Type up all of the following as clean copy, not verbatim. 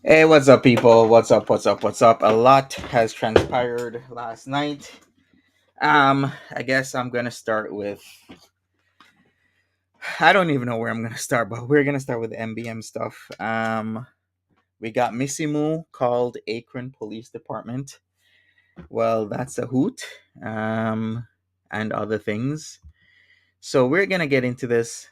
Hey, what's up, people? What's up? What's up? What's up? A lot has transpired last night. I guess I'm gonna start with. I don't even know where I'm gonna start, but we're gonna start with MBM stuff. We got Missy Moo called Akron Police Department. Well, that's a hoot. And other things. So we're gonna get into this.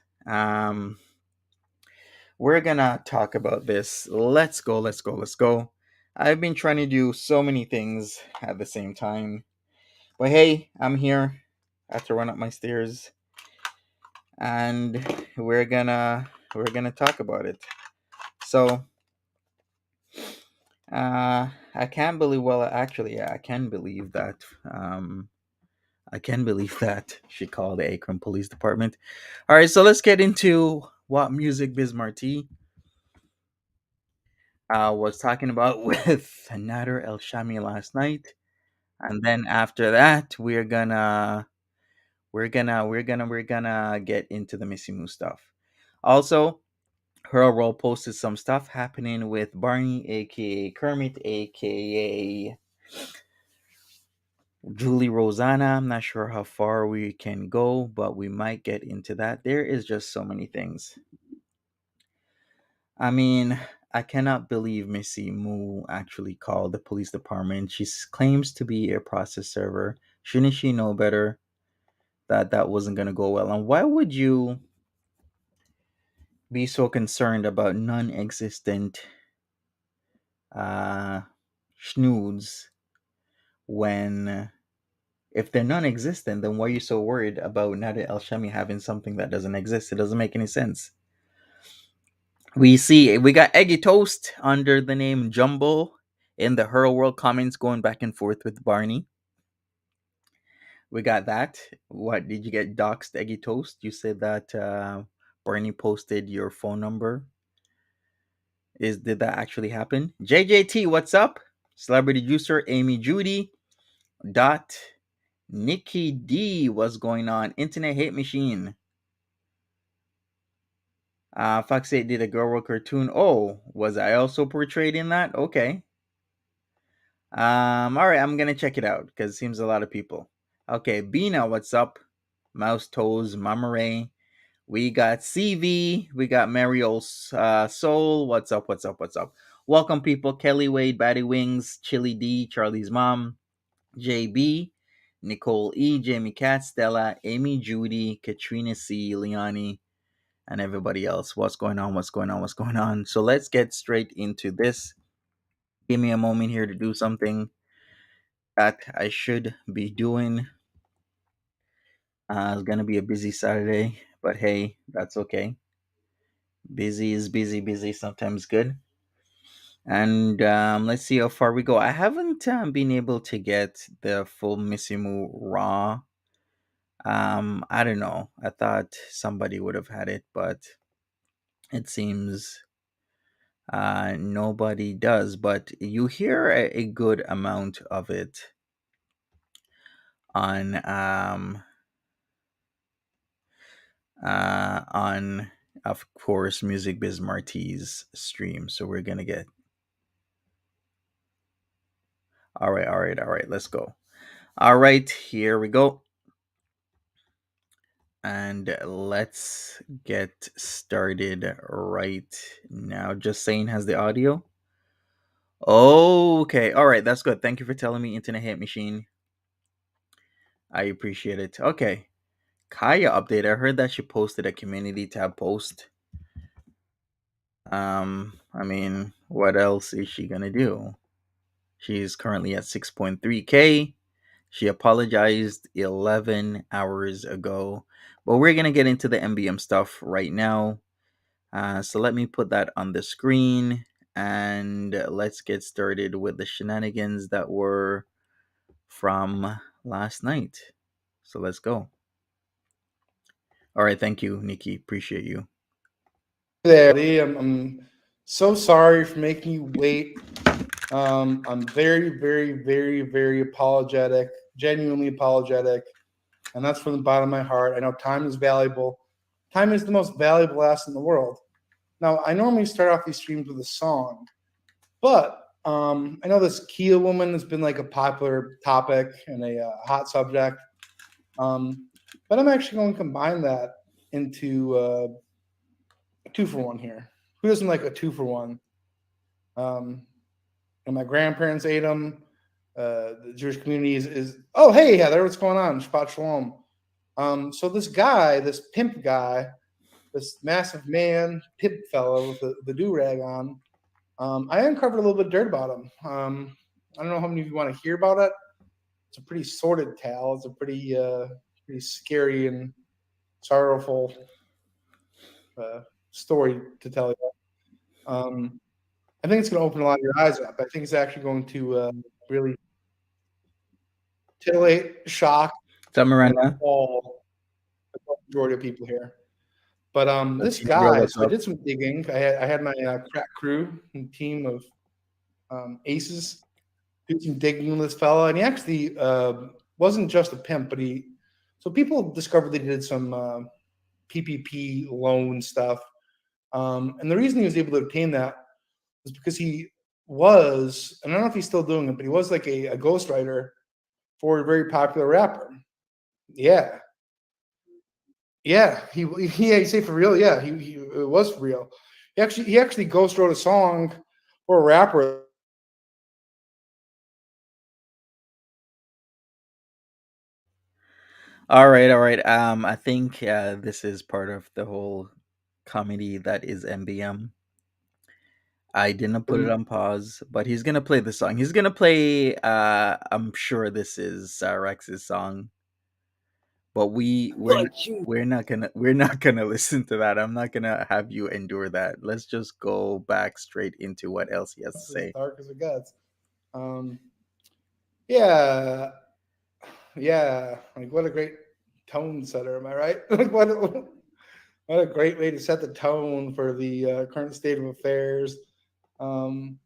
We're gonna talk about this. Let's go. Let's go. Let's go. I've been trying to do so many things at the same time. But hey, I'm here. I have to run up my stairs, and we're gonna talk about it. So, I can't believe. Well, actually, yeah, I can believe that. I can believe that she called the Akron Police Department. All right, so let's get into what Music Biz Marty was talking about with Nader Elshamy last night, and then after that, we're gonna get into the Missy Moo stuff. Also, her role posted some stuff happening with Barney, aka Kermit, aka Julie Rosanna. I'm not sure how far we can go, but we might get into that. There is just so many things. I mean, I cannot believe Missy Moo actually called the police department. She claims to be a process server. Shouldn't she know better that that wasn't going to go well? And why would you be so concerned about non existent uh, snoods when, if they're non existent, then why are you so worried about Nadia El Shami having something that doesn't exist? It doesn't make any sense. We got Eggy Toast under the name Jumbo in the Hurl World comments going back and forth with Barney. We got that. What did you get doxed, Eggy Toast? You said that Barney posted your phone number. Did that actually happen? JJT, what's up? Celebrity Juicer, Amy Judy, Dot, Nikki D, what's going on? Internet Hate Machine. Fox 8 did a Girl World cartoon. Oh, was I also portrayed in that? Okay. All right, I'm gonna check it out because it seems a lot of people. Okay, Bina, what's up? Mouse Toes, Mama Ray. We got CV. We got Mario Soul. What's up? What's up? What's up? Welcome, people. Kelly Wade, Batty Wings, Chili D, Charlie's mom, JB, Nicole E, Jamie Cat, Stella, Amy Judy, Katrina C, Leonie, and everybody else. What's going on? What's going on? What's going on? So let's get straight into this. Give me a moment here to do something that I should be doing. It's gonna be a busy Saturday, but hey, that's okay. Busy is busy, busy sometimes good. And let's see how far we go. I haven't been able to get the full Missy Moo raw. I don't know. I thought somebody would have had it, but it seems nobody does. But you hear a good amount of it on on of course Music Biz Marty's stream. So we're gonna get all right, all right, all right. Let's go. All right, here we go. And let's get started right now. Just saying, has the audio? Okay, all right, that's good. Thank you for telling me, Internet Hit Machine. I appreciate it. Okay, Kaya update. I heard that she posted a community tab post. I mean, what else is she gonna do? She's currently at 6.3K. She apologized 11 hours ago. But we're gonna get into the MBM stuff right now. So let me put that on the screen and let's get started with the shenanigans that were from last night. So let's go. All right, thank you, Nikki. Appreciate you. There, buddy. I'm so sorry for making you wait. I'm very, very, very, very apologetic, genuinely apologetic, and that's from the bottom of my heart. I know time is valuable. Time is the most valuable asset in the world. Now, I normally start off these streams with a song, but I know this Kia woman has been like a popular topic and a hot subject. But I'm actually going to combine that into a 2-for-1 here. Who doesn't like a 2-for-1? And my grandparents ate them. The Jewish community is oh, hey, Heather, what's going on? Shabbat shalom. So this guy, this pimp guy, this massive man, pimp fellow with the do-rag on, I uncovered a little bit of dirt about him. I don't know how many of you want to hear about it. It's a pretty sordid tale. It's a pretty scary and sorrowful story to tell you. I think it's going to open a lot of your eyes up. I think it's actually going to really titillate, shock, What's up, and Miranda? all the majority of people here. But Does this he reel guy, us so I up? did some digging. I had my crack crew and team of aces do some digging on this fella, and he actually wasn't just a pimp, but he. So people discovered that he did some PPP loan stuff, and the reason he was able to obtain that was because he was, and I don't know if he's still doing it, but he was like a ghostwriter for a very popular rapper. Yeah, yeah, yeah. You say for real? Yeah, he it was for real. He actually ghost wrote a song for a rapper. All right, all right. I think this is part of the whole comedy that is MBM. I didn't put it on pause, but he's gonna play the song. He's gonna play. I'm sure this is Rex's song, but we're not gonna listen to that. I'm not gonna have you endure that. Let's just go back straight into what else he has to As say. dark as it gets. Um, yeah, yeah. Like what a great tone setter, am I right? Like what a great way to set the tone for the current state of affairs. Um,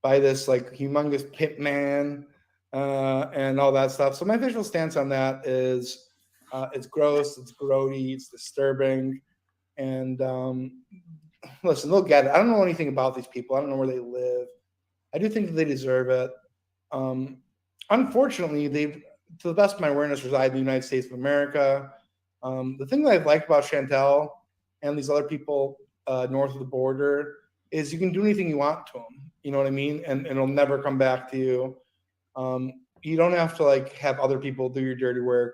by this like humongous pit man and all that stuff. So my official stance on that is it's gross, it's grody, it's disturbing, and listen, they'll get it. I don't know anything about these people. I don't know where they live. I do think that they deserve it. Um, unfortunately, they've, to the best of my awareness, reside in the United States of America. The thing that I've liked about Chantel and these other people north of the border is you can do anything you want to them. You know what I mean? And it'll never come back to you. You don't have to like have other people do your dirty work.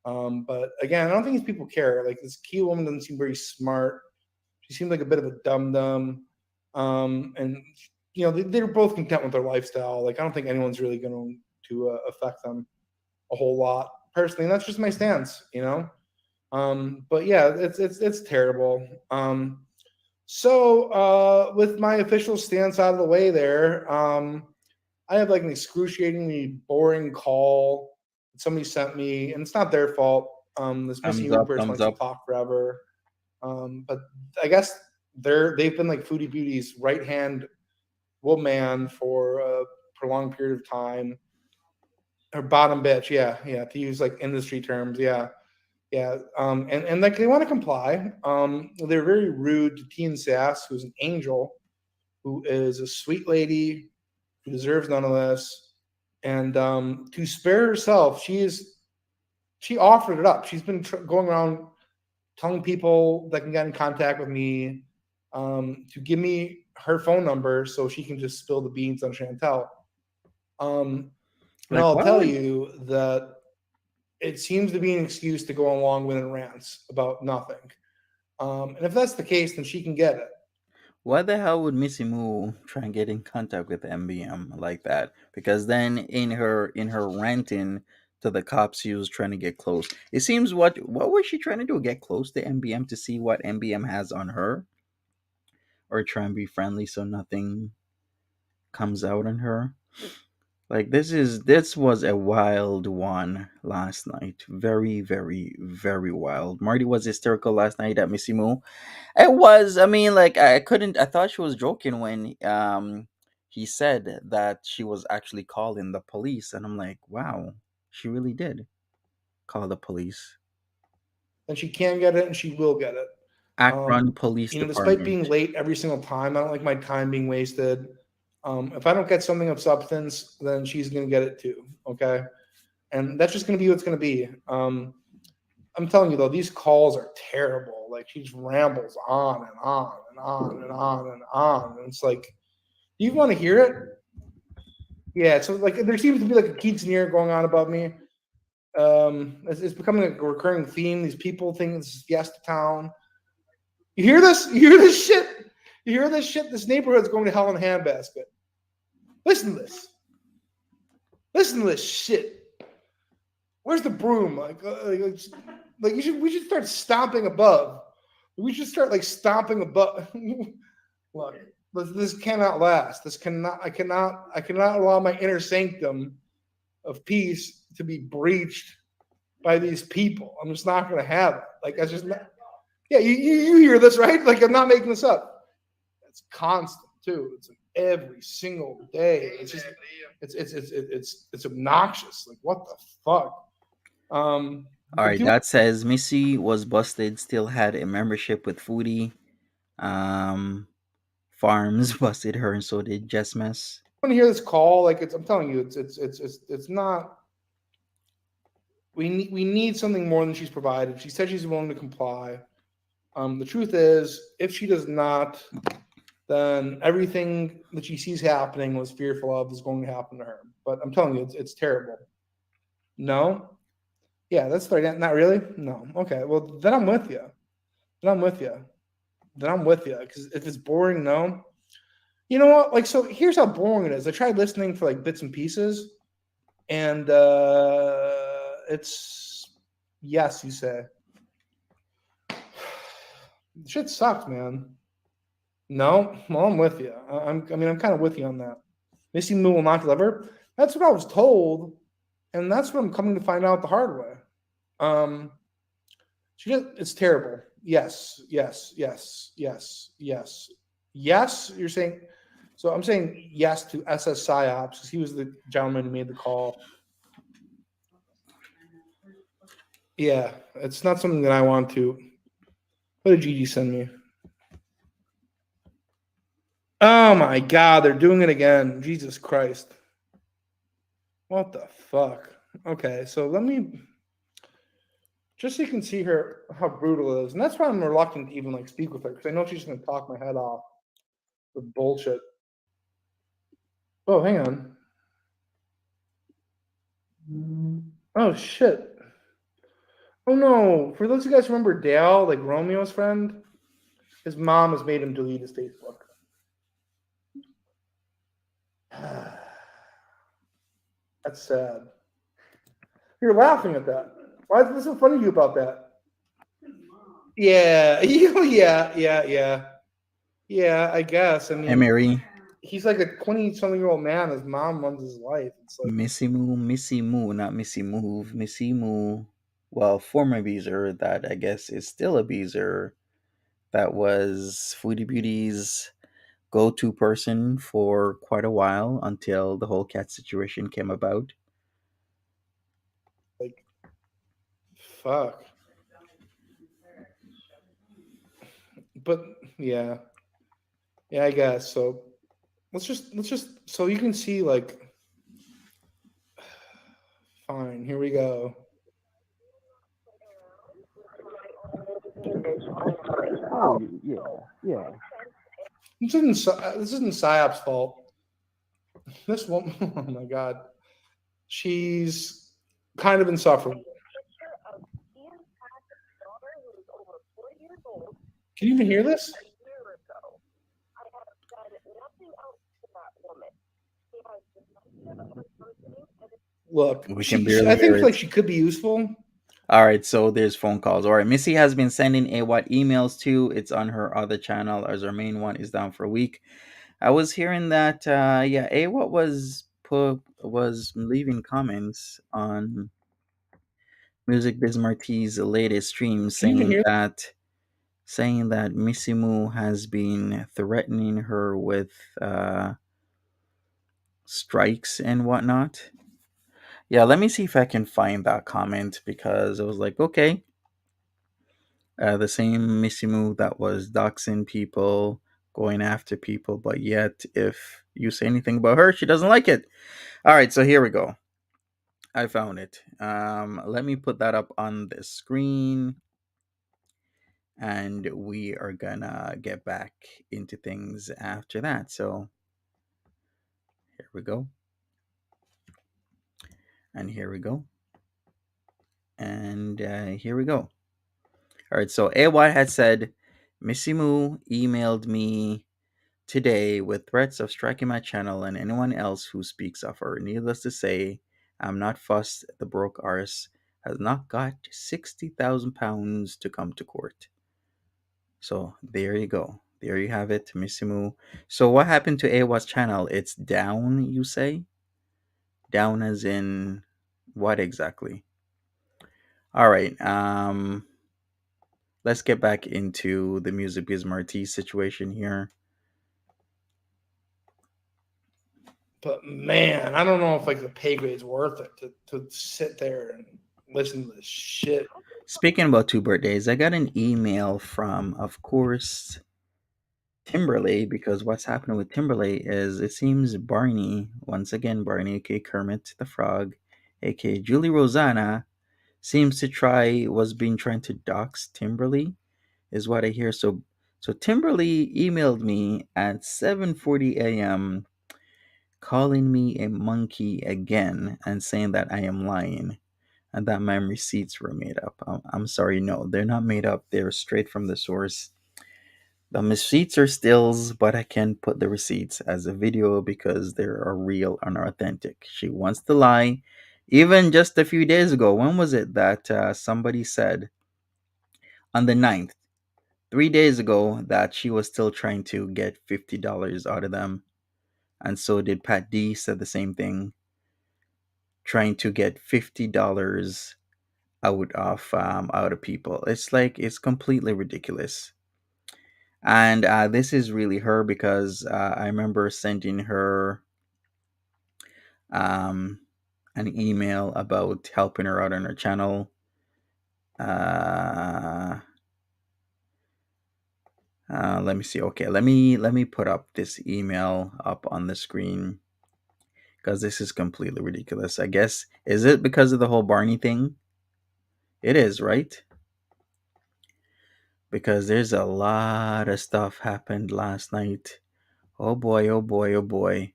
But again, I don't think these people care. Like this key woman doesn't seem very smart. She seemed like a bit of a dum dum. And they're both content with their lifestyle. Like I don't think anyone's really going to affect them a whole lot personally. And that's just my stance, you know. But yeah, it's terrible. So with my official stance out of the way, there, I have like an excruciatingly boring call that somebody sent me, and it's not their fault. This Missy Thumbs Moo up, person thumbs likes to up. talk forever. But I guess they've been like Foodie Beauty's right hand woman for a prolonged period of time. Or bottom bitch, yeah, yeah. To use like industry terms, yeah, yeah. And like they want to comply. They're very rude to Teen Sass, who's an angel, who is a sweet lady who deserves none of this. And to spare herself, she offered it up. She's been going around telling people that can get in contact with me to give me her phone number so she can just spill the beans on Chantel. Um, and Like, I'll why tell would you that it seems to be an excuse to go on long-winded rants about nothing. And if that's the case, then she can get it. why the hell would Missy Moo try and get in contact with MBM like that? Because then in her ranting to the cops, she was trying to get close. It seems what was she trying to do? Get close to MBM to see what MBM has on her, or try and be friendly so nothing comes out on her. Like this was a wild one last night. Very, very, very wild. Marty was hysterical last night at Missy Moo. It was. I mean, like I couldn't. I thought she was joking when he said that she was actually calling the police, and I'm like, wow, she really did call the police. And she can get it, and she will get it. Akron Police Despite Department. being late every single time, I don't like my time being wasted. If I don't get something of substance, then she's going to get it too. Okay. And that's just going to be what's going to be. I'm telling you, though, these calls are terrible. Like, she just rambles on and on and on and on and on. And it's like, do you want to hear it? Yeah. So, like, there seems to be like a quinceanera going on above me. It's becoming a recurring theme. These people think this is Fiesta Town. You hear this? You hear this shit? You hear this shit? This neighborhood's going to hell in a handbasket. Listen to this. Listen to this shit. Where's the broom? Like we should start stomping above. We should start like stomping above. Look, this cannot last. I cannot allow my inner sanctum of peace to be breached by these people. I'm just not going to have it. Like, that's just not. Yeah, you hear this, right? Like, I'm not making this up. It's constant too. It's like every single day. It's just it's obnoxious. Like, what the fuck? All But right, people that says Missy was busted, still had a membership with Foodie. Farms busted her, and so did Jess Mess. want to hear this call. Like, I'm telling you, it's not. We need something more than she's provided. She said she's willing to comply. The truth is, if she does not, then everything that she sees happening, was fearful of, is going to happen to her. But I'm telling you, it's terrible. No, yeah, that's right. Not really. No. Okay. Well, then I'm with you. Then I'm with you. Then I'm with you. Because if it's boring, no. You know what? Like, so here's how boring it is. I tried listening for like bits and pieces, and it's yes, you say. Shit sucks, man. No, well, I'm with you. I'm kind of with you on that. Missy Moo will not deliver. That's what I was told, and that's what I'm coming to find out the hard way. Um, it's terrible. Yes, yes, yes, yes, yes, yes. You're saying, so I'm saying yes to SS Psyops because he was the gentleman who made the call. Yeah, it's not something that I want to. What did Gigi send me? Oh my God, they're doing it again. Jesus Christ. What the fuck? Okay, so let me just so you can see her how brutal it is, and that's why I'm reluctant to even like speak with her because I know she's gonna talk my head off with bullshit. Oh, hang on. Oh shit. Oh no. For those of you guys who remember Dale, like Romeo's friend, his mom has made him delete his Facebook. That's sad. You're laughing at that. Why is this so funny to you about that? Yeah, yeah. I guess. I mean, Emery, he's like a 20-something-year-old man. His mom runs his life. It's like, Missy Moo, not Missy Move. Missy Moo, well, former Beezer that I guess is still a Beezer, that was Foodie Beauty's go to person for quite a while until the whole cat situation came about. like, fuck. But yeah, I guess so. Let's just so you can see like, fine. Here we go. Oh, yeah, yeah. This isn't Psyop's fault. This woman, oh my god, she's kind of insufferable. Can you even hear this? Look, We can barely I hear think it. like she could be useful. All right, so there's phone calls. All right, Missy has been sending AWAT emails too. It's on her other channel as her main one is down for a week. I was hearing that yeah, AWAT was leaving comments on Music Biz Marty's latest stream Can you even hear? saying that Missy Moo has been threatening her with strikes and whatnot. Yeah, let me see if I can find that comment because it was like, okay, the same Missy Moo that was doxing people, going after people, but yet if you say anything about her, she doesn't like it. All right, so here we go. I found it. Let me put that up on the screen, and we are gonna get back into things after that. So here we go, and here we go, and here we go. All right, so AY had said, Missy Moo emailed me today with threats of striking my channel and anyone else who speaks of her. Needless to say, I'm not fussed. The broke arse has not got £60,000 to come to court. So there you go. There you have it, Missy Moo. So what happened to Awa's channel? It's down, you say? Down as in what exactly? All right. let's get back into the music biz Marty situation here. But man, I don't know if like the pay grade's worth it to sit there and listen to this shit. Speaking about two birthdays, I got an email from, of course, Timberlake, because what's happening with Timberlake is it seems Barney, once again, Barney, aka Kermit the Frog, aka Julie Rosanna, seems to was being trying to dox Timberlake, is what I hear. So Timberlake emailed me at 7:40 a.m. calling me a monkey again and saying that I am lying and that my receipts were made up. I'm sorry, no, they're not made up. They're straight from the source. The receipts are stills, but I can put the receipts as a video because they are real and authentic. She wants to lie. Even just a few days ago, when was it that somebody said on the 9th, 3 days ago, that she was still trying to get $50 out of them? And so did Pat D, said the same thing, trying to get $50 out of people. It's like it's completely ridiculous. And this is really her because I remember sending her um, an email about helping her out on her channel. Uh, let me see. Okay, let me put up this email up on the screen because this is completely ridiculous. I guess is it because of the whole Barney thing? It is, right? Because there's a lot of stuff happened last night. Oh boy, oh boy, oh boy.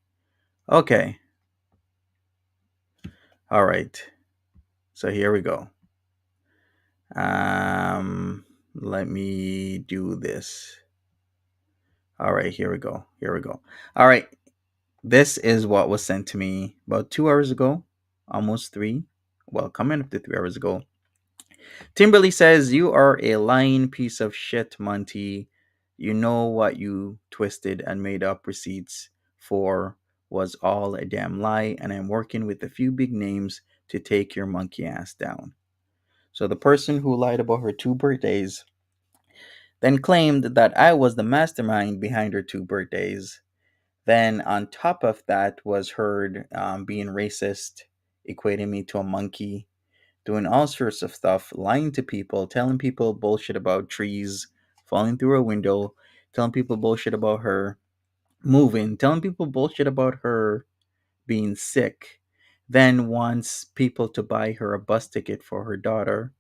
Okay. All right. So here we go. Let me do this. All right, here we go. Here we go. All right. This is what was sent to me about 2 hours ago, almost three. Well, coming up to 3 hours ago. Timberly says, "You are a lying piece of shit, Monty. You know what you twisted and made up receipts for was all a damn lie, and I'm working with a few big names to take your monkey ass down." So the person who lied about her two birthdays then claimed that I was the mastermind behind her two birthdays. Then, on top of that, was heard being racist, equating me to a monkey, doing all sorts of stuff, lying to people, telling people bullshit about trees falling through a window, telling people bullshit about her moving, telling people bullshit about her being sick, then wants people to buy her a bus ticket for her daughter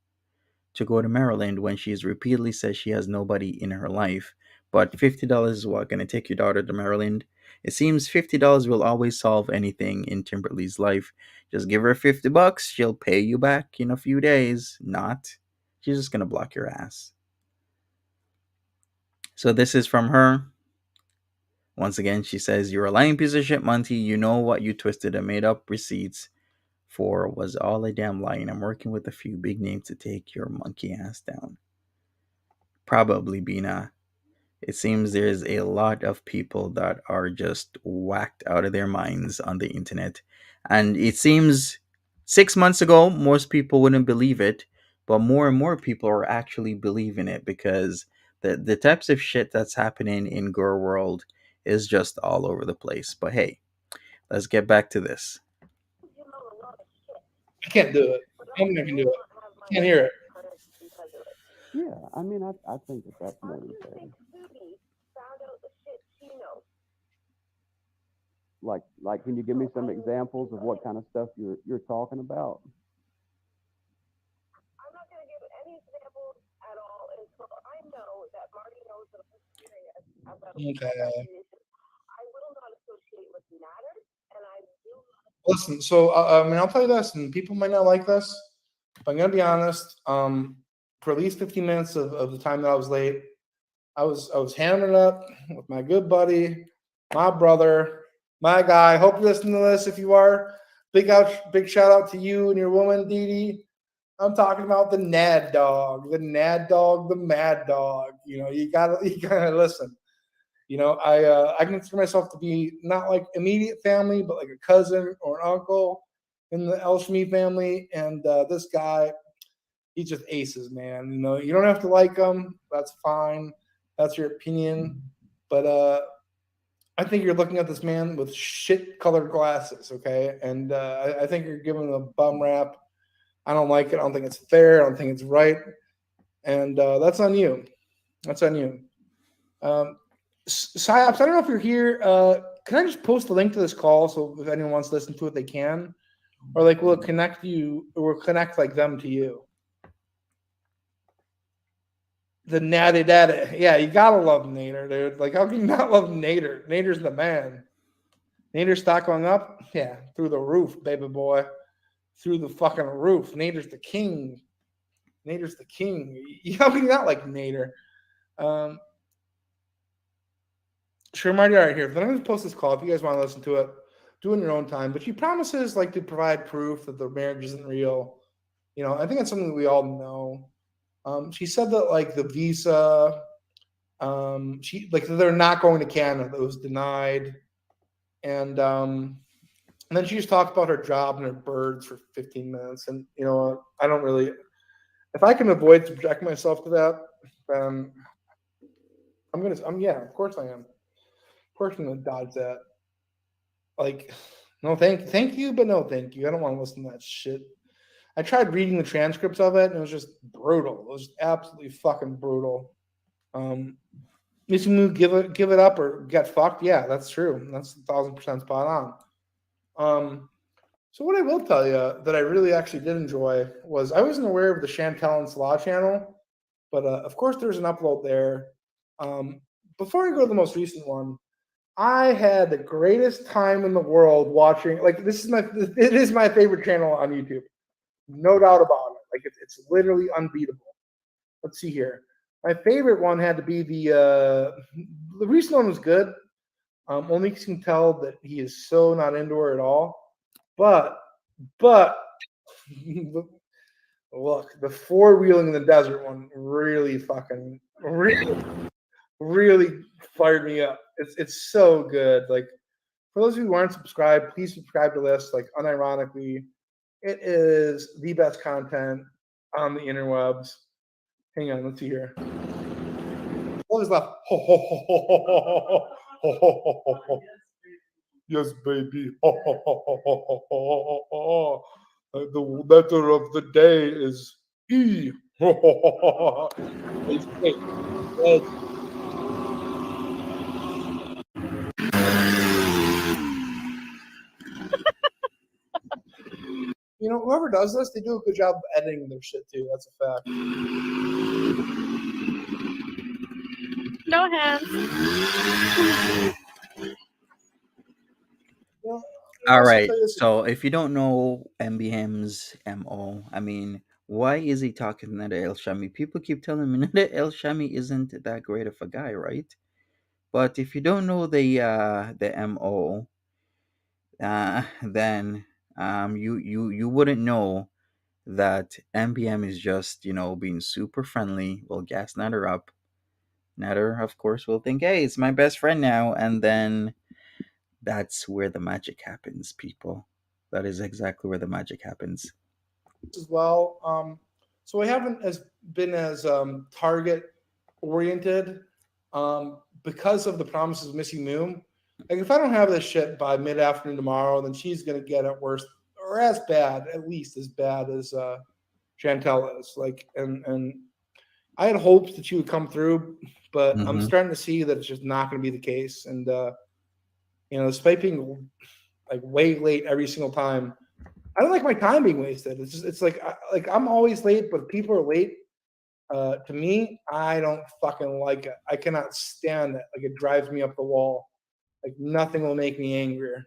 to go to Maryland when she's repeatedly says she has nobody in her life. But $50 is what going to take your daughter to Maryland? It seems $50 will always solve anything in Timberly's life. Just give her $50, she'll pay you back in a few days. Not. She's just going to block your ass. So this is from her. Once again, she says, "You're a lying piece of shit, Monty. You know what you twisted and made up receipts for was all a damn lie, and I'm working with a few big names to take your monkey ass down." Probably, Bina. It seems there's a lot of people that are just whacked out of their minds on the internet. And it seems 6 months ago, most people wouldn't believe it, but more and more people are actually believing it because the types of shit that's happening in girl world is just all over the place. But hey, let's get back to this. I can't do it. I don't think I can do it. I can't hear it. Yeah, I mean, I think that that's more than fair. Like, can you give me some examples of what kind of stuff you're talking about? Okay. Listen, so I mean, I'll tell you this, and people might not like this, but I'm gonna be honest. For at least 15 minutes of the time that I was late, I was hammering up with my good buddy, my brother, my guy. Hope you listen to this. If you are, big shout out to you and your woman, Dee Dee. I'm talking about the Nad Dog, the Mad Dog. You gotta listen. I consider myself to be not like immediate family, but like a cousin or an uncle in the Elshamy family. And this guy, he's just aces, man. You know, you don't have to like him. That's fine. That's your opinion. But I think you're looking at this man with shit-colored glasses, okay? And I think you're giving him a bum rap. I don't like it. I don't think it's fair. I don't think it's right. And that's on you. That's on you. Psyops, I don't know if you're here. Can I just post the link to this call so if anyone wants to listen to it, they can? Or like, will it connect you, or will connect like them to you? The natty daddy. Yeah, you gotta love Nader, dude. Like, how can you not love Nader? Nader's the man. Nader's stock going up? Yeah, through the roof, baby boy. Through the fucking roof. Nader's the king. Nader's the king. How can you not like Nader? Sure, Marty, all right, here. Then I'm going to post this call. If you guys want to listen to it, do it in your own time. But she promises, like, to provide proof that the marriage isn't real. You know, I think that's something that we all know. She said that, like, the visa, they're not going to Canada. That was denied. And then she just talked about her job and her birds for 15 minutes. And, you know, I don't really, if I can avoid subjecting myself to that, then yeah, of course I am. Of course I'm going to dodge that. Like, no, thank you, but no, thank you. I don't want to listen to that shit. I tried reading the transcripts of it, and it was just brutal. It was absolutely fucking brutal. Missy Moo, give it up or get fucked. Yeah, that's true. That's 1,000% spot on. So what I will tell you that I really actually did enjoy was I wasn't aware of the Chantel and Salah channel, but of course there's an upload there. Before I go to the most recent one, I had the greatest time in the world watching. Like, it is my favorite channel on YouTube, no doubt about it. Like, it's literally unbeatable. Let's see here. My favorite one had to be the recent one was good. Only you can tell that he is so not into her at all. But look, the four-wheeling in the desert one really fired me up. It's so good. Like, for those of you who aren't subscribed, please subscribe to this. Like, unironically, it is the best content on the interwebs. Hang on, let's see here. What was left? Yes, baby. The letter of the day is E. You know, whoever does this, they do a good job of editing their shit too. That's a fact. No hands. Well, All right. So if you don't know MBM's MO, I mean, why is he talking to Nader Elshamy? People keep telling me Nader Elshamy isn't that great of a guy, right? But if you don't know the MO, then you wouldn't know that MBM is just, being super friendly, will gas Nader up. Nader, of course, will think, hey, it's my best friend now, and then that's where the magic happens, people. That is exactly where the magic happens. As well. So I haven't been as target oriented because of the promises of Missy Moo. Like, if I don't have this shit by mid-afternoon tomorrow, then she's going to get it worse, or as bad, at least as bad as Chantel is. Like, and I had hopes that she would come through, but I'm starting to see that it's just not going to be the case. And despite being like way late every single time, I don't like my time being wasted. It's like I'm always late, but people are late. To me, I don't fucking like it. I cannot stand it. Like, it drives me up the wall. Like, nothing will make me angrier.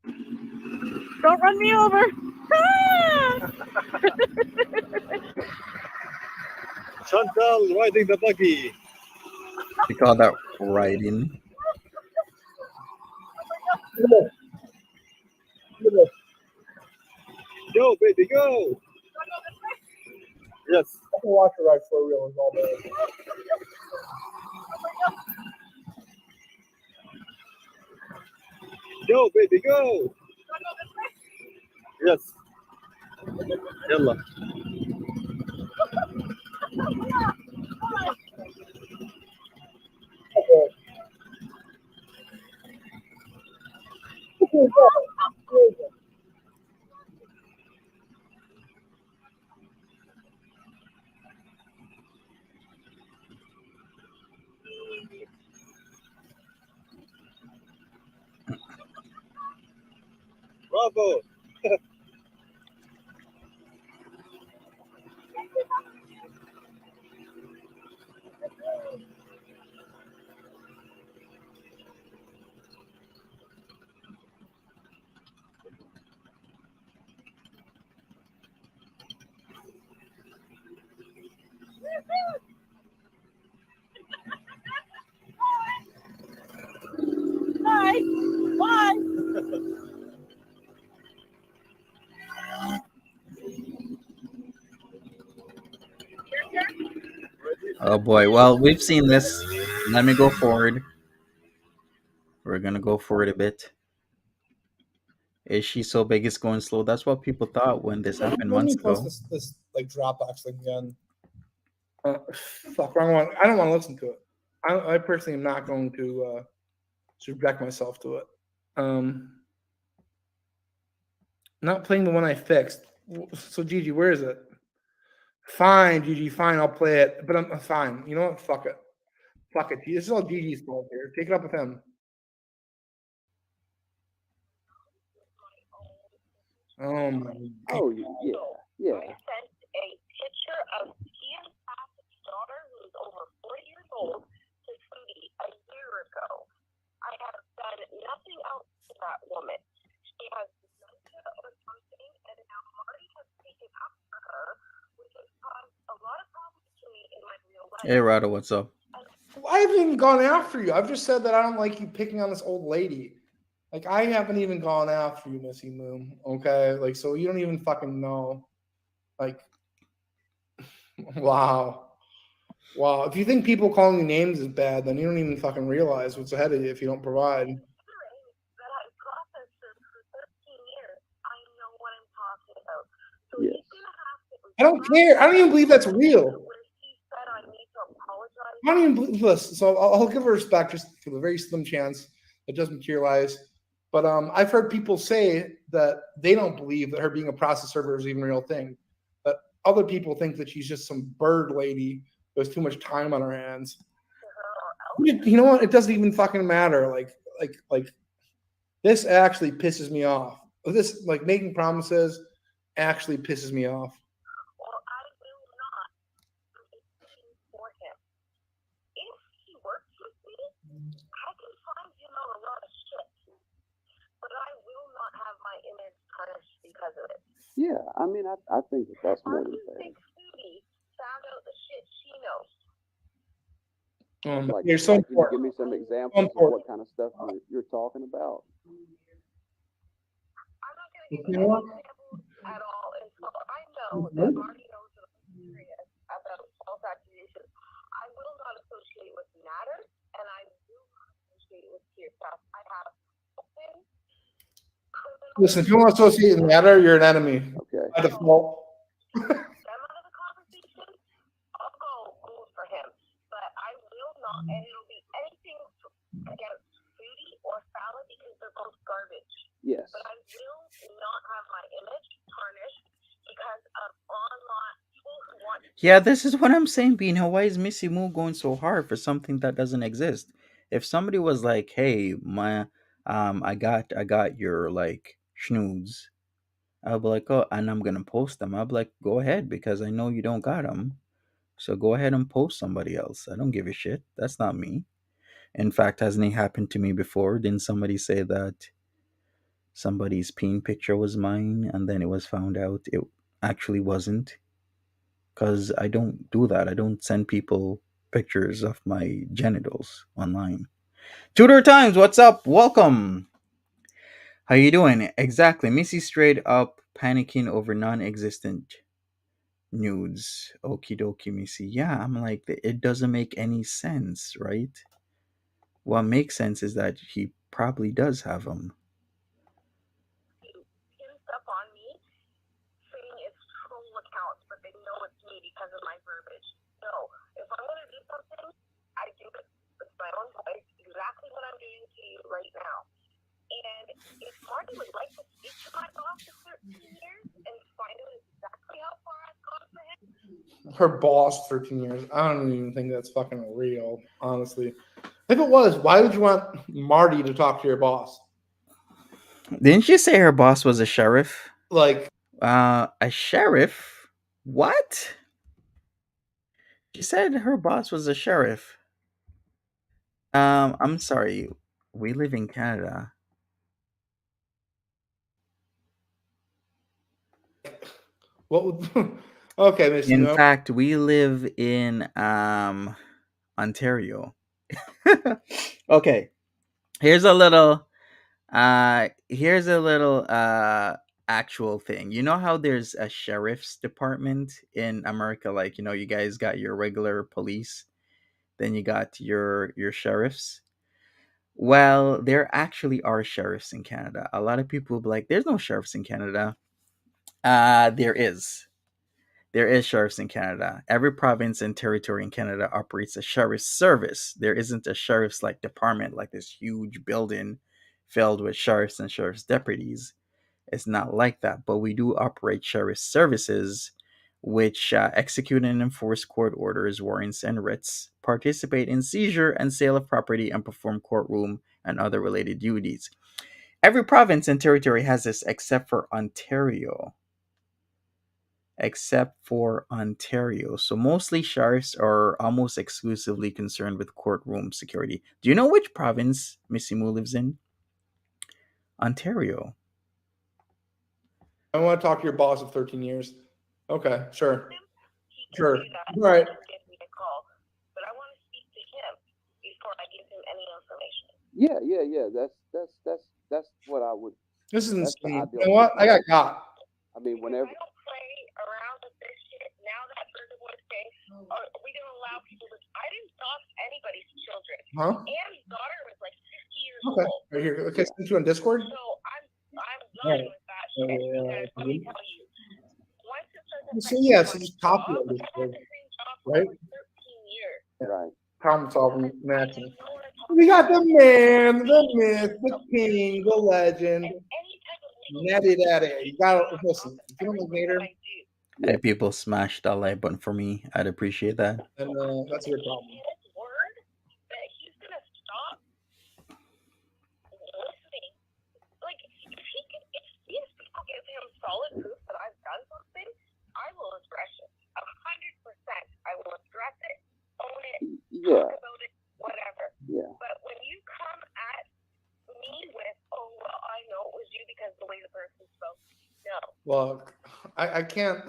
Don't run me over. Chantal riding the buggy. We call that riding. Go, baby, go. Yes. I can watch her ride 4-wheelers all day. Go, baby, go. Yes. Yalla. Bravo. Bye. Bye. Oh boy. Well, we've seen this. Let me go forward. We're gonna go forward a bit. Is she so big it's going slow? That's what people thought when this happened Let months me post ago. this like Dropbox thing again. Fuck, wrong one. I don't want to listen to it. I personally am not going to subject myself to it. Not playing the one I fixed. So Gigi, where is it? Fine, Gigi, fine, I'll play it. But I'm fine. You know what? Fuck it. Fuck it. This is all Gigi's fault here. Take it up with him. Oh my Oh, yeah. I sent a picture of Ian Passett's daughter, who is over 4 years old, to Foodie a year ago. I have done nothing else to that woman. She has dementia or something, and now Marty has taken after her, which has caused a lot of problems to me in my real life. Hey Rado, what's up? I haven't even gone after you. I've just said that I don't like you picking on this old lady. Like, I haven't even gone after you, Missy Moo. Okay? Like, so you don't even fucking know. Like, wow. Wow. If you think people calling you names is bad, then you don't even fucking realize what's ahead of you if you don't provide. That I processed this for 13 years. I know what I'm talking about. So Yes. he's going to have to. I don't care. I don't even believe that's real. Where he said I need to apologize. I don't even believe this. So I'll give her respect just for the very slim chance it does materialize. But I've heard people say that they don't believe that her being a process server is even a real thing. That other people think that she's just some bird lady who has too much time on her hands. You know what? It doesn't even fucking matter. Like this actually pisses me off. This, like, making promises actually pisses me off. Well, I will not do anything for him. If he works with me, I can find him out a lot of shit. But I will not have my image tarnished because of it. Yeah, I mean, I think that's more than Marty fair. thinks Foodie found out the shit she knows. Like, You're so can you give important. me some examples of what kind of stuff you're talking about? I'm not going to give You you know any what? examples at all until I know that Marty knows that I'm serious about false accusations. I will not associate with Nader, and I will not associate with yourself. I have open criminal. Listen, if you want to associate with Nader, you're an enemy. Okay. By default. Them out of the conversation, I'll go for him. But I will not, and it'll be anything against Foodie or Fallon because they're both garbage. Yes. But I will not have my image tarnished because of online people who want. Yeah, this is what I'm saying, Bean. Why is Missy Moo going so hard for something that doesn't exist? If somebody was like, "Hey, I got your like schnoods," I'll be like, "Oh," and I'm gonna post them. I'll be like, "Go ahead," because I know you don't got them. So go ahead and post somebody else. I don't give a shit. That's not me. In fact, hasn't it happened to me before? Didn't somebody say that somebody's peen picture was mine, and then it was found out it actually wasn't? Because I don't do that. I don't send people pictures of my genitals online. Tudor Times, what's up? Welcome. How you doing? Exactly. Missy straight up panicking over non-existent nudes. Okie dokie, Missy. Yeah, I'm like, it doesn't make any sense, right? What makes sense is that he probably does have them. Pin stuff on me saying it's troll accounts, but they know it's me because of my verbiage. So right now. And if Marty would like to speak to my boss of 13 years and find out exactly how far I've gone for him. Her boss, 13 years. I don't even think that's fucking real, honestly. If it was, why would you want Marty to talk to your boss? Didn't you say her boss was a sheriff? Like, A sheriff? What? She said her boss was a sheriff. I'm sorry. We live in Canada. what would. Okay, Missy In Moo. fact, we live in Ontario. Okay. Here's a little actual thing. You know how there's a sheriff's department in America, like, you guys got your regular police, then you got your sheriffs. Well, there actually are sheriffs in Canada. A lot of people will be like, there's no sheriffs in Canada. There is. There is sheriffs in Canada. Every province and territory in Canada operates a sheriff's service. There isn't a sheriff's like department, like this huge building filled with sheriffs and sheriff's deputies. It's not like that, but we do operate sheriff's services, which execute and enforce court orders, warrants, and writs, participate in seizure and sale of property, and perform courtroom and other related duties. Every province and territory has this except for Ontario. Except for Ontario. So mostly sheriffs are almost exclusively concerned with courtroom security. Do you know which province Missy Moo lives in? Ontario. I want to talk to your boss of 13 years. Okay, sure. He can Sure. do that. All right. And give me a call. But I want to speak to him before I give him any information. Yeah. That's what I would. This is That's the insane. ideal You know what? I got got. I mean, If whenever. I don't play around with this shit, now that Burger Boy's saying, we don't allow people to. I didn't dox anybody's children. Huh? Anne's daughter was like 50 years Okay. old. Right here. Okay, send you on Discord. So I'm All done right. with that shit. Because let me tell you, once it starts So, affecting yeah, my so just copy job, it, I've had the same job for right? over 13 years. Right. Problem solving I matching. know what I'm We got talking the about. man, the myth, the king, the legend, And any type of legal Natty Daddy. You gotta on listen. If you don't like everything Nader, that I do. If people smash that like button for me, I'd appreciate that. then that's your problem. His word that he's gonna stop listening. Like if these people give him solid proof that I've done something, I will address it. 100%. I will address it, own it, Yeah. talk about it, whatever. Yeah. But when you come at me with, oh well, I know it was you because the way the person spoke. No. Well, I can't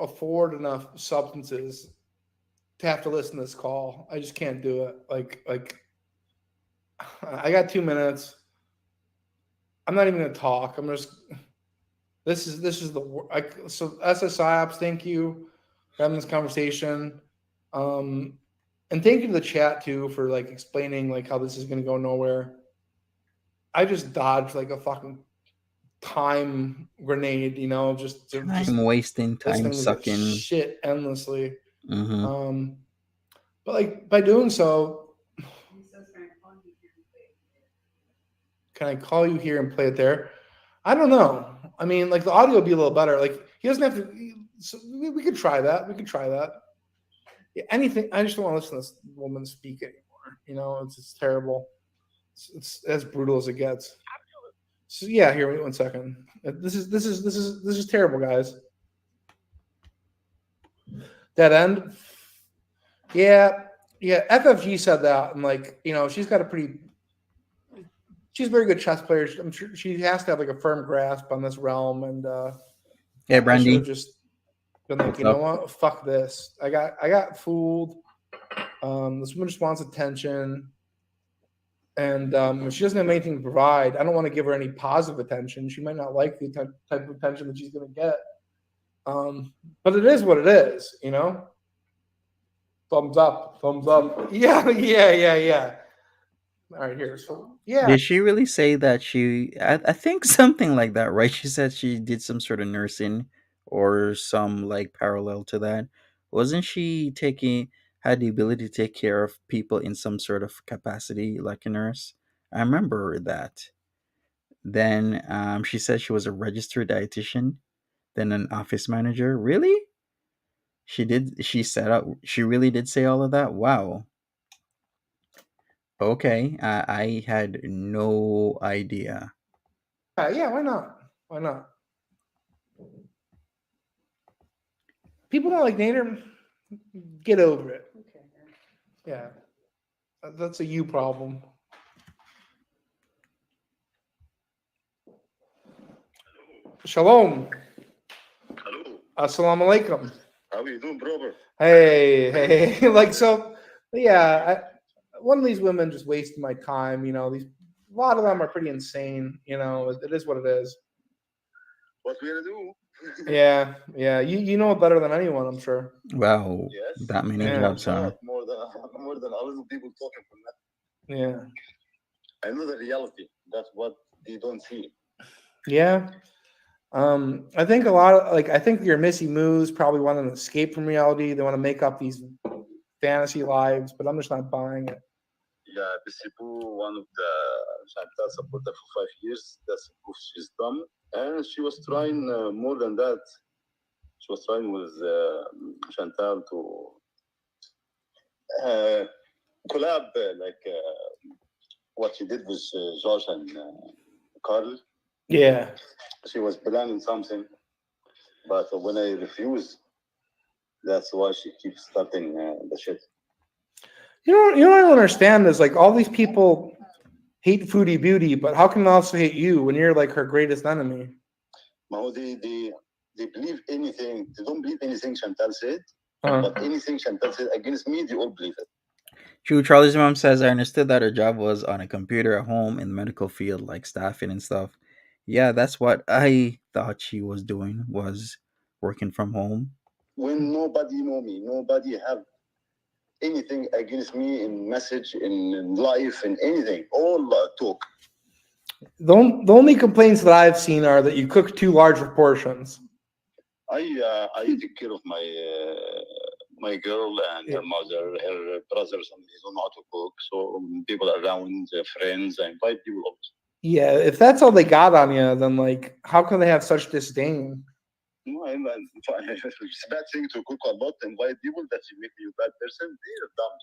afford enough substances to have to listen to this call. I just can't do it. Like I got 2 minutes. I'm not even gonna talk. I'm just. This is so SSIOps. Thank you for having this conversation, and thank you to the chat too for like explaining like how this is gonna go nowhere. I just dodged like a fucking time grenade, just Time wasting, time listening to that sucking. shit endlessly. Mm-hmm. But like by doing so, can I call you here and play it there? I don't know. I mean, like the audio would be a little better. Like he doesn't have to. So we could try that. We could try that. Yeah, anything. I just don't want to listen to this woman speak anymore. It's terrible. It's as brutal as it gets. Absolutely. So yeah, here. Wait 1 second. This is terrible, guys. That end. Yeah. FFG said that, and like she's got a pretty. She's a very good chess player. I'm sure she has to have like a firm grasp on this realm. And Hey, I Brandy. should have just been like, What's you know up? what? Fuck this. I got fooled. This woman just wants attention, and if she doesn't have anything to provide, I don't want to give her any positive attention. She might not like the type of attention that she's going to get. But it is what it is, Thumbs up, thumbs up. Yeah. All right, here. So yeah, Did she really say that I think something like that, right? She said she did some sort of nursing or some like parallel to that. Wasn't she taking had the ability to take care of people in some sort of capacity, like a nurse. I remember that. Then she said she was a registered dietitian, then an office manager. Really? She did. She set up. She really did say all of that. Wow. Okay. I had no idea. Yeah, why not? Why not? People don't like Nader. Get over it. Yeah, that's a you problem. Shalom. Hello. Assalamu alaikum. How are you doing, brother? Hey. Like, so, yeah, one of these women just wasted my time. A lot of them are pretty insane. It is what it is. What we gonna do? Yeah. You know it better than anyone, I'm sure. Wow. Yes. That many Yeah. jobs, huh? More than a lot of people talking from that. Yeah. I know the reality. That's what they don't see. Yeah. I think a lot of I think your Missy Moos probably want to escape from reality. They want to make up these fantasy lives, but I'm just not buying it. Yeah, Missy Moo, one of the Chantal supporter for 5 years. That's proof she's dumb. And she was trying more than that. She was trying with Chantal to collab what she did with Josh and Carl. Yeah. She was planning something, but when I refuse, that's why she keeps starting the shit. You know what I don't understand is all these people hate Foodie Beauty, but how can they also hate you when you're her greatest enemy? They believe anything. They don't believe anything Chantal said, Uh-huh. but anything Chantal said against me, they all believe it. True. Charlie's mom says I understood that her job was on a computer at home in the medical field, like staffing and stuff. Yeah, that's what I thought she was doing, was working from home. When nobody know me, nobody have anything against me in message, in life, in anything. All talk. The only complaints that I've seen are that you cook too large of portions. I take care of my girl and her mother, her brothers, and they don't know how to cook. So people around, friends, I invite people over. Yeah, if that's all they got on you, then how can they have such disdain? No, it's a bad thing to cook a lot, invite people that you make you a bad person. They're dumb.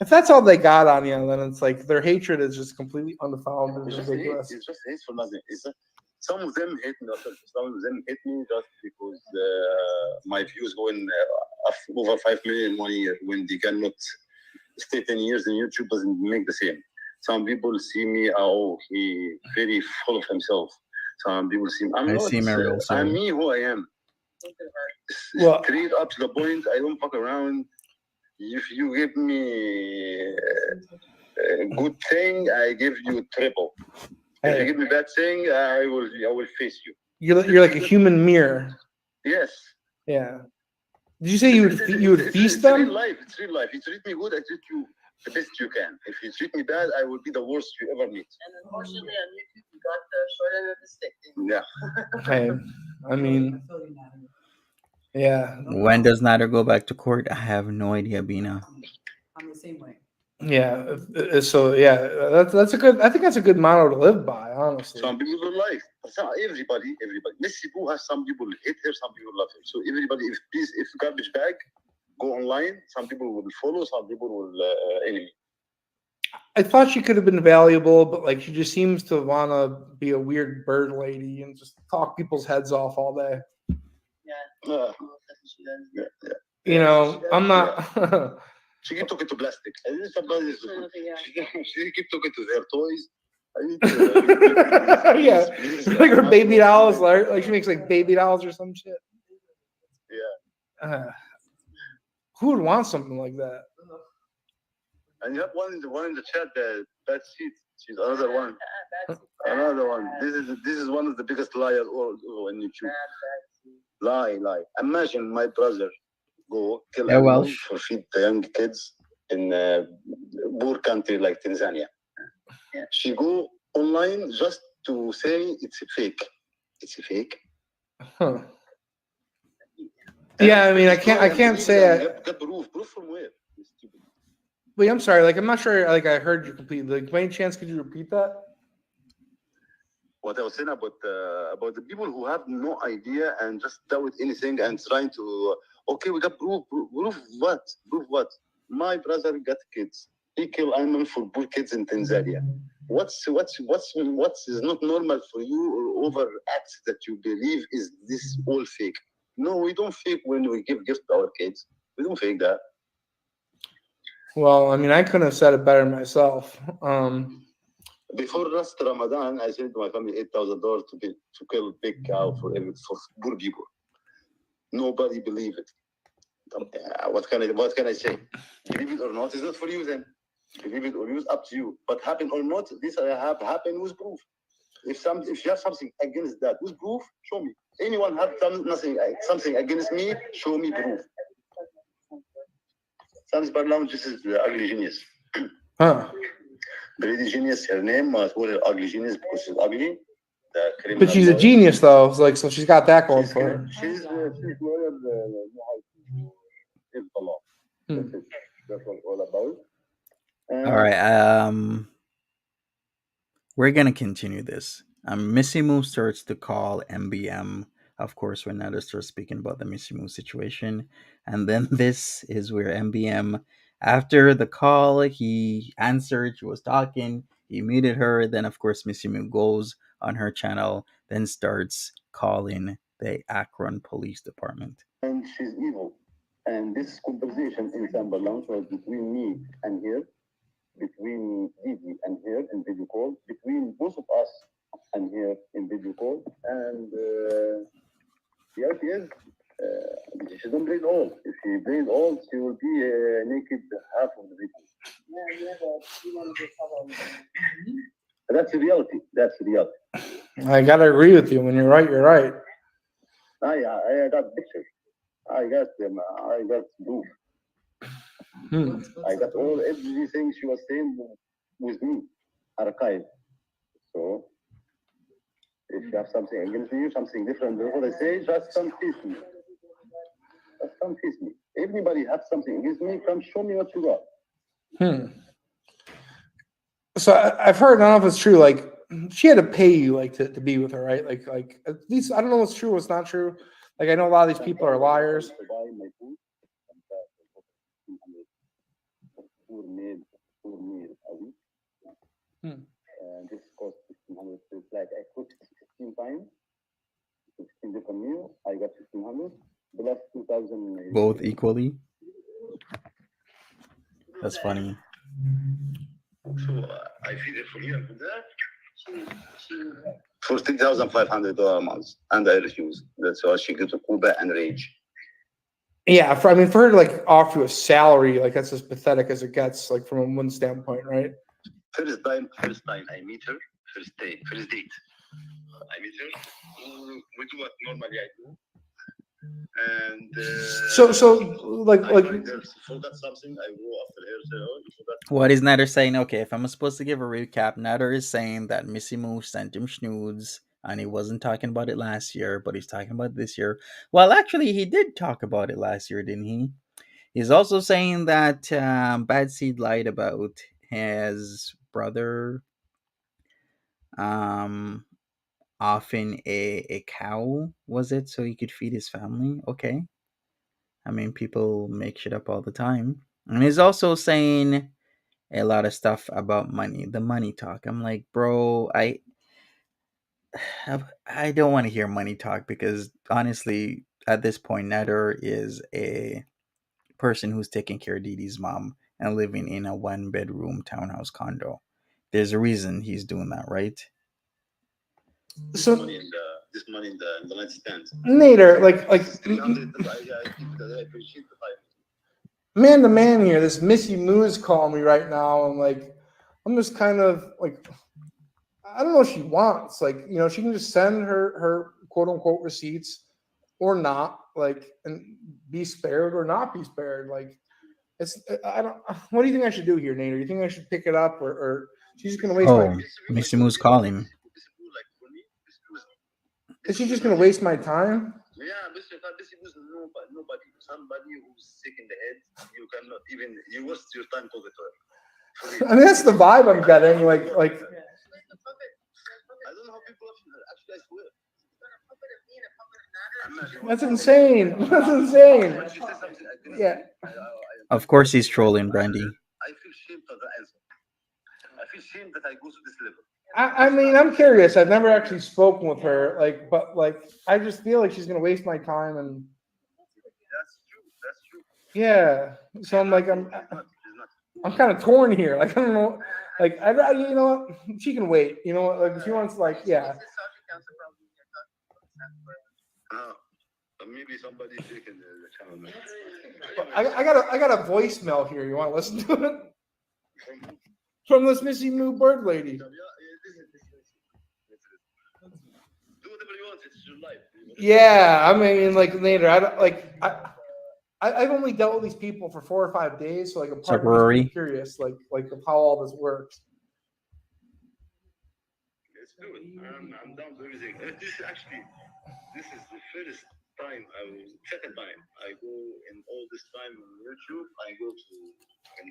If that's all they got on you, then it's their hatred is just completely unfounded and It's just ridiculous. hate. It's just hate for nothing. Some of them hate me. Some of them hate me just because my views go in over 5 million in 1 year when they cannot stay 10 years in YouTube doesn't make the same. Some people see me, he very full of himself. Some people see me. I see Mary also. I'm me who I am. Well, Straight up to the point. I don't fuck around. If you give me a good thing, I give you triple. If you give me bad thing, I will face you. You're like a human mirror. Yes. Yeah. Did you say you would feast them? It's real life. It's real life. You treat me good, I treat you the best you can. If you treat me bad, I will be the worst you ever meet. And unfortunately, on YouTube, you got the short end of the stick. Yeah. Hey, I mean, yeah. When does Nader go back to court? I have no idea, Bina. I'm the same way. Yeah. So yeah, that's a good. I think that's a good motto to live by. Honestly. Some people don't like. Everybody. Missy Moo has some people hate her, some people love her. So everybody, if garbage bag, go online. Some people will follow, some people will enemy. I thought she could have been valuable, but she just seems to want to be a weird bird lady and just talk people's heads off all day. Yeah. She does. Yeah. I'm not. She keep talking to plastic. She keep talking to their toys. Yeah, her baby dolls, she makes baby dolls or some shit. Yeah. Who would want something like that? And you have one in the chat, bad seat. She's another one. Another one. This is one of the biggest liars on YouTube. Lie. Imagine my brother go kill animals for feed the young kids in a poor country like Tanzania. Yeah. She go online just to say it's a fake. It's a fake. Huh. Yeah, I mean, I can't say it. Get proof from where? Stupid. Wait, I'm sorry. Like, I'm not sure. Like, I heard you completely. Like, by any chance, could you repeat that? What I was saying about the people who have no idea and just doubt anything and trying to okay, we got proof. Proof what? Proof what? My brother got kids. He killed animal for poor kids in Tanzania. What's is not normal for you or over acts that you believe is this all fake? No, we don't fake when we give gifts to our kids. We don't fake that. Well, I mean, I couldn't have said it better myself. Before last Ramadan, I sent to my family $8,000 to kill a big cow for poor people. Nobody believed it. What can I say? Believe it or not, it's not for you then. Believe it or use up to you. But happen or not, this have happened with proof. If you have something against that with proof, show me. Anyone have something against me, show me proof. Zanzibar Lounge, this is the ugly genius. Huh. The lady genius, her name was ugly genius because she's ugly. But she's a genius, though. Like, so she's got that going for her. She's lawyer. Is the law. That's what it's all about. All right. We're gonna continue this. Missy Moo starts to call MBM, of course, when Nader starts speaking about the Missy Moo situation, and then this is where MBM, after the call, he answered. She was talking. He muted her. Then, of course, Missy Moo goes on her channel, then starts calling the Akron Police Department. And she's evil. And this conversation in Samba Lounge was between me and her, between Didi and her in video call, between both of us and her in video call. And the reality is, she don't play it all. If she plays it all, she will be naked half of the video. That's the reality. That's the reality. I gotta agree with you. When you're right, you're right. I got pictures. I got them. I got proof. I got everything she was saying with me, archived. So, if you have something against me, something different than what I say, just come face me. Just come face me. Everybody have something against me, come show me what you got. So I've heard, I don't know if it's true, like, she had to pay you, like, to be with her, right? Like at least, I don't know what's true, what's not true. Like, I know a lot of these people are liars. And this cost 1,500. It's like I cooked 16 times, 16 different meals. I got 1,500 plus 2,000. Both equally. That's funny. So I feed it for you and for that. For $3,500 a month, and I refuse. That's why she goes to Cuba and rage. Yeah, for her to like offer you a salary, like that's as pathetic as it gets, like from one standpoint, right? First time I meet her, first date. I meet her. We do what normally I do. And so like forgot something. I go after her. Say, oh, you forgot. What is Nader saying? Okay, if I'm supposed to give a recap, Nader is saying that Missy Moo sent him schnudes, and he wasn't talking about it last year, but he's talking about this year. Well, actually, he did talk about it last year, didn't he? He's also saying that Bad Seed lied about his brother offering a cow, was it, so he could feed his family? Okay. I mean, people make shit up all the time. And he's also saying a lot of stuff about money, the money talk. I'm like, bro, I don't want to hear money talk because honestly, at this point, Nader is a person who's taking care of Didi's mom and living in a 1-bedroom townhouse condo. There's a reason he's doing that, right? So this money in the nightstand. Nader, like man to man here, this Missy Moo is calling me right now. I'm just kind of like, I don't know what she wants. Like, you know, she can just send her quote unquote receipts or not, like, and be spared or not be spared. Like, what do you think I should do here, Nader? You think I should pick it up or she's just gonna waste my Missy Moo's calling. Is she just gonna waste my time? Yeah, Mr. Missy Moo is nobody. Somebody who's sick in the head. You cannot even. You waste your time talking to her. I mean, that's the vibe I'm getting. Like, I don't know how people actually. I swear. that's insane. That's insane. When she says something, I didn't. Yeah. Of course he's trolling, Brandy. I feel shame for the answer. I feel shame that I go to this level. I mean, I'm curious. I've never actually spoken with her. Like, but like, I just feel like she's gonna waste my time. And That's true. That's true. yeah, so I'm like, She's not. I'm kind of torn here. Like, I don't know. Like, you know what? She can wait. You know what? Like, if she wants, like, yeah. Maybe somebody taking the channel. I got a voicemail here. You want to listen to it? From this Missy Moo bird lady. Do whatever you want. It's your life. Yeah, I mean, like Nader, I've only dealt with these people for 4 or 5 days, so like I'm part of Rory? me curious, like of how all this works. Let's do it. I'm down to everything. This is the first time, second time I go in all this time on YouTube. I go to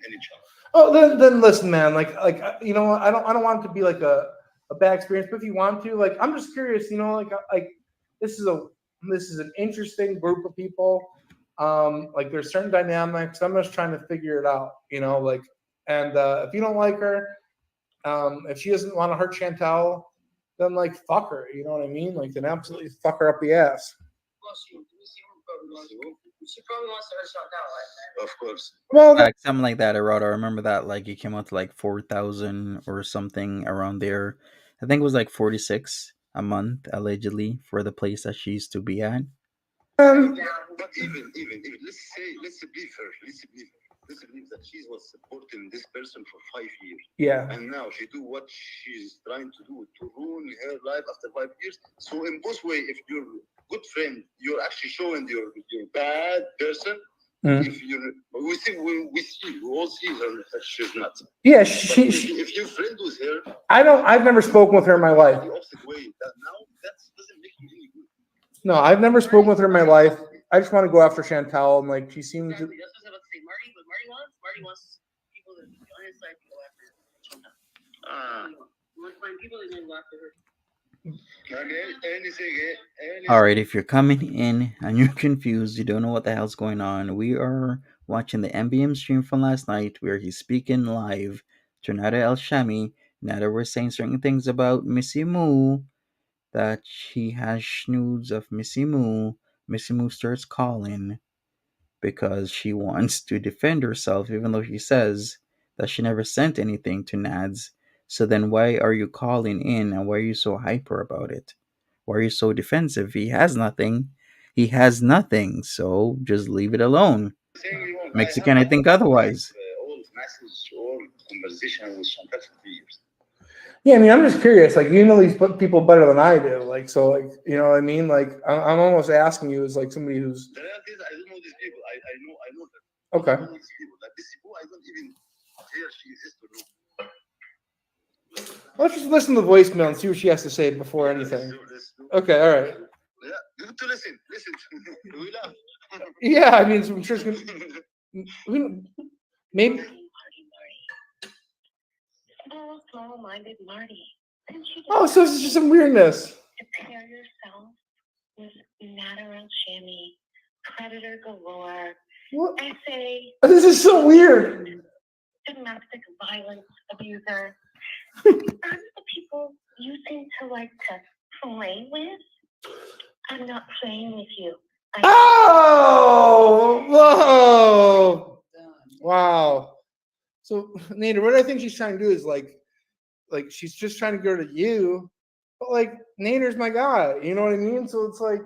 any channel. Oh, then listen, man. Like you know, I don't want it to be like a bad experience, but if you want to, like, I'm just curious. You know, like this is an interesting group of people. Like there's certain dynamics. I'm just trying to figure it out. You know, like, and if you don't like her, if she doesn't want to hurt Chantal, then like fuck her. You know what I mean? Like then absolutely fuck her up the ass. She probably wants to hurt Chantal, right? Of course. Well, Like something like that, Arado. I remember that like it came out to like 4,000 or something around there. I think it was like 46 a month allegedly for the place that she used to be at. But even let's believe her. Let's believe that she was supporting this person for 5 years. yeah. And now she do what she's trying to do to ruin her life after 5 years. So in both way, if you're good friend, you're actually showing you're bad person. If we all see her that she's not. Yeah, if you're friend with her, I've never spoken with her in my life. the opposite way. That doesn't make you any good. No, I've never spoken with her in my life. I just want to go after Chantal, and like she seems. Exactly. That's what I was about to say. Marty wants people to be on his side to go after Chantal. He wants to find people that are going to go after her. All right, if you're coming in and you're confused, you don't know what the hell's going on, we are watching the MBM stream from last night where he's speaking live to Nader Elshamy. Nader was saying certain things about Missy Moo, that he has snoods of Missy Moo. Missy Moo starts calling because she wants to defend herself, even though she says that she never sent anything to Nads. So then why are you calling in and why are you so hyper about it? Why are you so defensive? He has nothing. He has nothing. So just leave it alone. Mexican, I think otherwise. All message or conversation with Chantal for years. Yeah, I mean, I'm just curious. Like, you know these people better than I do. Like, so, like, you know what I mean? Like, I'm almost asking you as like somebody who's. The reality is, I don't know these people. I know them. Okay. I don't know these people. Like this people, I don't even hear she exists or no. Let's just listen to the voicemail and see what she has to say before anything. Okay, all right. Yeah, good to listen. Listen. We laugh. Yeah, I mean, I'm sure it's gonna. Maybe. Oh, small-minded Marty. Oh, so it's just some weirdness. Compare yourself with Nader and MBM, predator galore. What? I say This is so weird. domestic violence abuser. Are the people you seem to like to play with? I'm not playing with you. Oh, whoa. Wow. So, Nader, what I think she's trying to do is like she's just trying to go to you, but like Nader's my guy, you know what I mean? So it's like,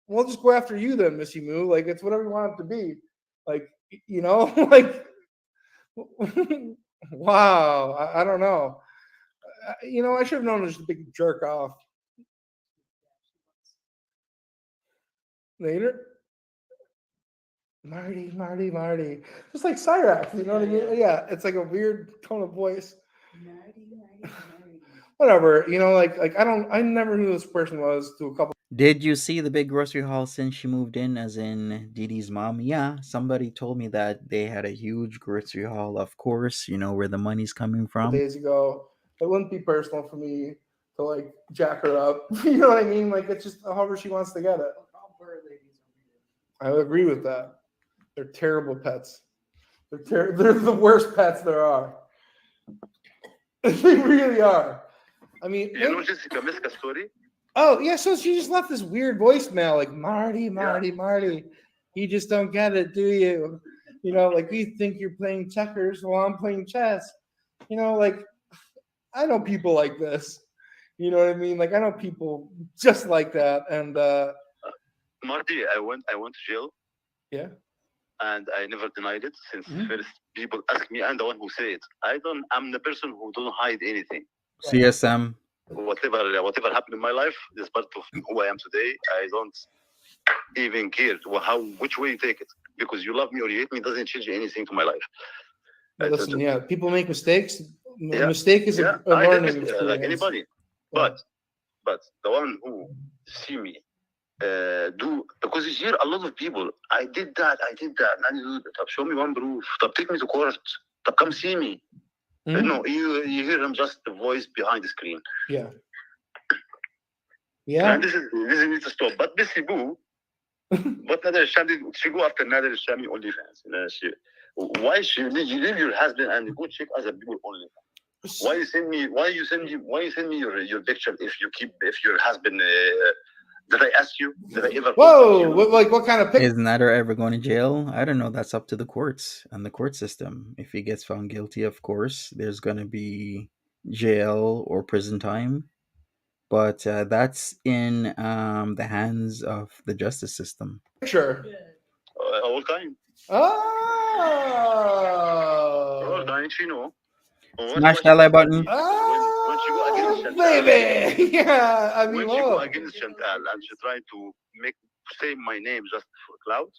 we'll just go after you then, Missy Moo. Like it's whatever you want it to be. Like, you know, like, wow. I don't know. You know, I should have known it was just a big jerk off. Nader? Marty. Just like Cyrax, you know what I mean? Yeah, it's like a weird tone of voice. whatever. Like I never knew who this person was to a couple. Did you see the big grocery haul since she moved in, as in Dee Dee's mom? Yeah, somebody told me that they had a huge grocery haul, of course, where the money's coming from. Days ago. It wouldn't be personal for me to like jack her up. You know what I mean? Like it's just however she wants to get it. I agree with that. They're terrible pets. They're the worst pets there are. They really are. I mean, You know Jessica Miska story? oh yeah, so she just left this weird voicemail like Marty, Marty. You just don't get it, do you? Like you think you're playing checkers while I'm playing chess. Like I know people like this. You know what I mean? Like I know people just like that. And Marty, I went to jail. Yeah. And I never denied it since Mhm. first people ask me. I'm the one who say it. I'm the person who don't hide anything. CSM. Whatever happened in my life is part of who I am today. I don't even care which way you take it, because you love me or you hate me doesn't change anything to my life. Listen, yeah, people make mistakes. Yeah. Mistake is a I did learning it, experience. like anybody. Yeah. But the one who see me do, because you hear a lot of people, I did that. طب show me one proof. طب take me to court. طب come see me. Mhm. No, you hear them just the voice behind the screen. Yeah. Yeah. And this needs to stop. But Missy Moo, but Nader and she go after Nader and MBM OnlyFans. Why you leave your husband and go check other people only? Why you send me your picture if your husband did I ask you? Did I ever? Whoa! What kind of picture? Is Nader ever going to jail? I don't know. That's up to the courts and the court system. If he gets found guilty, of course, there's going to be jail or prison time. But that's in the hands of the justice system. Picture. All time. All time, you know. Smash that like button. When she go against Chantal, baby. Yeah, I mean, when she go against Chantal and she try to say my name just for clout,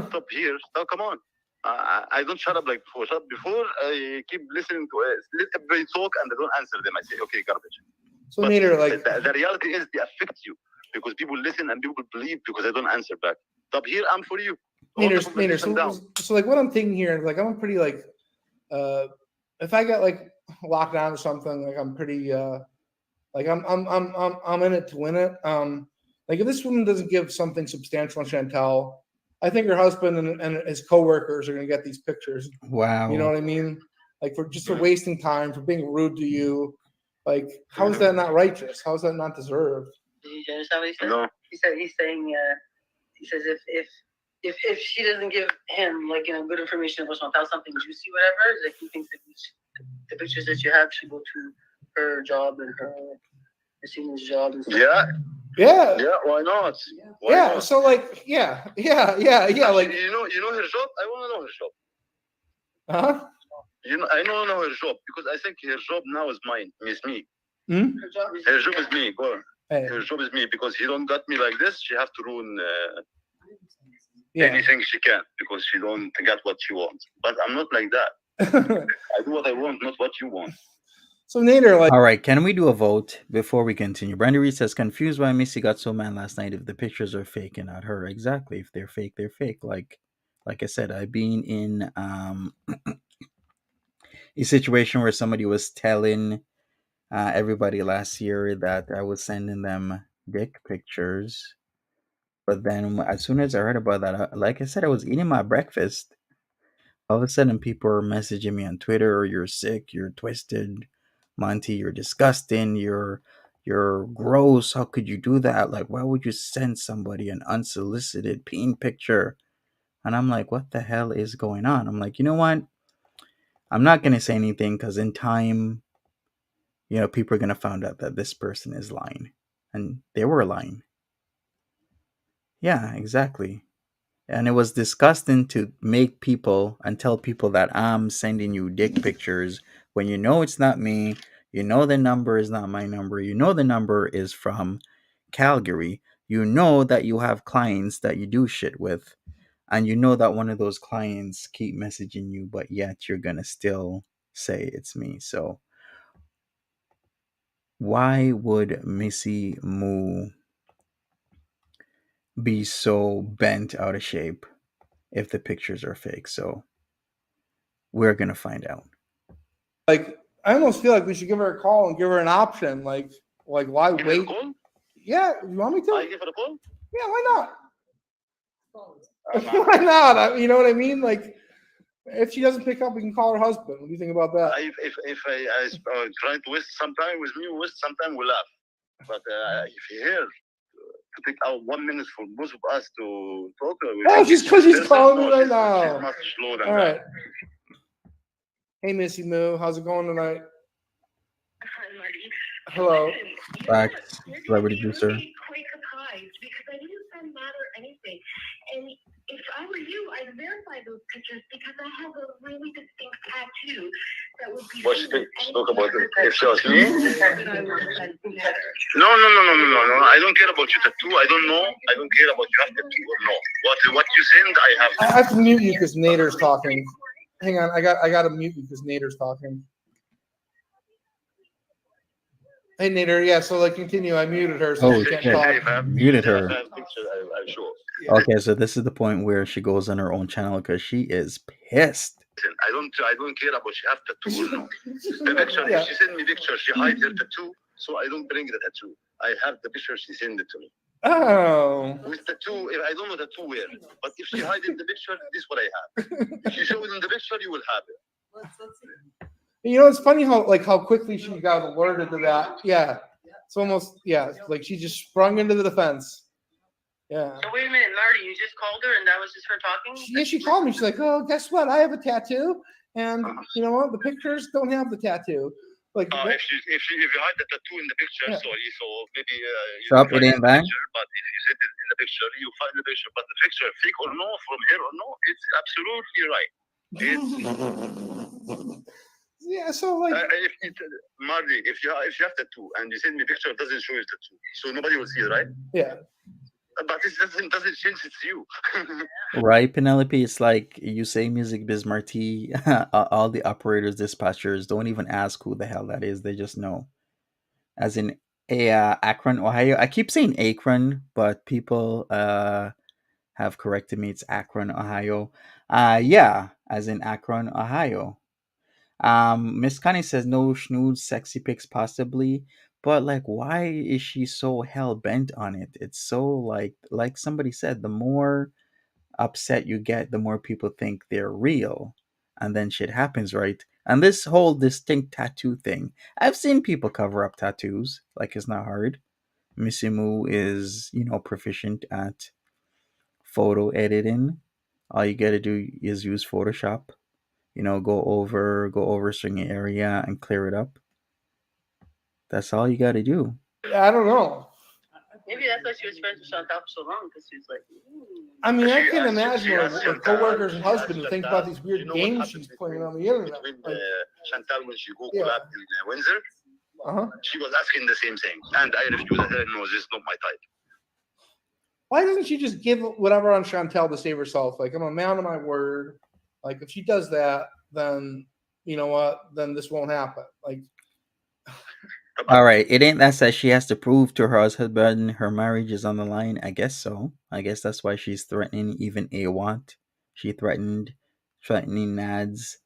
stop here. Stop, come on. I don't shut up like before. Shut up before. I keep listening to it. Let everybody talk and I don't answer them. I say, okay, garbage. So Nader, like the reality is they affect you because people listen and people believe because I don't answer back. Stop here. I'm for you. Nader, so like what I'm thinking here, like I'm pretty like if I get like locked down or something, like I'm pretty like I'm in it to win it. Like if this woman doesn't give something substantial on Chantal, I think her husband and his coworkers are gonna get these pictures. Wow. You know what I mean? Like for wasting time, for being rude to you. Like, how is that not righteous? How is that not deserved? Did you understand what he said? No. He's saying he says if she doesn't give him like good information about Chantal, something juicy, whatever, like he thinks that the pictures that you have should go to her job and her senior's job and stuff. Yeah. Yeah, why not? Why yeah. not? So like, yeah. Like you know her job. I want to know her job. Huh? I don't know her job because I think her job now is mine. It's me. Hmm? Her job is me. Go on. Hey. Her job is me because he don't got me like this. She have to ruin Yeah. anything she can because she don't get what she wants. But I'm not like that. I do what I want, not what you want. So Nader, like, all right, can we do a vote before we continue? Brandy Reed says, confused why Missy got so mad last night if the pictures are fake and not her. Exactly. If they're fake, they're fake. Like I said, I've been in a situation where somebody was telling everybody last year that I was sending them dick pictures. But then as soon as I heard about that, like I said, I was eating my breakfast. All of a sudden, people are messaging me on Twitter, you're sick, you're twisted, Monty, you're disgusting, you're gross. How could you do that? Like, why would you send somebody an unsolicited peen picture? And I'm like, what the hell is going on? I'm like, you know what? I'm not going to say anything because in time, people are going to find out that this person is lying. And they were lying. Yeah, exactly. And it was disgusting to make people and tell people that I'm sending you dick pictures when you know it's not me. You know the number is not my number. You know the number is from Calgary. You know that you have clients that you do shit with. And you know that one of those clients keep messaging you, but yet you're going to still say it's me. So Why would Missy Moo be so bent out of shape if the pictures are fake? So we're gonna find out. Like, I almost feel like we should give her a call and give her an option. Like why Give her a wait? call? Yeah, you want me to? I give her a call? Yeah, why not? Why not? You know what I mean? Like, if she doesn't pick up, we can call her husband. What do you think about that? If I try to waste some time with me, waste some time, we laugh. But if you hear to take out 1 minute for both of us to talk, Oh, just because she's calling me right she's now. much slower than All that. right. Hey, Missy Moo, how's it going tonight? Hi, Marty. Hello. Listen, Facts. Celebrity you're juicer. gonna be quite surprised because I didn't send Nader anything. And if I were you, I'd verify those pictures because I have a really distinct tattoo that would be. What she spoke about it. If she asked me? That I would send Nader. No. I don't care about your tattoo. I don't know. I don't care about you have tattoo or no. What you send, I have. I have to mute you because Nader's talking. Hang on, I got to mute you because Nader's talking. Hey, Nader, yeah, so like continue. I muted her so Oh, she can't shit. talk. Muted her. I have picture, I'm sure. Okay, so this is the point where she goes on her own channel because she is pissed. Listen, I don't care about she have tattoo or no. The picture, Yeah. if she send me picture, she hide her tattoo, so I don't bring the tattoo. I have the picture she send it to me. Oh. With tattoo, if I don't know tattoo where, but if she hide in the picture, this is what I have. If you show it in the picture, you will have it. You know, it's funny how quickly she got alerted to that. Yeah. It's almost, yeah, like she just sprung into the defense. Yeah. So wait a minute, Marty, you just called her and that was just her talking? She called me. She's like, oh, guess what? I have a tattoo. And you know what? The pictures don't have the tattoo. Like, If you hide the tattoo in the picture, Yeah. sorry, so maybe you Stop, find it ain't the that. picture, but if you set it in the picture, you find the picture. But the picture, fake or no, from here or no, it's absolutely right. yeah, so like, Marty, if you have tattoo and you send me picture, it doesn't show you tattoo, so nobody will see it, right? yeah. But it doesn't change it's you. Right, Penelope? It's like you say Music Biz Marty, all the operators, dispatchers don't even ask who the hell that is. They just know. As in Akron, Ohio. I keep saying Akron, but people have corrected me. It's Akron, Ohio. Yeah, as in Akron, Ohio. Miss Connie says no schnood sexy pics possibly, but like why is she so hell bent on it? It's so like somebody said, the more upset you get, the more people think they're real. And then shit happens, right? And this whole distinct tattoo thing. I've seen people cover up tattoos. Like it's not hard. Missy Moo is, proficient at photo editing. All you gotta do is use Photoshop. Go over a certain area and clear it up. That's all you gotta do. I don't know. Maybe that's why she was friends with Chantal for so long, because she was like, I mean, I She can't asked- imagine she her, asked her Chantal- coworkers and she husband asked who think Chantal, about these weird you know what games happened she's playing on the internet. Between Like, Chantal when she go Yeah. club in Windsor, uh-huh. she was asking the same thing, and I refused. I said, no, this is not my type. Why doesn't she just give whatever on Chantel to save herself? Like, I'm a man of my word. Like, if she does that, then you know what? Then this won't happen. Like, All right, it ain't that says she has to prove to her husband her marriage is on the line. I guess so. I guess that's why she's threatening even Awant. She threatening Nads.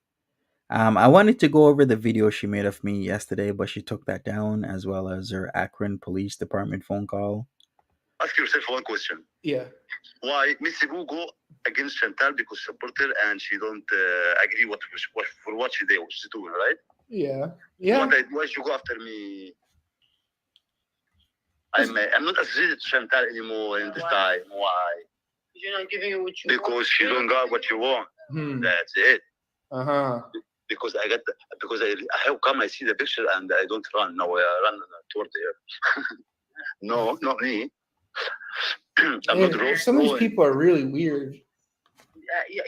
I wanted to go over the video she made of me yesterday, but she took that down, as well as her Akron Police Department phone call. Ask yourself one question: yeah. why Missy Moo go against Chantal because support her and she don't agree for what she's doing, right? Yeah. Yeah. Why she go after me? I'm not associated to Chantal anymore in this time. Why? you're not giving her what you want. Because she don't got what you want. Hmm. That's it. Uh-huh. Because how come I see the picture and I don't run? No, I run toward there. No, not me. I'm not Man, some of these people are really weird.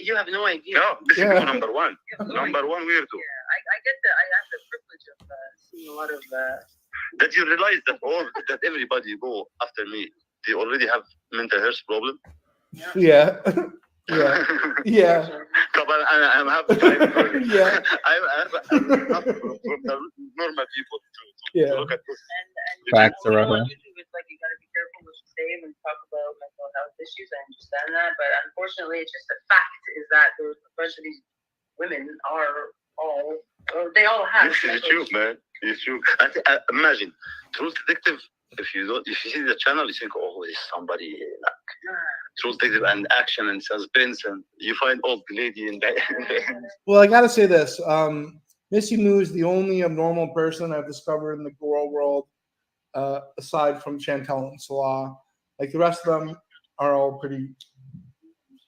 You have no idea. No, this Yeah. is number one. Number one weirdo. I get that. I have the privilege of seeing a lot of. That you realize that everybody go after me. They already have mental health problem. Yeah. Yeah. Yeah. طبعا I'm happy. Yeah. I'm enough for the normal people to Yeah. Look at this. And Facts, you know, Arado. on YouTube, it's like you gotta be careful what you say when you talk about mental health issues. I understand that, but unfortunately, it's just a fact is that there's a bunch of these women are all, or they all have. This is true, man. It's true. Imagine, True Detective. If you see the channel, you think, oh, it's somebody like True Detective and action and suspense, and you find old lady in that. Well, I gotta say this. Missy Moo is the only abnormal person I've discovered in the girl world, aside from Chantel and Salah. Like the rest of them are all pretty.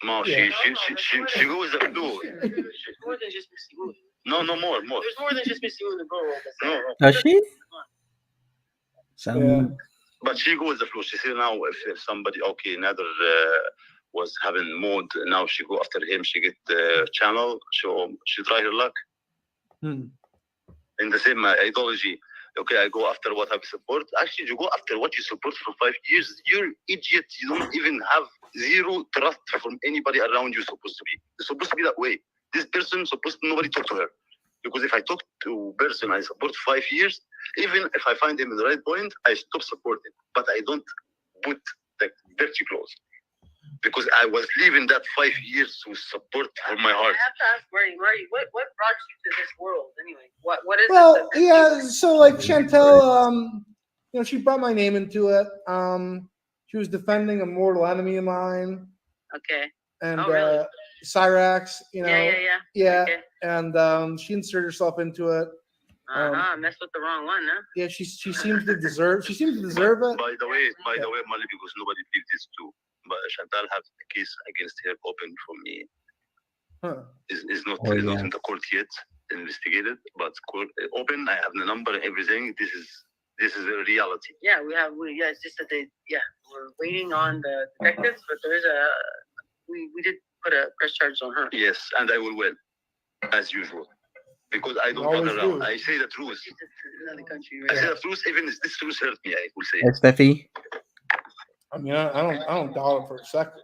No, Yeah. she goes the flow. There's more than just Missy Moo. No, more. There's more than just Missy Moo in the girl world. No. Does she? Yeah. But she goes the flow. She said now if somebody Nader was having mood, now she go after him. She get the channel. She try her luck in the same ideology. Okay, I go after what I support. Actually, you go after what you support for 5 years. You're idiot. You don't even have zero trust from anybody around you. Supposed to be. It's supposed to be that way. This person supposed to nobody talk to her. Because if I talk to a person I support 5 years, even if I find him in the right point, I stop supporting. But I don't put the dirty clothes. Because I was leaving that 5 years to support for my heart. I have to ask Marty, what brought you to this world anyway? What is Well, it? yeah. So like Chantel, she brought my name into it. She was defending a mortal enemy of mine, Okay. and really? Cyrax. Yeah. Okay. And she inserted herself into it. Messed with the wrong one, huh? Yeah, she seems to deserve. She seems to deserve it. By the way, Mali, because nobody believes this too. But Chantal have a case against her open for me. Huh. Is not in the court yet investigated, but court open. I have the number and everything. This is a reality. Yeah, it's just that we're waiting on the detectives, but there is we did put a press charge on her. Yes, and I will win as usual. Because I don't fuck around. I say the truth. Another country, I say the truth, even if this truth hurt me, I will say. Hey, Steffi. I mean, I don't doubt it for a second.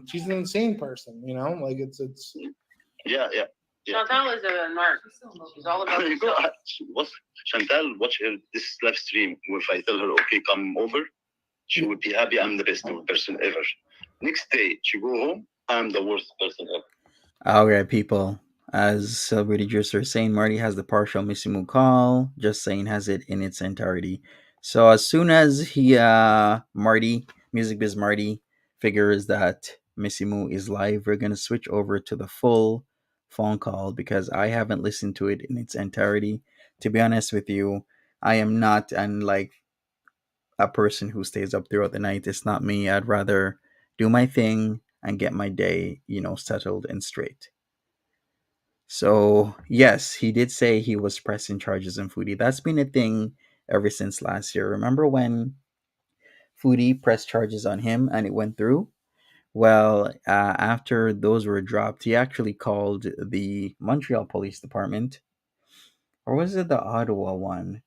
She's an insane person, like it's. Yeah. Chantal is a narc. She's all about Chantal watch her this live stream. If I tell her, okay, come over, she would be happy. I'm the best person ever. Next day, she go home. I'm the worst person ever. Okay, people. As Celebrity Juicer is saying, Marty has the partial Missy Moo call. Just saying has it in its entirety. So as soon as Marty, Music Biz Marty, figures that Missy Moo is live, we're gonna switch over to the full phone call because I haven't listened to it in its entirety. To be honest with you, I am not unlike a person who stays up throughout the night. It's not me. I'd rather do my thing and get my day, settled and straight. So, yes, he did say he was pressing charges on Foodie. That's been a thing ever since last year. Remember when Foodie pressed charges on him and it went through? Well, after those were dropped, he actually called the Montreal Police Department. Or was it the Ottawa one?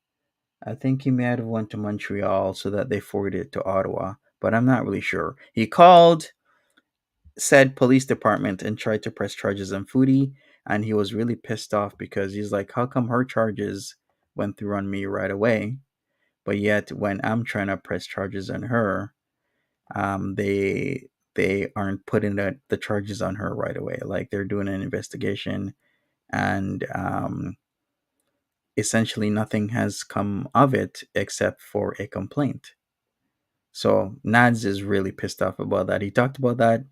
I think he may have went to Montreal so that they forwarded it to Ottawa, but I'm not really sure. He called said police department and tried to press charges on Foodie, and he was really pissed off because he's like, how come her charges went through on me right away, but yet when I'm trying to press charges on her, they aren't putting the charges on her right away. Like they're doing an investigation, and essentially nothing has come of it except for a complaint. So Nads is really pissed off about that. He talked about that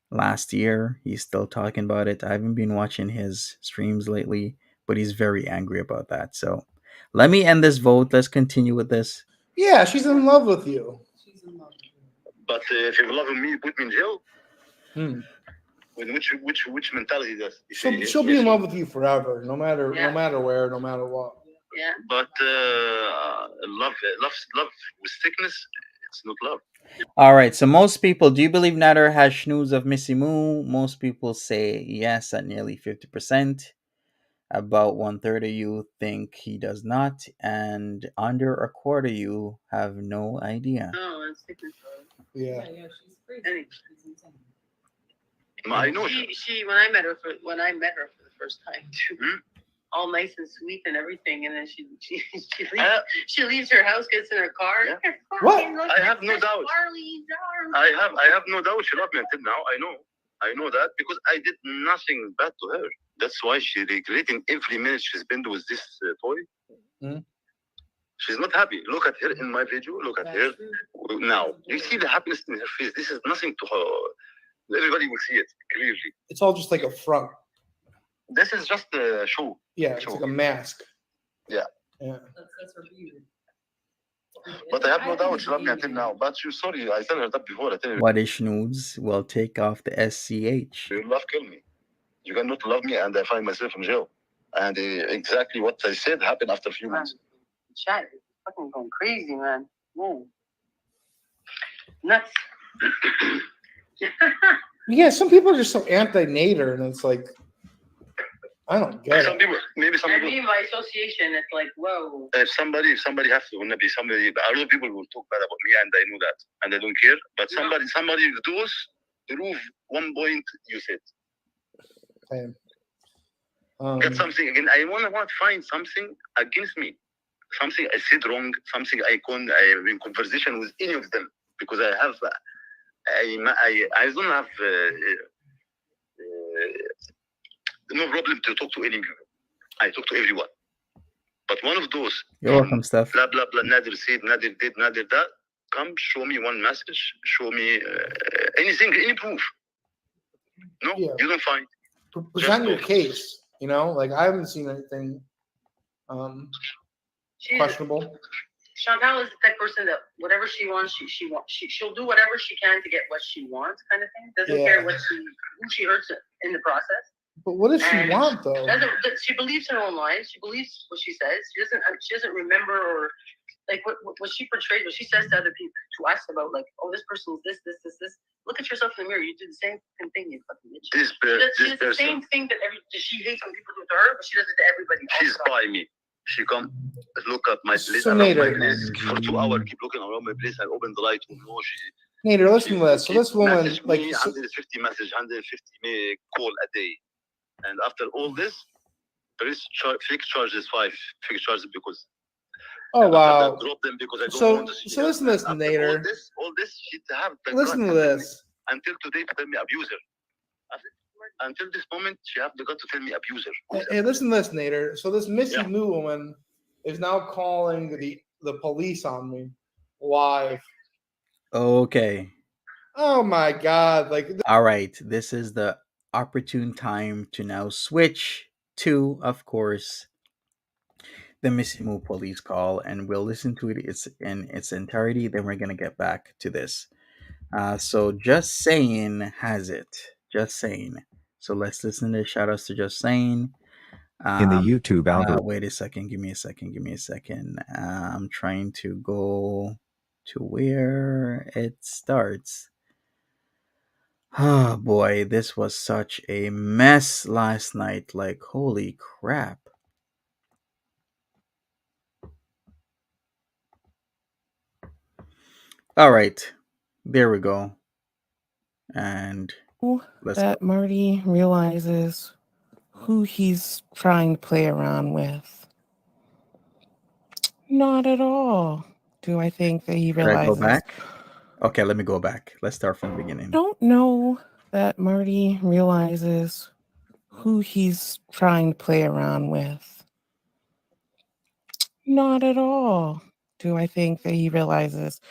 last year. He's still talking about it. I haven't been watching his streams lately, but he's very angry about that. So let me end this vote. Let's continue with this. Yeah, she's in love with you. But if you love me, put me in jail. Which mentality does? She'll be in love with you forever, no matter where, no matter what. Yeah. But love with sickness, it's not love. All right. So most people, do you believe Nader has schnoos of Missy Moo? Most people say yes at nearly 50%. About 1/3 of you think he does not, and under a quarter you have no idea. No, that's sickness. Yeah. She's crazy. I know she when I met her for the first time too. all nice and sweet and everything, and then she leaves her house, gets in her car. Yeah. What? I have no doubt. I have no doubt she loved me until now. I know that because I did nothing bad to her. That's why she's regretting every minute she spent with this toy. Mm. She's not happy. Look at her in my video. Look at her now. You see the happiness in her face. This is nothing to her. Everybody will see it clearly. It's all just like a front. This is just a show. Yeah, it's like a mask. Yeah. Yeah. That's her view. But I have no doubt she loved me until now. But she's sorry. I tell her that before. I tell her, What is Schnudes will take off the SCH. your love kill me. You cannot love me and I find myself in jail. And exactly what I said happened after a few months. Chat is fucking going crazy, man. Whoa. Nuts. Yeah, some people are just so anti-Nader, and it's like, I don't get Some it. people, maybe some I people. mean, by association, it's like, whoa. If somebody has to, maybe somebody, a lot of people will talk bad about me, and I know that, and I don't care. But somebody does prove one point you said. Okay. Get something again. I want to find something against me, something I said wrong, something I am in conversation with any of them because I have, I don't have no problem to talk to any people. I talk to everyone. But one of those, You're welcome, Steph. blah, blah, blah, Nader said, Nader did, Nader that, come show me one message, show me anything, any proof. No, Yeah. you don't find. Present your case, you know? Like, I haven't seen anything questionable. Chantal is the type of person that whatever she wants, she'll do whatever she can to get what she wants, kind of thing. Doesn't care who she hurts in the process. But what does she want, though? She believes her own lies. She believes what she says. She doesn't remember or like what she portrays, what she says to other people, to us about like, oh, this person is this. Look at yourself in the mirror. You do the same fucking thing, you fucking bitch. She does the same thing that she hates when people do to her, but she does it to everybody. She's by me. She come look at my place, So around my Nader, place for 2 hours. Keep looking around my place. I open the light. No, Nader, listen to this. So this woman, message like, me 150 message, 150 call a day, and after all this, police fake charges 5 fake charges because. Oh wow! Drop them because I don't want to see. So listen to this, Nader. All this, she have. Listen to this. Until today, to tell me abuser. Until this moment, she have the gut to tell me abuser. Hey, listen to this, Nader. So this Missy Moo woman is now calling the police on me live. Okay. Oh my God! Like, all right, this is the opportune time to now switch to, of course, the Missy Moo police call, and we'll listen to it in its entirety. Then we're gonna get back to this. So Just Saying has it. Just Saying. So let's listen to shout outs to Just Saying. In the YouTube algorithm. Wait a second. Give me a second. I'm trying to go to where it starts. Oh boy, this was such a mess last night. Like, holy crap. All right, there we go. And that Marty realizes who he's trying to play around with. Not at all. Do I think that he realizes? Should I go back? Okay, let me go back. Let's start from the beginning. Don't know that Marty realizes who he's trying to play around with. Not at all. Do I think that he realizes?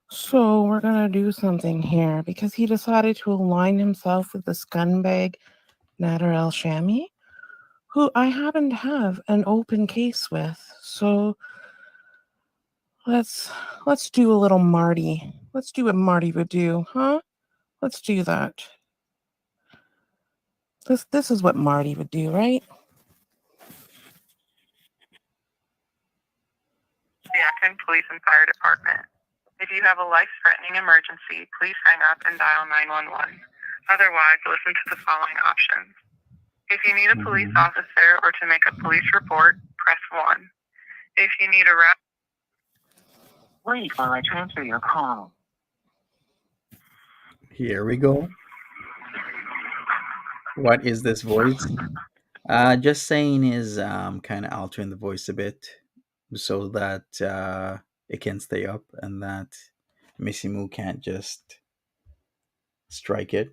So we're going to do something here because he decided to align himself with the scumbag Nader Elshamy, who I happen to have an open case with. So let's do a little Marty. Let's do what Marty would do, huh? Let's do that. This is what Marty would do, right? The Akron Police and Fire Department. If you have a life-threatening emergency, please hang up and dial 911. Otherwise, listen to the following options. If you need a police officer or to make a police report, press 1. If you need a rep... Wait while I transfer your call. Here we go. What is this voice? Just saying is kind of altering the voice a bit so that it can stay up and that Missy Moo can't just strike it.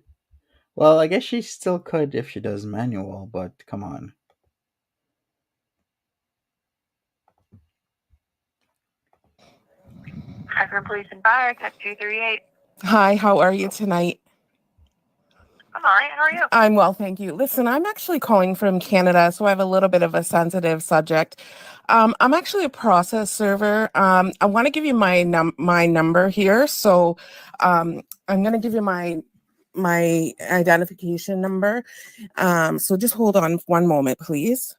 Well, I guess she still could if she does manual, but come on. Akron Police and Fire, Tech 238. Hi, how are you tonight? I'm all right. How are you? I'm well, thank you. Listen, I'm actually calling from Canada, so I have a little bit of a sensitive subject. I'm actually a process server. I want to give you my number here, so I'm going to give you my identification number. So just hold on one moment, please.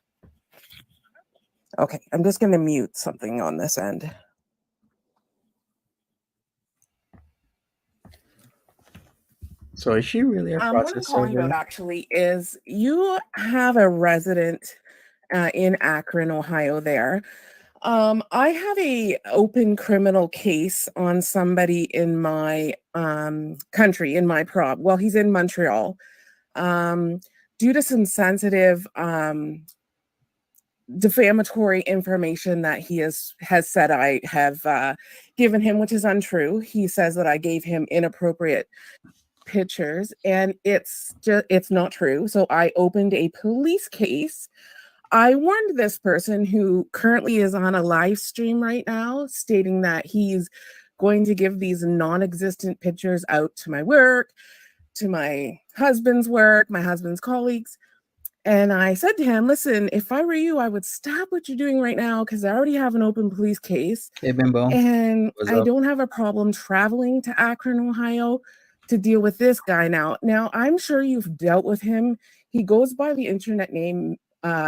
Okay, I'm just going to mute something on this end. So is she really a What I'm process calling server? about actually is you have a resident in Akron, Ohio there. I have a open criminal case on somebody in my country, in my prob. Well, he's in Montreal. Due to some sensitive defamatory information that he has said I have given him, which is untrue. He says that I gave him inappropriate pictures, and it's not true. So I opened a police case. I warned this person, who currently is on a live stream right now, stating that he's going to give these non-existent pictures out to my work, to my husband's work, my husband's colleagues. And I said to him, listen, if I were you, I would stop what you're doing right now, because I already have an open police case. Hey, Bimbo. And What's I up? don't have a problem traveling to Akron, Ohio to deal with this guy now. Now, I'm sure you've dealt with him. He goes by the internet name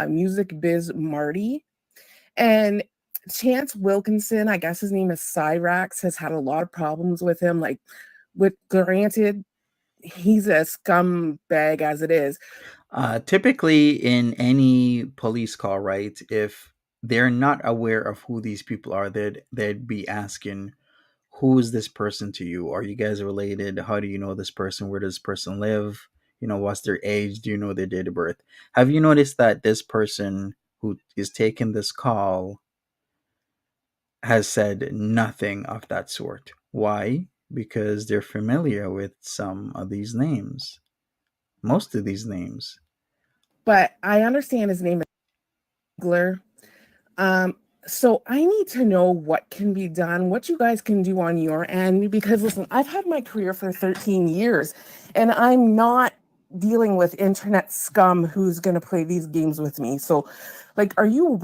Music Biz Marty. And Chance Wilkinson, I guess his name is Cyrax, has had a lot of problems with him. Like, with granted, he's a scumbag as it is. Typically, in any police call, right, if they're not aware of who these people are, they'd be asking, who is this person to you? Are you guys related? How do you know this person? Where does this person live? What's their age? Do you know their date of birth? Have you noticed that this person who is taking this call has said nothing of that sort? Why? Because they're familiar with some of these names, most of these names. But I understand his name is Gler. So I need to know what can be done, what you guys can do on your end, because listen, I've had my career for 13 years and I'm not dealing with internet scum who's going to play these games with me. So like, are you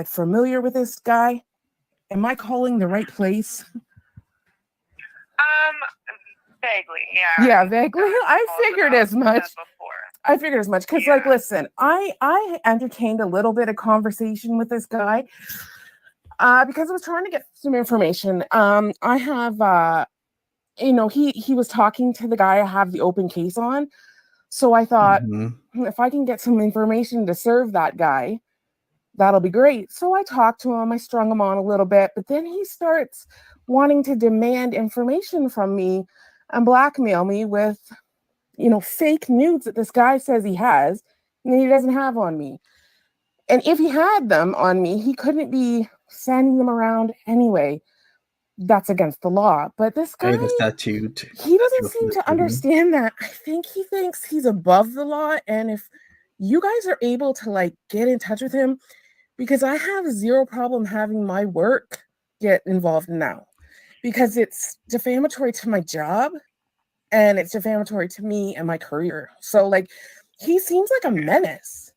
familiar with this guy? Am I calling the right place? Vaguely, yeah. Yeah, vaguely. I figured as much. I figured as much because, like, listen, I entertained a little bit of conversation with this guy because I was trying to get some information. I have, he was talking to the guy I have the open case on, so I thought, if I can get some information to serve that guy, that'll be great. So I talked to him, I strung him on a little bit, but then he starts wanting to demand information from me and blackmail me with, fake nudes that this guy says he has and he doesn't have on me. And if he had them on me, he couldn't be sending them around anyway. That's against the law. But this guy, The statute. He doesn't seem to understand that. I think he thinks he's above the law. And if you guys are able to get in touch with him, because I have zero problem having my work get involved now, because it's defamatory to my job and it's defamatory to me and my career. So he seems like a menace.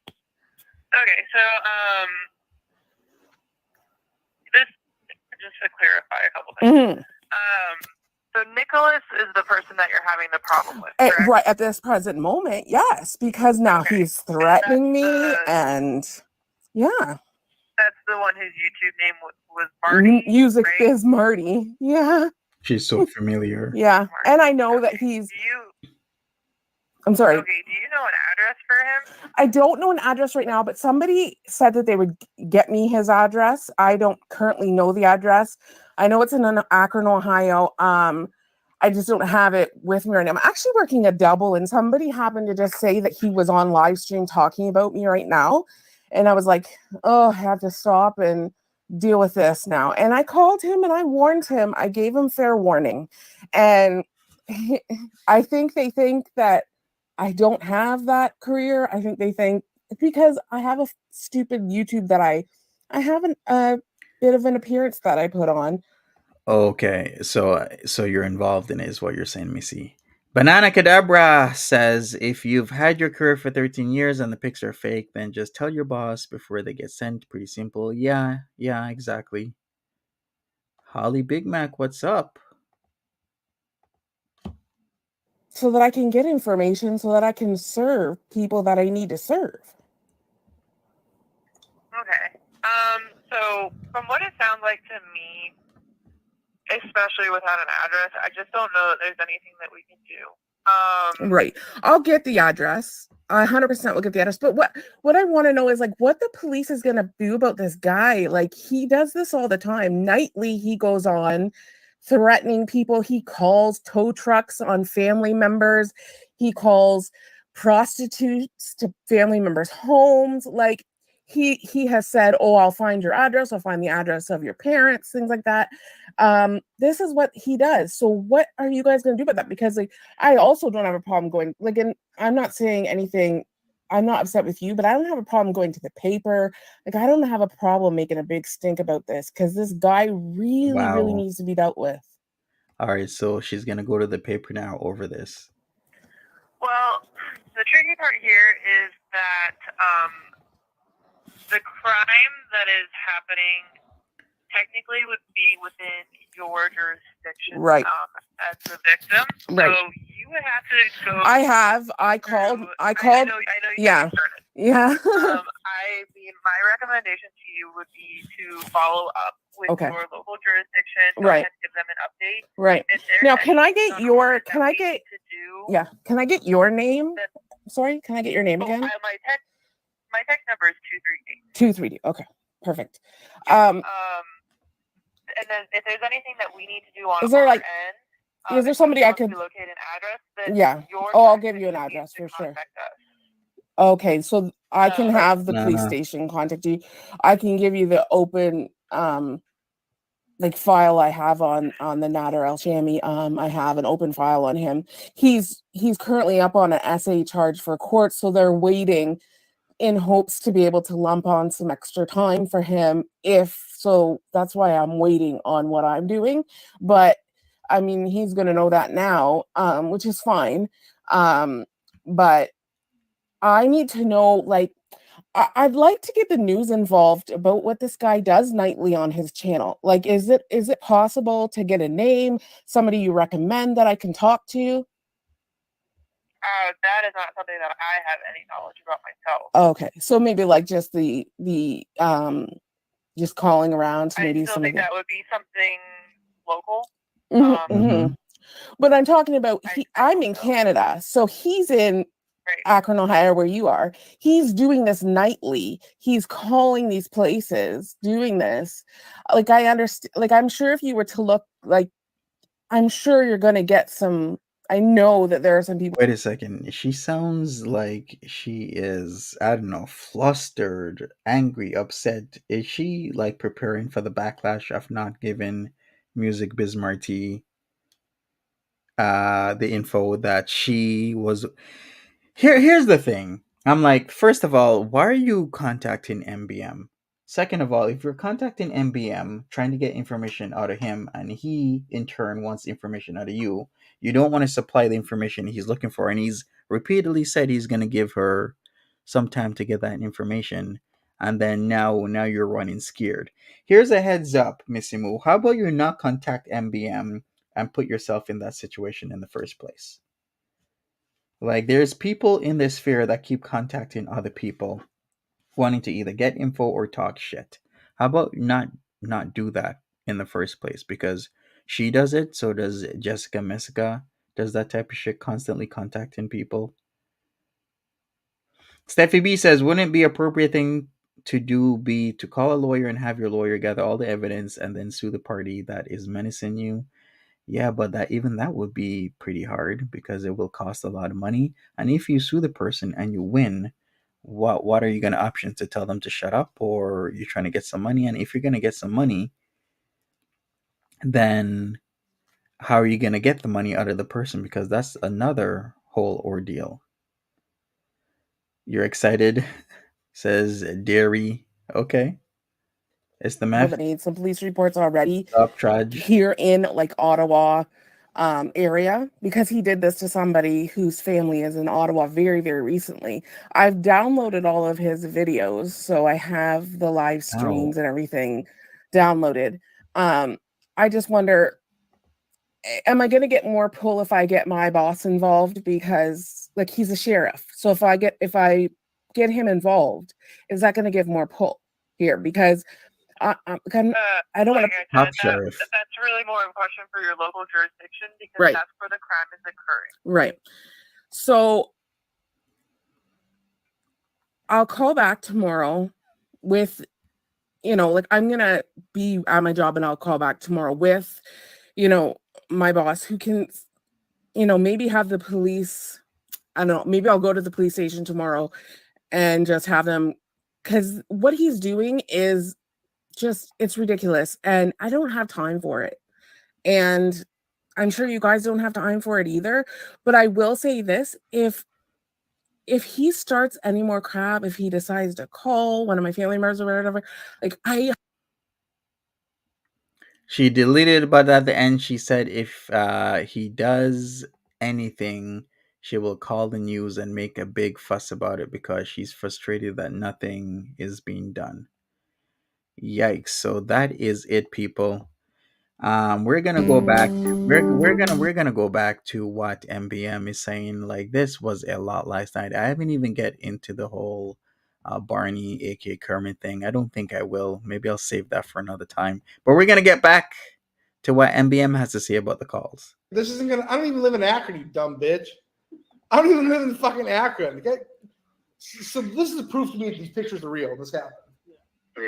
Okay, so this, just to clarify a couple things. So Nicholas is the person that you're having the problem with, correct? Right at this present moment, yes, because now he's threatening me, and yeah. That's the one whose YouTube name was Marty. Music right? Biz Marty, yeah. She's so familiar. Yeah, and I know that he's. I'm sorry. Okay, do you know an address for him? I don't know an address right now, but somebody said that they would get me his address. I don't currently know the address. I know it's in Akron, Ohio. I just don't have it with me right now. I'm actually working a double, and somebody happened to just say that he was on live stream talking about me right now. And I was like, oh, I have to stop and deal with this now. And I called him and I warned him. I gave him fair warning. And I think they think that I don't have that career. I think they think because I have a stupid YouTube that I have a bit of an appearance that I put on. Okay, so you're involved in it, is what you're saying, Missy. Banana Cadabra says if you've had your career for 13 years and the pics are fake, then just tell your boss before they get sent. Pretty simple. Yeah, exactly. Holly Big Mac, what's up? So that I can get information, so that I can serve people that I need to serve. Okay. So from what it sounds like to me, especially without an address, I just don't know that there's anything that we can do. Right. I'll get the address. 100% will get the address. But what I want to know is like what the police is going to do about this guy. Like he does this all the time. Nightly, he goes on threatening people. He calls tow trucks on family members. He calls prostitutes to family members' homes. Like he has said, oh, I'll find your address. I'll find the address of your parents, things like that. This is what he does. So what are you guys going to do about that? Because like, I also don't have a problem going, like, and I'm not saying anything, I'm not upset with you, but I don't have a problem going to the paper. Like, I don't have a problem making a big stink about this because this guy really needs to be dealt with. All right, so she's going to go to the paper now over this. Well, the tricky part here is that the crime that is happening technically would be within your jurisdiction, right? As the victim, right? So you would have to go. I called. I know yeah. Yeah. I mean, my recommendation to you would be to follow up with your local jurisdiction, right? And give them an update, right? Now, can I get your? Can I get? Yeah. Can I get your name? Sorry, can I get your name again? My text number is 232. Okay, perfect. And then if there's anything that we need to do on is there our like, end, is there somebody I could locate an address? Then yeah. Oh, I'll give you an address for sure. Okay, so I can have the police station contact you. I can give you the open like file I have on the Nader Elshamy. I have an open file on him. He's currently up on an SA charge for court, so they're waiting in hopes to be able to lump on some extra time for him. So that's why I'm waiting on what I'm doing. But I mean, he's going to know that now, which is fine. But I need to know, like, I'd like to get the news involved about what this guy does nightly on his channel. Like, is it possible to get a name, somebody you recommend that I can talk to? That is not something that I have any knowledge about myself. Okay, so maybe like just the just calling around to maybe I still think that would be something local. But I'm talking about I'm in Canada, so he's in Akron, Ohio, where you are. He's doing this nightly. He's calling these places, doing this. Like I understand. Like I'm sure if you were to look, like I'm sure you're gonna get some. I know that there are some people. Wait a second. She sounds like she is, I don't know, flustered, angry, upset. Is she like preparing for the backlash of not giving Music Biz Marty the info that she was? Here's the thing. I'm like, first of all, why are you contacting MBM? Second of all, if you're contacting MBM trying to get information out of him and he in turn wants information out of you, you don't want to supply the information he's looking for, and he's repeatedly said he's going to give her some time to get that information, and then now you're running scared. Here's a heads up, Missy Moo. How about you not contact MBM and put yourself in that situation in the first place? Like, there's people in this sphere that keep contacting other people wanting to either get info or talk shit. How about not do that in the first place? Because she does it, so does Jessica Messica, does that type of shit, constantly contacting people. Steffi B says, wouldn't it be appropriate thing to do be to call a lawyer and have your lawyer gather all the evidence and then sue the party that is menacing you? Yeah, but that would be pretty hard because it will cost a lot of money. And if you sue the person and you win, what are you gonna option to tell them to shut up, or you're trying to get some money? And if you're gonna get some money, then how are you gonna get the money out of the person? Because that's another whole ordeal. You're excited, says Dairy. Okay, it's the People math. that made some police reports already Stop, Trudge. here in like Ottawa area, because he did this to somebody whose family is in Ottawa very, very recently. I've downloaded all of his videos, so I have the live streams and everything downloaded. I just wonder, am I going to get more pull if I get my boss involved? Because like he's a sheriff, so if I get him involved, is that going to give more pull here? Because I don't want to. Top sheriff. That's really more a question for your local jurisdiction because Right. that's where the crime is occurring. Right. So I'll call back tomorrow with, like I'm going to be at my job and I'll call back tomorrow with, my boss who can, maybe have the police. I don't know. Maybe I'll go to the police station tomorrow and just have them, because what he's doing is just, it's ridiculous. And I don't have time for it. And I'm sure you guys don't have time for it either. But I will say this, if he starts any more crap, if he decides to call one of my family members or whatever, like She deleted, but at the end she said if he does anything, she will call the news and make a big fuss about it because she's frustrated that nothing is being done. Yikes! So that is it, people. We're gonna go back. We're gonna go back to what MBM is saying. Like, this was a lot last night. I haven't even get into the whole Barney, aka Kermit thing. I don't think I will. Maybe I'll save that for another time. But we're gonna get back to what MBM has to say about the calls. This isn't gonna. I don't even live in Akron, you dumb bitch. I don't even live in fucking Akron. Okay? So this is proof to me that these pictures are real. This happened. Yeah,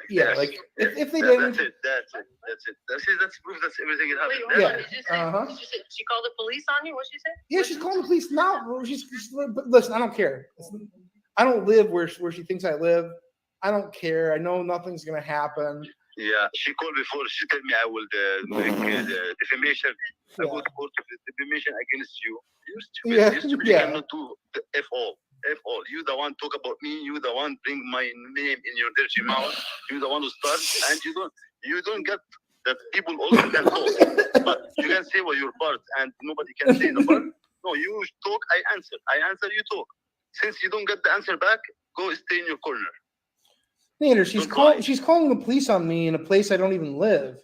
Yes. like if they That- didn't. That's it. That's proof. That's everything that happened. Wait, Yeah. what did you say? Uh-huh. Did you say she called the police on you? What'd she say? Yeah, she's calling the police now. But listen, I don't care. I don't live where she thinks I live. I don't care. I know nothing's gonna happen. Yeah, she called before. She told me I will make defamation. I go to court with defamation against you. You stupid. Yeah, You stupid. yeah. You cannot do the F all. F all. You the one talk about me. You the one bring my name in your dirty mouth. You the one who start, and you don't get that people also can talk. But you can say your part, and nobody can say the part. No, you talk. I answer. I answer. You talk. Since you don't get the answer back, go stay in your corner. Nader, she's calling the police on me in a place I don't even live.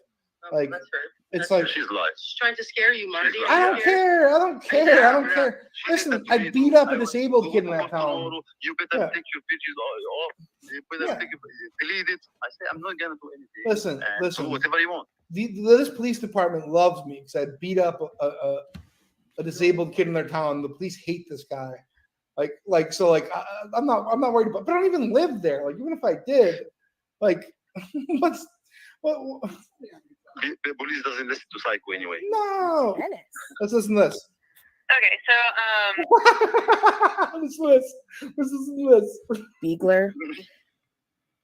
Like, That's her. it's like She's lying. She's trying to scare you, Marty. She's I lying. don't care. I don't care. I don't care. Listen, I beat up a disabled kid in that town. Tomorrow, you better Yeah. take your pictures off. You better Yeah. delete it. I say I'm not gonna do anything. Listen, And listen. do whatever you want. This police department loves me because I beat up a disabled kid in their town. The police hate this guy. I'm not worried about. But I don't even live there. Like, even if I did, like, what? The police doesn't listen to psycho anyway. No. Let's listen to this. Okay, so Listen to this. Beagler,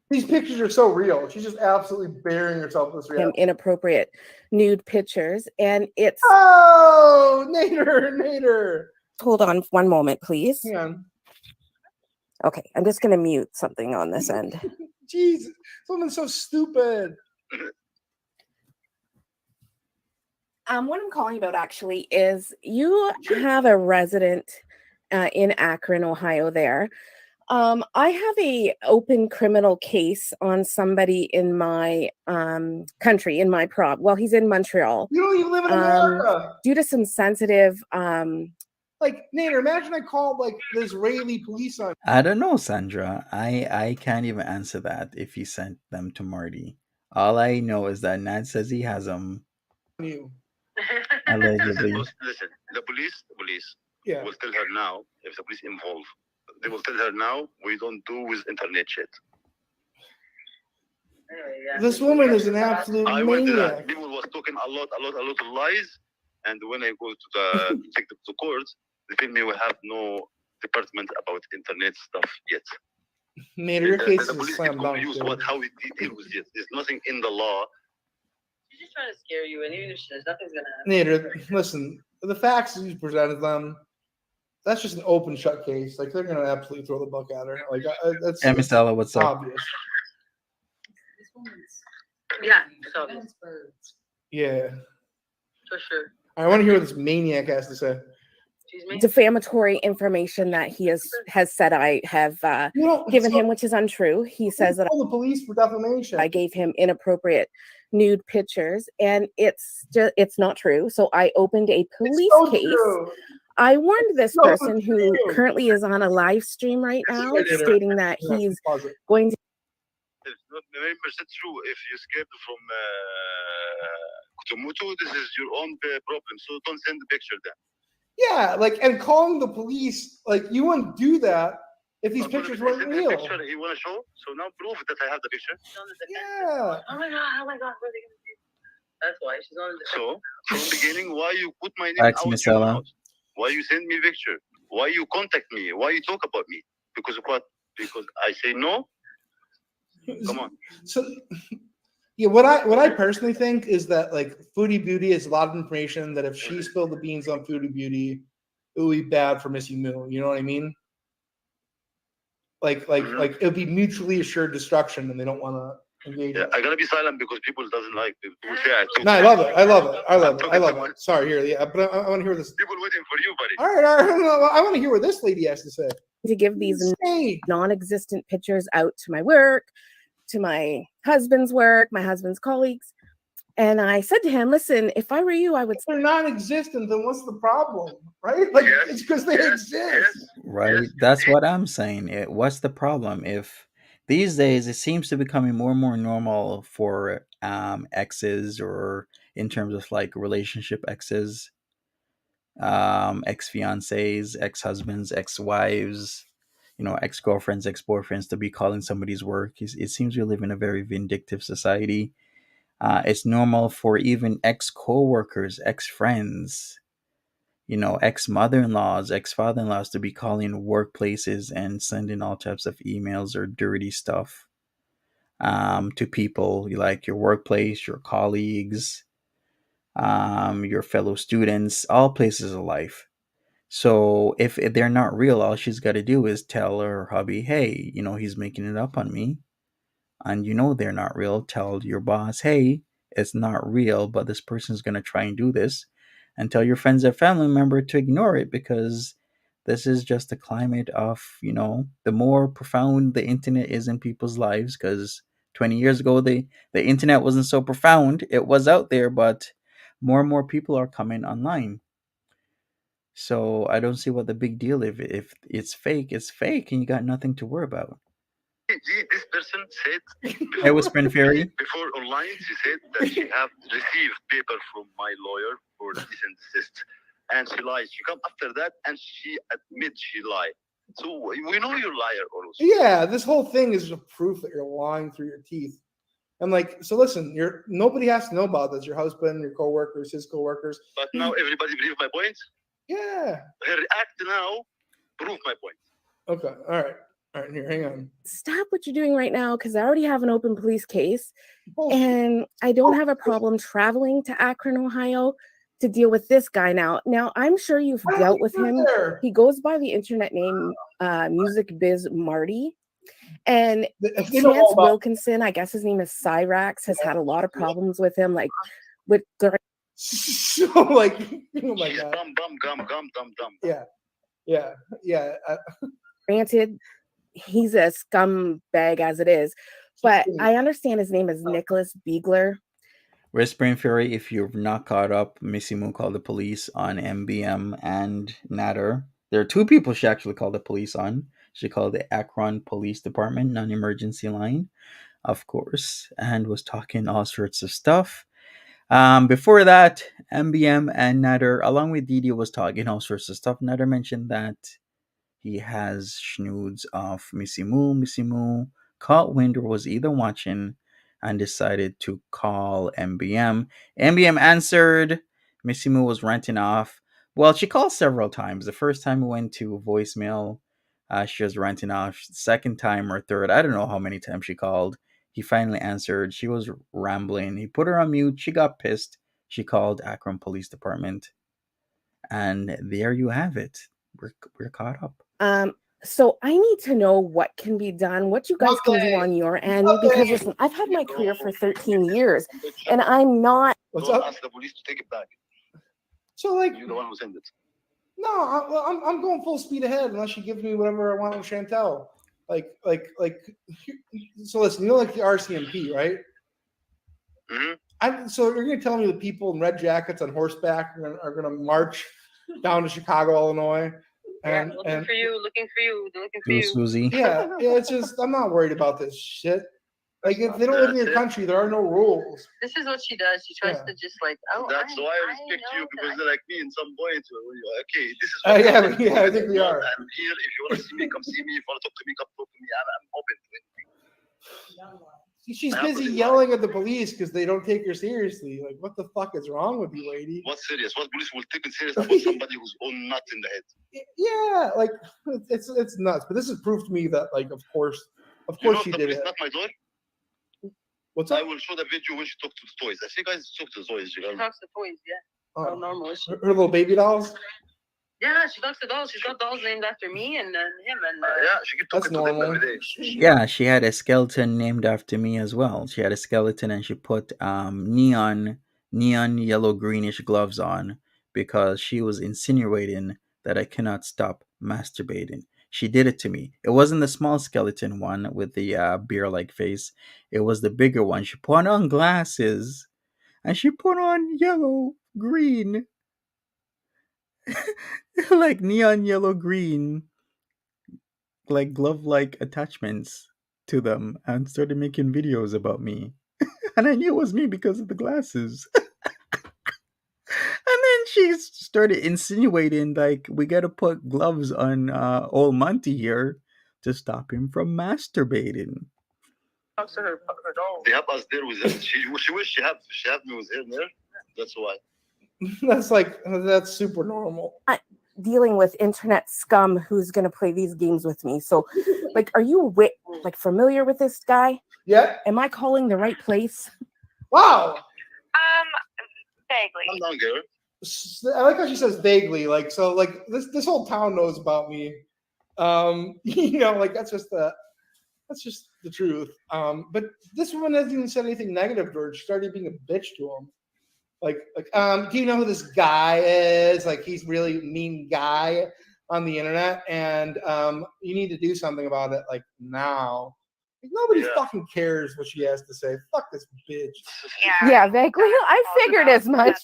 These pictures are so real. She's just absolutely burying herself in this him reality. inappropriate nude pictures, and it's. Oh, Nader. Hold on one moment, please. Hang on. Okay, I'm just going to mute something on this end. Jeez, someone's so stupid. What I'm calling about actually is you have a resident in Akron, Ohio there. I have a open criminal case on somebody in my country, in my well, he's in Montreal. You don't even live in America. Due to some sensitive Like, Nader, imagine I called like the Israeli police on I don't know, Sandra. I can't even answer that if he sent them to Marty. All I know is that Nad says he has them. you. Allegedly. Listen, the police Yeah. will tell her now, if the police involved, they will tell her now, we don't do with internet shit. This woman is an absolute I went to that. maniac. People was talking a lot of lies. And when I go to the take the to court, they tell me we have no department about internet stuff yet. Nader, your case is The a police slam keep dunk. confused how we deal with it. There's nothing in the law. She's just trying to scare you, and even if she does, nothing's gonna happen. Nader, listen, the facts you presented them, that's just an open shut case. Like they're gonna absolutely throw the book at her. Like that's Hey, Miss Ella, what's up? obvious. Yeah, so Yeah. for sure. I want to hear what this maniac has to say. Excuse me. Defamatory information that he has said I have You don't given him, which is untrue. He says that call the police for defamation. I gave him inappropriate nude pictures, and it's not true. So I opened a police so case. true. I warned this so person who true. currently is on a live stream right now, I did it. stating that Yeah, he's pause it. going to. It's not 100% true. If you escaped from Kutumutu, this is your own problem. So don't send the picture then. Yeah, like, and calling the police, like, you wouldn't do that if these pictures weren't Send real. the picture you want to show. So now prove that I have the picture. Yeah. Oh my god! What are they gonna do? That's why she's on the. So from the beginning, why you put my name Thanks, out Miss your Ella. mouth? Why you send me picture? Why you contact me? Why you talk about me? Because of what? Because I say no. Come on. So, yeah, what I personally think is that like Foodie Beauty is a lot of information that if she spilled the beans on Foodie Beauty, it would be bad for Missy Moo. You know what I mean? Like it would be mutually assured destruction, and they don't want to engage. Yeah, I gotta be silent because people doesn't like. People say I talk. No, I love it. I love it. I love it. talking I love too much. it. Sorry, here, yeah, but I want to hear this. People waiting for you, buddy. All right, no, I want to hear what this lady has to say. to give these Insane. non-existent pictures out to my work, to my husband's work, my husband's colleagues. And I said to him, listen, if I were you, I would. If they're non-existent, then what's the problem, right? Like Yes, it's because they exist. yes. Right? Yes. That's what I'm saying. What's the problem? If these days it seems to be becoming more and more normal for exes, or in terms of like relationship exes, ex-fiancés, ex-husbands, ex-wives, ex-girlfriends, ex-boyfriends, to be calling somebody's work. It seems we live in a very vindictive society. It's normal for even ex-co-workers, ex-friends, ex-mother-in-laws, ex-father-in-laws to be calling workplaces and sending all types of emails or dirty stuff to people, like your workplace, your colleagues, your fellow students, all places of life. So if they're not real, all she's got to do is tell her hubby, hey, he's making it up on me. And they're not real. Tell your boss, hey, it's not real, but this person's going to try and do this. And tell your friends and family member to ignore it, because this is just the climate of, the more profound the internet is in people's lives. Because 20 years ago, the internet wasn't so profound. It was out there, but more and more people are coming online. So I don't see what the big deal if it's fake, and you got nothing to worry about. This person said Hey, Whispering Fairy. before online, she said that she have received paper from my lawyer for cease and desist, and she lied. She come after that and she admits she lied. So we know you're liar, also. Yeah, this whole thing is just proof that you're lying through your teeth. And like, so listen, nobody has to know about this. Your husband, your coworkers, his coworkers. But now everybody believe my point. Yeah. Her act now prove my point. Okay. All right. Here, hang on. Stop what you're doing right now, because I already have an open police case, and I don't have a problem traveling to Akron, Ohio, to deal with this guy now. Now, I'm sure you've dealt with him. He goes by the internet name Music Biz Marty. And Chance Wilkinson, I guess his name is Cyrax, has had a lot of problems with him, like with. So like, oh my She's god. Dumb. Yeah. Granted, he's a scumbag as it is, but I understand his name is Nicholas Beegler. Whispering Fury, if you've not caught up, Missy Moo called the police on MBM and Nader. There are two people she actually called the police on. She called the Akron Police Department non-emergency line, of course, and was talking all sorts of stuff. Before that, MBM and Nader, along with Didi, was talking all sorts of stuff. Nader mentioned that he has snoods of Missy Moo. Missy Moo caught wind or was either watching and decided to call MBM. MBM answered. Missy Moo was ranting off. Well, she called several times. The first time we went to voicemail, she was ranting off. Second time or third, I don't know how many times she called. He finally answered. She was rambling. He put her on mute. She got pissed. She called Akron Police Department. And there you have it. We're caught up. So I need to know what can be done, what you guys can do on your end, because listen, I've had my career for 13 years, and I'm not. What's up? Ask the police to take it back. So like, You're the one who sent it. no, I'm going full speed ahead unless she gives me whatever I want with Chantel. Like. So listen, you know, like the RCMP, right? Mm-hmm. So you're gonna tell me the people in red jackets on horseback are gonna march down to Chicago, Illinois, and looking for you. They're looking for Ooh, you. Susie. yeah, it's just I'm not worried about this shit. Like if they don't live in your country, there are no rules. This is what she does. She tries to just like, That's why I respect you, because they're like me in some point. Okay, this is Yeah, yeah, I think we are. I'm here. If you want to see me, come see me. If you want to talk to me, come talk to me. I'm open to anything. See, she's busy yelling at the police because they don't take her seriously. Like, what the fuck is wrong with you, lady? What's serious? What police will take it serious about somebody who's own nuts in the head? Yeah, like it's nuts. But this has proved to me that, like, of course she did it. Not my door. What's up? I will show the video when she talked to the toys. I think guys talk to the toys. she talks to toys. Yeah, how normal is she? Her little baby dolls. Yeah, she talks to dolls. She's got dolls named after me and him. And yeah, she keep talking to them every day. Yeah, she had a skeleton named after me as well. She had a skeleton and she put neon yellow greenish gloves on because she was insinuating that I cannot stop masturbating. She did it to me. It wasn't the small skeleton one with the beer-like face. It was the bigger one. She put on glasses and she put on yellow, green, like neon yellow, green, like glove-like attachments to them and started making videos about me. And I knew it was me because of the glasses. And then she started insinuating like we gotta put gloves on old Monty here to stop him from masturbating. talks to her dolls. They have us there with her. She wish she have me with her there. That's why. That's super normal. Dealing with internet scum who's going to play these games with me. So, like, are you familiar with this guy? Yeah. Am I calling the right place? Wow. Vaguely. I'm not girl. I like how she says vaguely. Like, so, like this whole town knows about me. You know, like that's just the truth. But this woman hasn't even said anything negative to her. She started being a bitch to him. Like, do you know who this guy is? Like, he's really mean guy on the internet, and you need to do something about it, like now. Like, nobody fucking cares what she has to say. Fuck this bitch. Yeah, vaguely. I figured as much.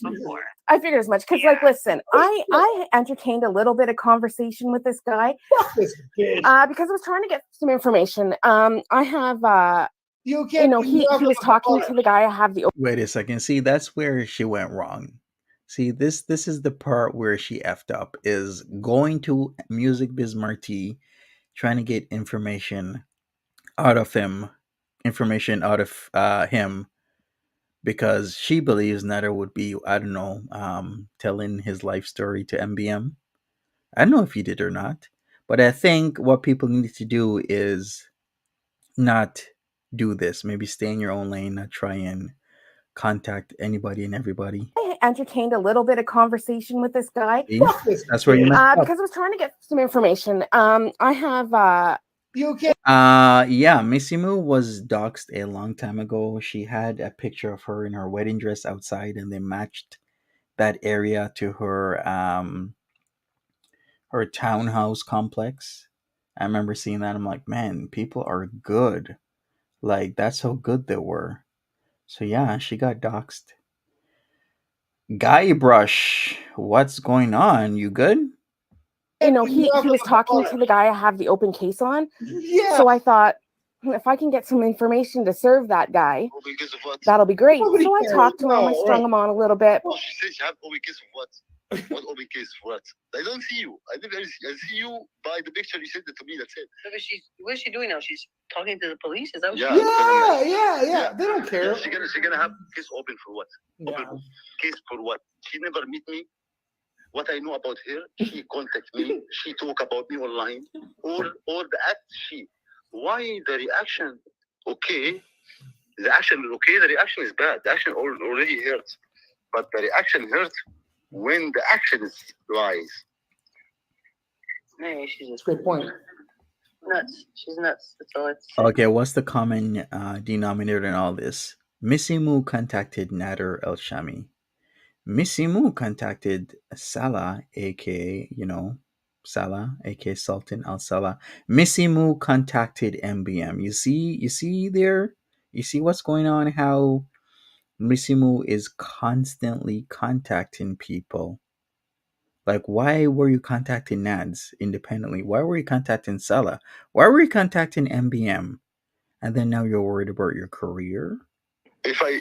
Because, like, listen, I entertained a little bit of conversation with this guy. Fuck this bitch. Because I was trying to get some information. I have he was talking to the guy. I have the. Wait a second. See, that's where she went wrong. See, this is the part where she effed up, is going to Music Biz Marty, trying to get information out of him, because she believes Nader would be, I don't know, telling his life story to MBM. I don't know if he did or not, but I think what people need to do is not do this. Maybe stay in your own lane, not try and contact anybody and everybody. I entertained a little bit of conversation with this guy. See? That's where you messed up. Because I was trying to get some information. I have You okay? Yeah, Missy Moo was doxxed a long time ago. She had a picture of her in her wedding dress outside, and they matched that area to her her townhouse complex. I remember seeing that. I'm like, man, people are good. Like, that's how good they were. So yeah, she got doxxed. Guy Brush, what's going on? You good? He was talking to the guy I have the open case on. Yeah. So I thought, if I can get some information to serve that guy, Because of what? that'll be great. Nobody So I cares. talked to him. I No, strung him on a little bit. Oh, she said she had all because of what? What open case for what? I don't see you. I see you by the picture you sent it to me. That's it. So what is she doing now? She's talking to the police. Is that what? Yeah. They don't care. Yeah, she's gonna have case open for what? Yeah. Open case for what? She never meet me. What I know about her, she contact me. She talk about me online. Or the act she. Why the reaction? Okay, the action is okay. The reaction is bad. The action already hurts, but the reaction hurts when the action is lies. Man, she's That's a great point. nuts. She's nuts. That's all it's. Okay, what's the common denominator in all this? Missy Moo contacted Nader Elshamy. Missy Moo contacted Salah, aka, Salah, aka Sultan Al Salah. Missy Moo contacted MBM. You see there? You see what's going on? How Missy Moo is constantly contacting people. Like, why were you contacting Nads independently? Why were you contacting Salah? Why were you contacting MBM? And then now you're worried about your career? If I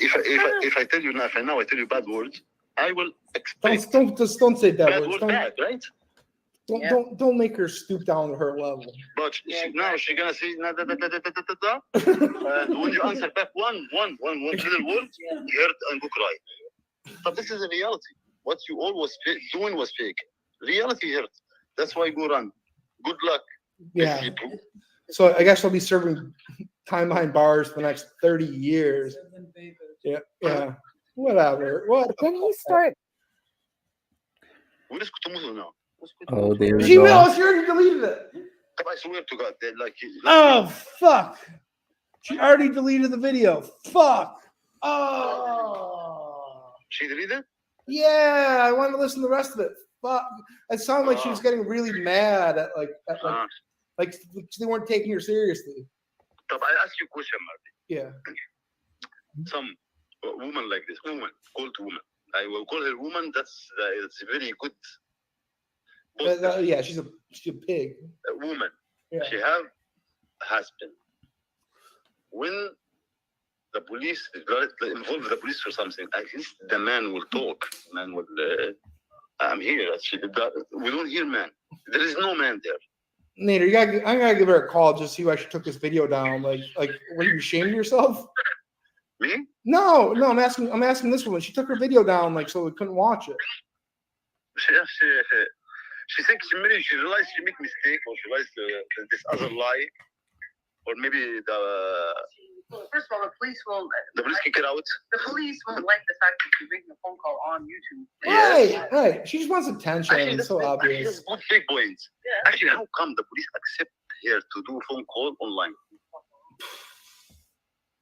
tell you nothing now, I tell you bad words. I will expect. Don't say bad words. Word bad, right? Don't make her stoop down to her level. But now she's gonna say da, da, da, da, da, da, da, da. And when you answer back one little word, you hurt and go cry. But this is a reality. What you always doing was fake. Reality hurts. That's why go run. Good luck. Yeah. So I guess she'll be serving time behind bars for the next 30 years. Yeah. Whatever. What? Can you start? Oh, there we Gmail, go. she already deleted it. I swear to God, they're like. Oh, fuck. She already deleted the video. Fuck. Oh. She deleted? Yeah, I wanted to listen to the rest of it. Fuck. It sounded like she was getting really mad at like they weren't taking her seriously. I ask you a question, Marty. Yeah. Some woman like this, called woman. I will call her woman. That's it's very good. Yeah, she's a pig. A woman. Yeah. She have a husband. When the police involve the police or something, at least the man will talk. Man will. I'm here. We don't hear man. There is no man there. Nader, I gotta give her a call just see why she took this video down. Like, were you ashamed of yourself? Me? No. I'm asking this woman. She took her video down, like, so we couldn't watch it. She thinks she realized she make mistake, or she realized this other lie, or maybe First of all, the police kick it out. The police won't like the fact that you're making a phone call on YouTube. Right. She just wants attention. Actually, it's so obvious. That's good big points. Yeah. Actually, how come the police accept her to do phone call online?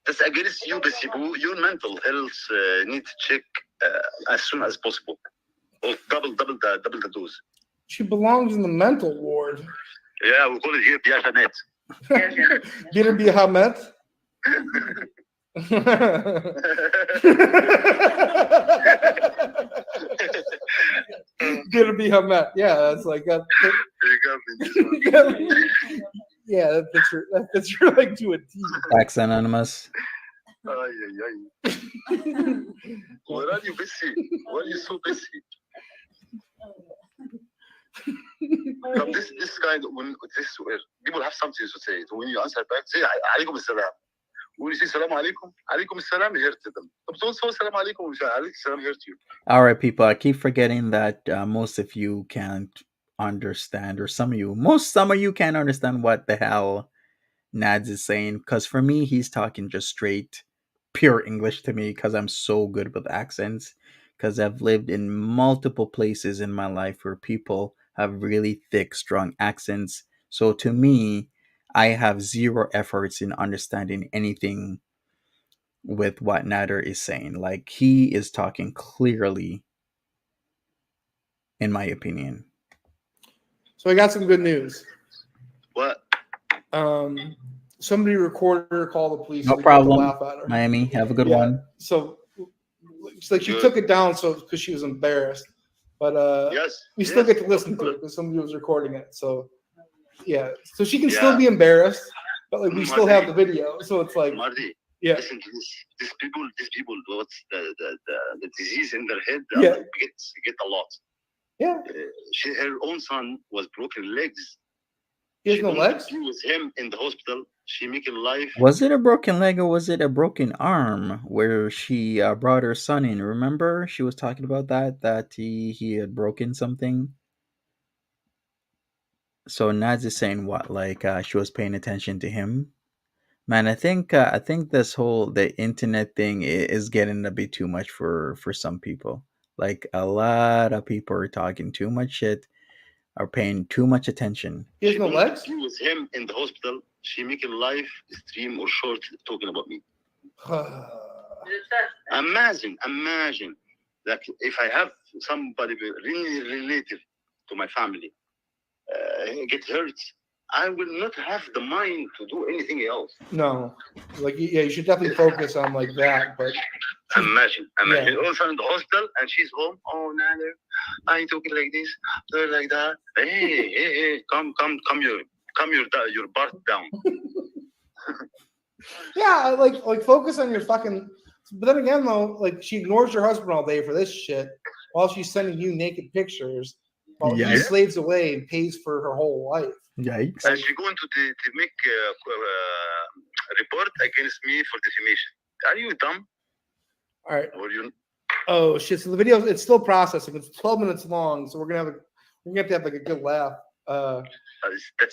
That's against you, Missy Moo. Your mental health need to check as soon as possible, or double the dose. She belongs in the mental ward. Yeah, we call it here Biachanet. Get her Biachamet. Get her Biachamet. Yeah, that's like that. Yeah, that's her like to a T. Tax Anonymous. Where are you busy? Why are you so busy? From this kind, when people have something to say, so when you answer back, say alaikum assalam. When you say salam alaikum, alaikum assalam, it hurts them. Don't say salam alaikum, alaikum assalam hurts you. All right, people. I keep forgetting that most of you can't understand, or some of you can't understand what the hell Nads is saying. Because for me, he's talking just straight, pure English to me. Because I'm so good with accents. Because I've lived in multiple places in my life where people have really thick, strong accents. So to me, I have zero efforts in understanding anything with what Nader is saying. Like, he is talking clearly, in my opinion. So I got some good news. What? Somebody recorded her call the police. No so problem. Laugh at her. Miami, have a good one. So it's like she took it down because she was embarrassed. But we still get to listen to it because somebody was recording it. So yeah, so she can still be embarrassed, but like we still have the video. So it's like, Marty, yeah. Listen to this. These people, what's the disease in their head? Get a lot. Yeah. Her own son was broken legs. He has no legs? She was him in the hospital. She making life. Was it a broken leg or was it a broken arm where she brought her son in? Remember, she was talking about that he had broken something. So Naz is saying what, like she was paying attention to him. Man, I think this whole the internet thing is getting a bit too much for some people. Like a lot of people are talking too much shit, are paying too much attention. He has no legs? She was him in the hospital. She making live stream or short talking about me. Imagine that if I have somebody really relative to my family get hurt, I will not have the mind to do anything else. No, like you should definitely focus on like that. But imagine, also in the hospital and she's home. Oh, Nader, I ain't talking like this, like that. Hey, come your butt down. Yeah, like focus on your fucking. But then again, though, like she ignores her husband all day for this shit while she's sending you naked pictures while he slaves away and pays for her whole life. Yikes! And she's going to make a report against me for defamation. Are you dumb? All right. Or you? Oh shit! So the video it's still processing. It's 12 minutes long, so we're gonna have to have like a good laugh. That's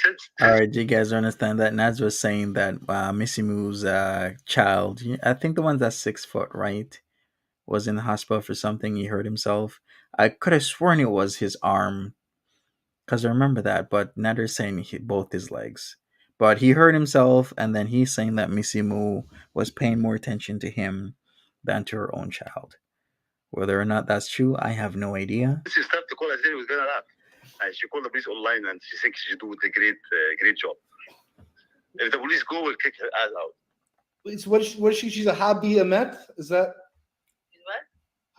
it. All right, do you guys understand that? Naz was saying that Missy Moo's child, I think the one that's 6 foot, right, was in the hospital for something. He hurt himself. I could have sworn it was his arm, because I remember that. But Nader's saying both his legs. But he hurt himself, and then he's saying that Missy Moo was paying more attention to him than to her own child. Whether or not that's true, I have no idea. She started to call. I said it was gonna laugh. And she called the police online, and she thinks she do a great job. If the police go, we'll kick her ass out. It's what is she? She's a hobby emet. Is that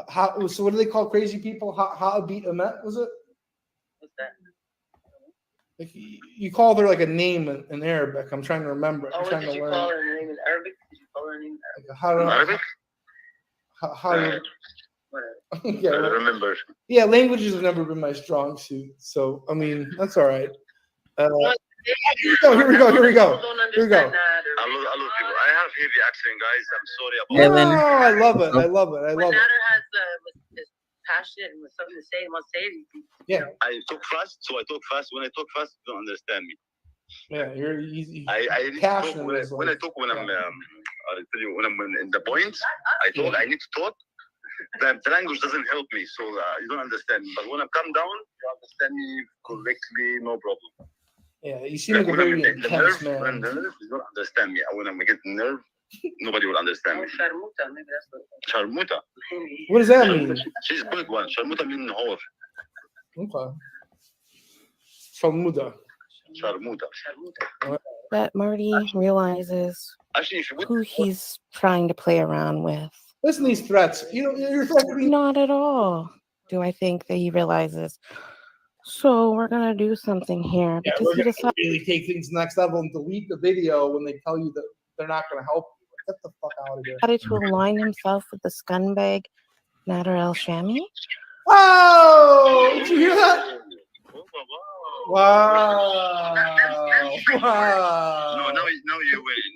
What? So what do they call crazy people? Hobby emet, was it? What's that? Like you called her like a name in Arabic. I'm trying to remember. Oh, I'm what trying did to you learn. call her name in Arabic? Did you call her name in Like, Arabic? yeah, I don't remember. Yeah, languages have never been my strong suit. So I mean, that's all right. Here we go. I love people. I have heavy accent, guys. I'm sorry about No, I love it. I love it. When Nader has is passionate and with something to say, he must say it. Yeah. I talk fast, so I talk fast. When I talk fast, you don't understand me. Yeah, you're easy. I passionate. when I talk when I'm I'll tell you when I'm in the points. I talk. I need to talk. The language doesn't help me, so you don't understand me. But when I come down, you understand me correctly, no problem. Yeah, you seem like a very intense man. When I'm nervous, you don't understand me. When I get nerve, nobody will understand me. Sharmuta, maybe that's what. Sharmuta. What does that mean? She's a big one. Sharmuta means whore. Okay. Sharmuta. Sharmuta. But Marty realizes Actually, who he's trying to play around with. Listen to these threats. You're fucking Not at all. Do I think that he realizes? So we're gonna do something here Yeah, because we're he gonna decided really take things next level and delete the video when they tell you that they're not gonna help you. Get the fuck out of here. to align himself with the scumbag Nader Elshamy. Oh, did you hear that? Wow. Wow. No, now you win.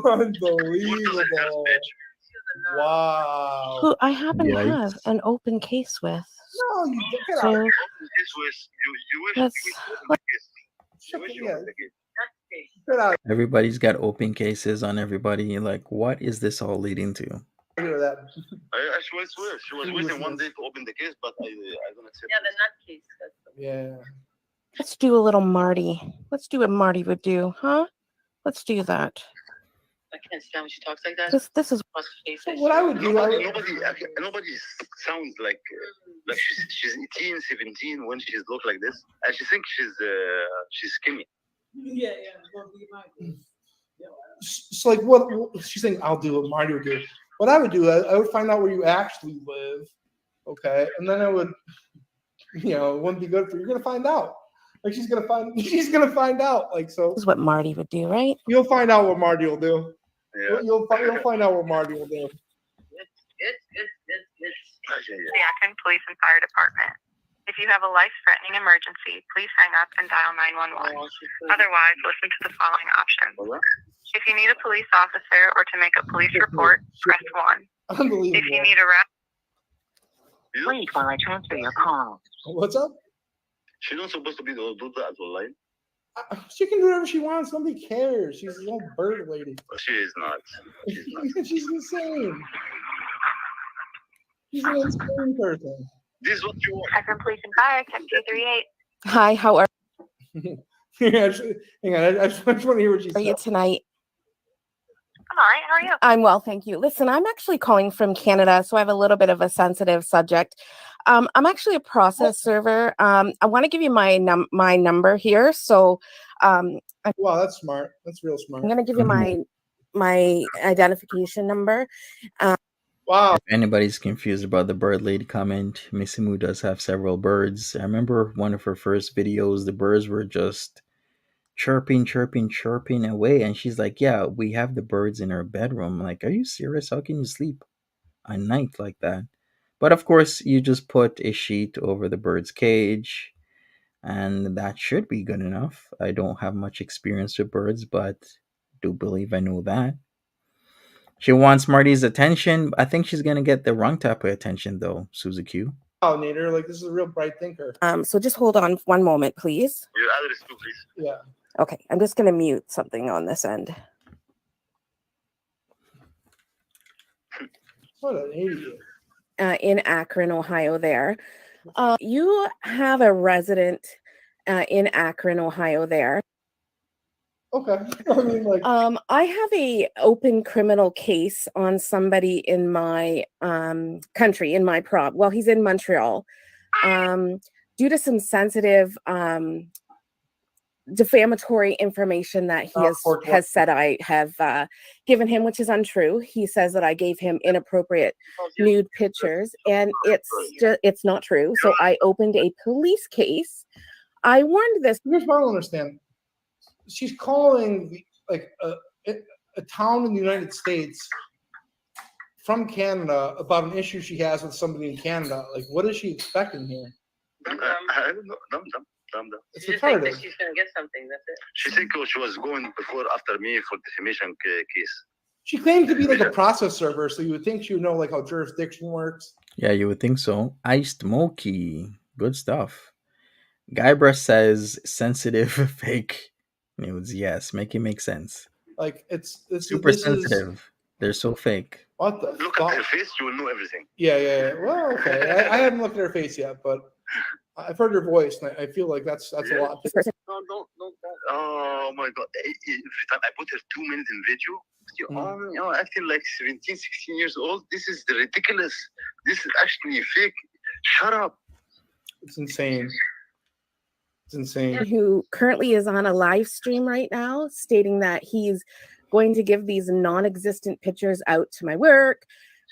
Unbelievable. Wow. Who I happen to have an open case with. No, you get So out. Get out. Everybody's got open cases on everybody. Like, what is this all leading to? Hear that. I swear, she was waiting one day to open the case, but I don't accept. Yeah, the nut case. Yeah. let's do a little Marty. Let's do what Marty would do, huh? Let's do that. I can't stand when she talks like that. This is What I would do. Nobody sounds like she's 18, 17 when she's look like this, and she thinks she's skinny. Yeah. So like what she's saying, I'll do what Marty would do. What I would do, I would find out where you actually live, okay, and then I would, it wouldn't be good for you're gonna find out. Like she's gonna find out. Like so. This is what Marty would do, right? You'll find out what Marty will do. Yeah. You'll find out what Marty will do. It's The Akron Police and Fire Department. If you have a life-threatening emergency, please hang up and dial 911. Otherwise, listen to the following options. If you need a police officer or to make a police report, press 1. Unbelievable. If you need a rep, Wait while I transfer your call. What's up? She's not supposed to be do that online. She can do whatever she wants. Nobody cares. She's a little bird lady. She is not. She's not. She's insane. She's an insane person. This is what you want. Akron Police and Fire, 238. Hi, how are Hang on. I just want to hear what she you said. tonight? I'm all right. How are you? I'm well, thank you. Listen, I'm actually calling from Canada, so I have a little bit of a sensitive subject. I'm actually a process server. I want to give you my number here. So Wow, that's smart. That's real smart. I'm going to give you my identification number. Wow. If anybody's confused about the bird lady comment, Missy Moo does have several birds. I remember one of her first videos, the birds were just chirping away, and she's like, yeah, we have the birds in our bedroom. Like, are you serious? How can you sleep at night like that? But of course, you just put a sheet over the bird's cage, and that should be good enough. I don't have much experience with birds, but do believe I know that. She wants Marty's attention. I think she's gonna get the wrong type of attention though, Suzy Q. Wow, Nader, like this is a real bright thinker. So just hold on one moment, please. Your address too, please. Yeah. Okay, I'm just going to mute something on this end. What an idiot. In Akron, Ohio there. You have a resident in Akron, Ohio there. Okay. I mean, like, I have a open criminal case on somebody in my country, in my well, he's in Montreal. Due to some sensitive defamatory information that he has said I have given him, which is untrue. He says that I gave him inappropriate nude pictures, and it's not true. So I opened a police case. I warned this. Here's what I don't understand. She's calling like a town in the United States from Canada about an issue she has with somebody in Canada. Like, what is she expecting here? I don't know. Dumb. It's She just thinks retarded. that she's gonna get something. That's it. She think she was going before after me for defamation case. She claimed to be like a process server, so you would think she would know like how jurisdiction works. Yeah, you would think so. Iced Moki. Good stuff. Guybrush says sensitive fake nudes. Yes, make it make sense. Like it's Super this sensitive. They're so fake. What the Look fuck? at her face, you will know everything. Yeah. Well, okay. I haven't looked at her face yet, but I've heard her voice, and I feel like that's a lot. No. Oh my god. Every time I put her 2 minutes in video, acting like 17, 16 years old. This is ridiculous. This is actually fake. Shut up. It's insane. It's insane. Who currently is on a live stream right now stating that he's going to give these non-existent pictures out to my work,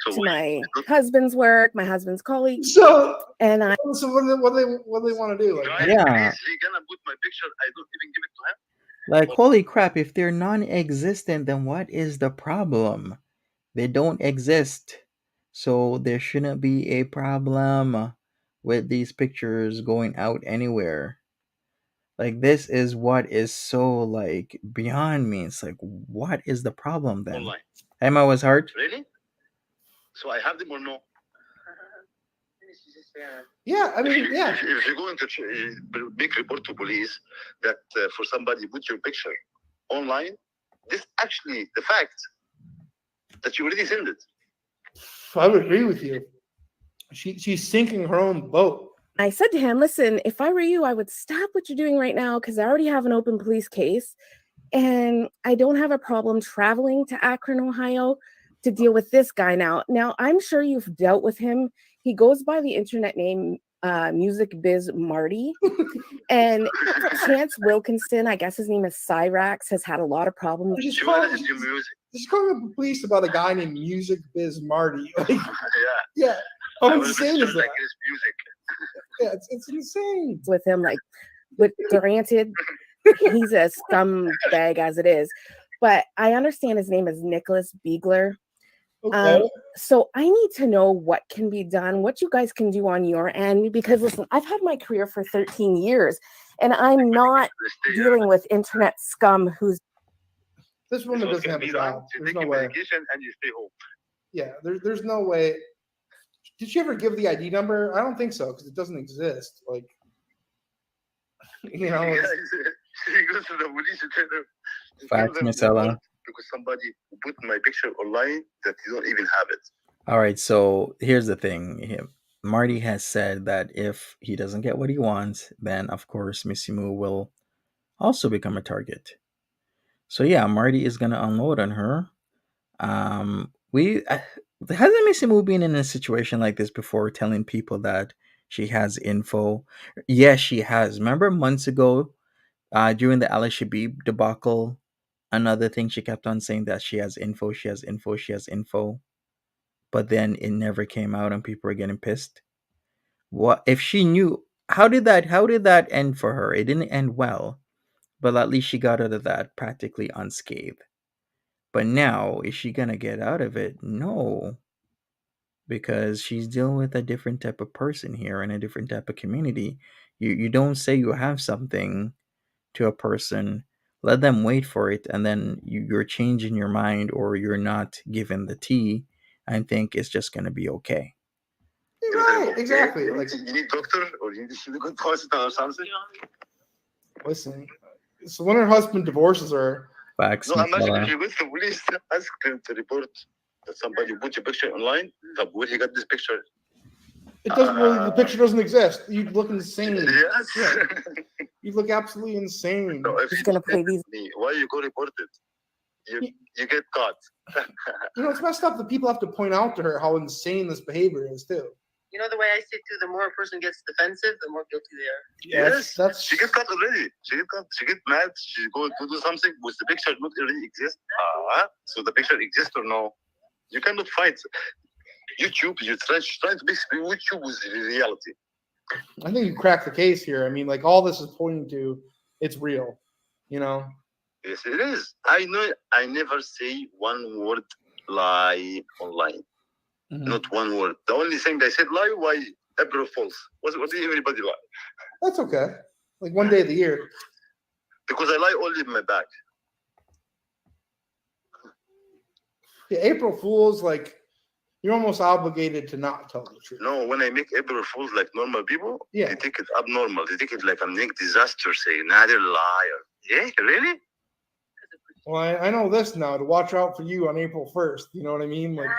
to my husband's work, my husband's colleagues. So and I so what do they want to do? Like, Guys, Yeah. please, he gonna put my picture. I don't even give it to him. Like, holy crap, if they're non-existent, then what is the problem? They don't exist. So there shouldn't be a problem with these pictures going out anywhere. Like, this is what is so, like, beyond me. It's like, what is the problem then? Online. Emma was hard. Really? So I have them or no? yeah, I mean, yeah. If you're going to big report to police that for somebody put your picture online, this actually the fact that you already sent it. I would agree with you. She's sinking her own boat. I said to him, listen, if I were you, I would stop what you're doing right now because I already have an open police case and I don't have a problem traveling to Akron, Ohio to deal with this guy now. Now, I'm sure you've dealt with him. He goes by the internet name Music Biz Marty. And Chance Wilkinson, I guess his name is Cyrax, has had a lot of problems. She's She calling, wanted your music. she's calling the police about a guy named Music Biz Marty. Like, Yeah. yeah. How I was insane just is like that? his music. Yeah, it's insane. With him, like, but granted, he's a scumbag as it is. But I understand his name is Nicholas Beegler. Okay. So I need to know what can be done, what you guys can do on your end, because listen, I've had my career for 13 years and I'm not dealing with internet scum who's. This woman doesn't have a job. There's no way. Medication and you stay home. Yeah, there's no way. Did she ever give the ID number? I don't think so because it doesn't exist. Like, you know, She goes to the police and tell them, Facts, Miss Ella. because somebody put my picture online that you don't even have it. All right, so here's the thing. Marty has said that if he doesn't get what he wants, then of course Missy Moo will also become a target. So yeah, Marty is gonna unload on her. Hasn't Missy Moo been in a situation like this before, telling people that she has info? Yes, she has. Remember months ago, during the Elshamy debacle, another thing she kept on saying that she has info, she has info, she has info, but then it never came out, and people were getting pissed. What if she knew? How did that end for her? It didn't end well, but at least she got out of that practically unscathed. But now, is she gonna get out of it? No, because she's dealing with a different type of person here in a different type of community. You don't say you have something to a person, let them wait for it, and then you're changing your mind or you're not given the tea and think it's just gonna be okay. right, exactly. Like, You need doctor or you need a good hospital or something. listen. So when her husband divorces her, Facts, No, Miss imagine Ella. if you go to the police, ask them to report that somebody put your picture online. Where he got this picture? it doesn't really. The picture doesn't exist. You look insane. Yes. Yeah. You look absolutely insane. No, if He's gonna play these. why you go report it? You get caught. You know, it's messed up that people have to point out to her how insane this behavior is too. You know the way I say too, the more a person gets defensive, the more guilty they are. Yes, that's she get caught already. She get caught. She get mad. She go to do something with the picture not already exist. So the picture exists or no? You cannot fight. YouTube, you try to mix YouTube with reality. I think you cracked the case here. I mean, like all this is pointing to it's real. You know. Yes, it is. I know. I never say one word lie online. Mhm. Not one word. The only thing I said lie, why April Fools? What did everybody lie? That's okay. Like one day of the year. Because I lie only in my back. Yeah, April Fools, like you're almost obligated to not tell the truth. No, when I make April Fools like normal people, Yeah. they take it abnormal. They take it like a big disaster, say, Nader liar. Yeah, really? Well, I know this now to watch out for you on April 1st. You know what I mean? Like,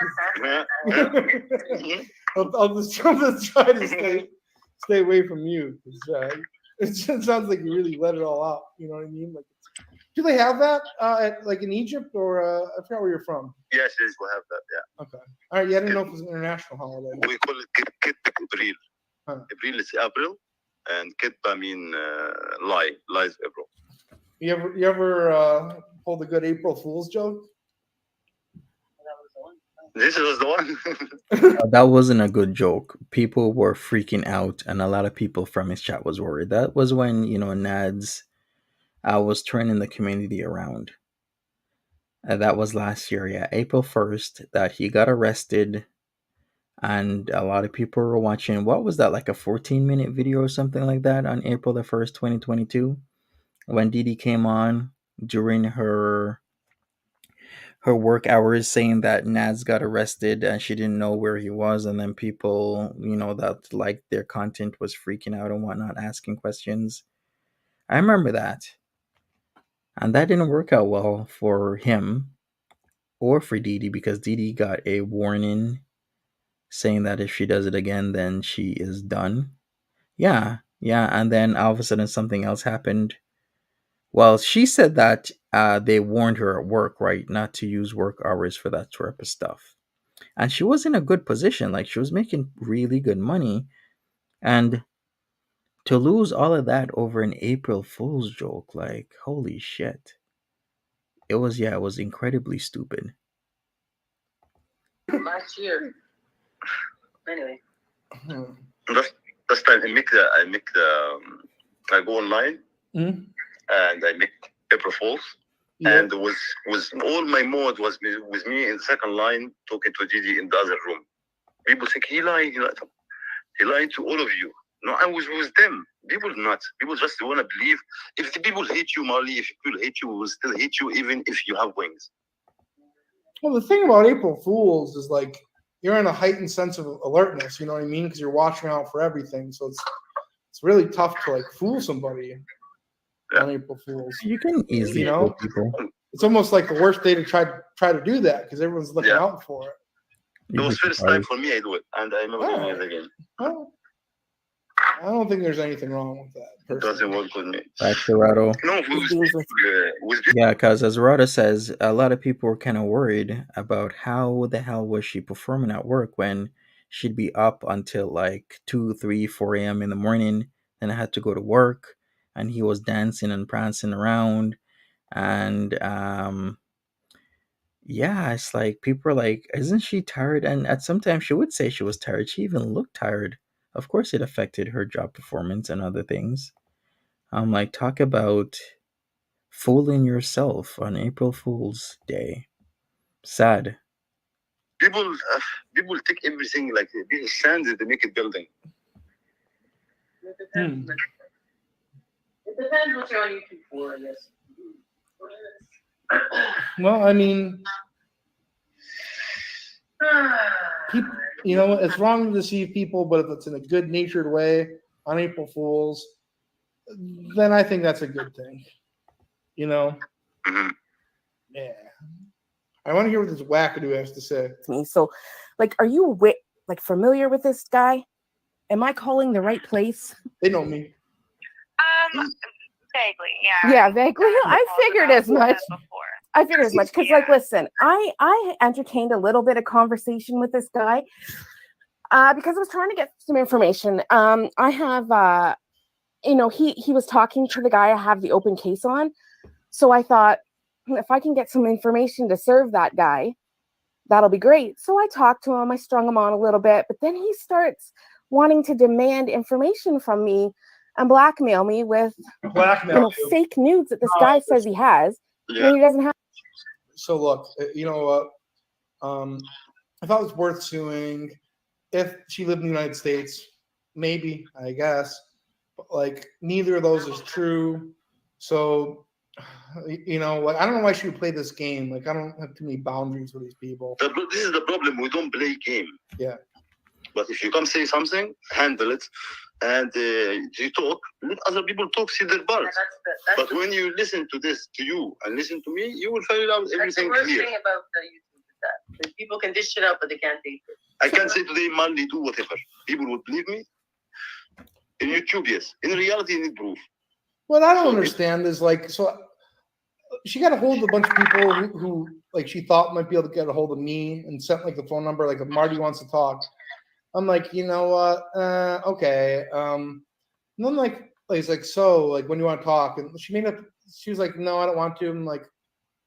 Yeah. Mhm. I'll just try to stay away from you. 'Cause, it just sounds like you really let it all out. You know what I mean? Like, do they have that like in Egypt or I forgot where you're from? Yes, we'll have that, yeah. Okay. All right. Yeah, I didn't know if it was an international holiday. We call it Kid April. Huh. April is April, and Kid, I mean, lies April. You ever pulled a good April Fool's joke? This was the one. That wasn't a good joke. People were freaking out, and a lot of people from his chat was worried. That was when Nads was turning the community around. That was last year, yeah, April 1st, that he got arrested, and a lot of people were watching. What was that, like a 14-minute video or something like that on April the 1st, 2022, when Didi came on during her work hours saying that Nads got arrested and she didn't know where he was, and then people, that liked their content was freaking out and whatnot, asking questions. I remember that. And that didn't work out well for him or for Didi, because Didi got a warning saying that if she does it again, then she is done. Yeah. And then all of a sudden something else happened. Well, she said that they warned her at work, right, not to use work hours for that type of stuff. And she was in a good position. Like, she was making really good money. And to lose all of that over an April Fool's joke, like, holy shit. It was incredibly stupid. Last year. Anyway. That's time I go online Mhm. and I make April Fools. And was all my mode was with me in the second line talking to Didi in the other room. People think he lied to all of you. No, I was with them. People not. People just want to believe. If the people hate you, Marley, if people hate you, will still hate you even if you have wings. Well, the thing about April Fools is like you're in a heightened sense of alertness. You know what I mean? Because you're watching out for everything. So it's really tough to like fool somebody on April Fools. You can easily fool people. It's almost like the worst day to try to do that because everyone's looking out for it. It was first time for me I do it, and I never doing it again. Well, I don't think there's anything wrong with that. It doesn't work with me. Back to Rado. No, Yeah, because as Rado says, a lot of people were kind of worried about how the hell was she performing at work when she'd be up until like 2, 3, 4 a.m. in the morning, and I had to go to work, and he was dancing and prancing around, and yeah, it's like people are like, isn't she tired? And at some time she would say she was tired. She even looked tired. Of course it affected her job performance and other things. I'm like, talk about fooling yourself on April Fool's Day. Sad. People take everything like these sands they make it building. It depends. It depends what you're on YouTube for, I guess. Well, I mean, people, it's wrong to deceive people, but if it's in a good-natured way on April Fools, then I think that's a good thing. Mm-hmm. Yeah. I want to hear what this wackadoo has to say. So, like, are you familiar with this guy? Am I calling the right place? They know me. Vaguely, yeah. Yeah, vaguely. I figured as much. I figured as much because, like, listen, I entertained a little bit of conversation with this guy because I was trying to get some information. I have, he was talking to the guy I have the open case on, so I thought if I can get some information to serve that guy, that'll be great. So I talked to him, I strung him on a little bit, but then he starts wanting to demand information from me and blackmail me with fake nudes that this guy says he has. Yeah. He doesn't have. So look, you know what? I thought it was worth suing if she lived in the United States. Maybe, I guess, but like neither of those is true. So, like I don't know why she would play this game. Like I don't have too many boundaries with these people. This is the problem. We don't play game. Yeah. But if you come say something, handle it, and you talk, let other people talk, see their parts. But when you listen to you, and listen to me, you will find out everything That's the worst clear. thing about the YouTube is that people can dish it out, but they can't take it. I can say today, Marley, do whatever. People would believe me. In YouTube, yes. In reality, you need proof. What I don't understand is like, so she got a hold of a bunch of people who like she thought might be able to get a hold of me and sent like the phone number, like if Marty wants to talk. I'm like, you know what? Okay. And then like he's like, so like when you want to talk, and she was like, no, I don't want to. I'm like,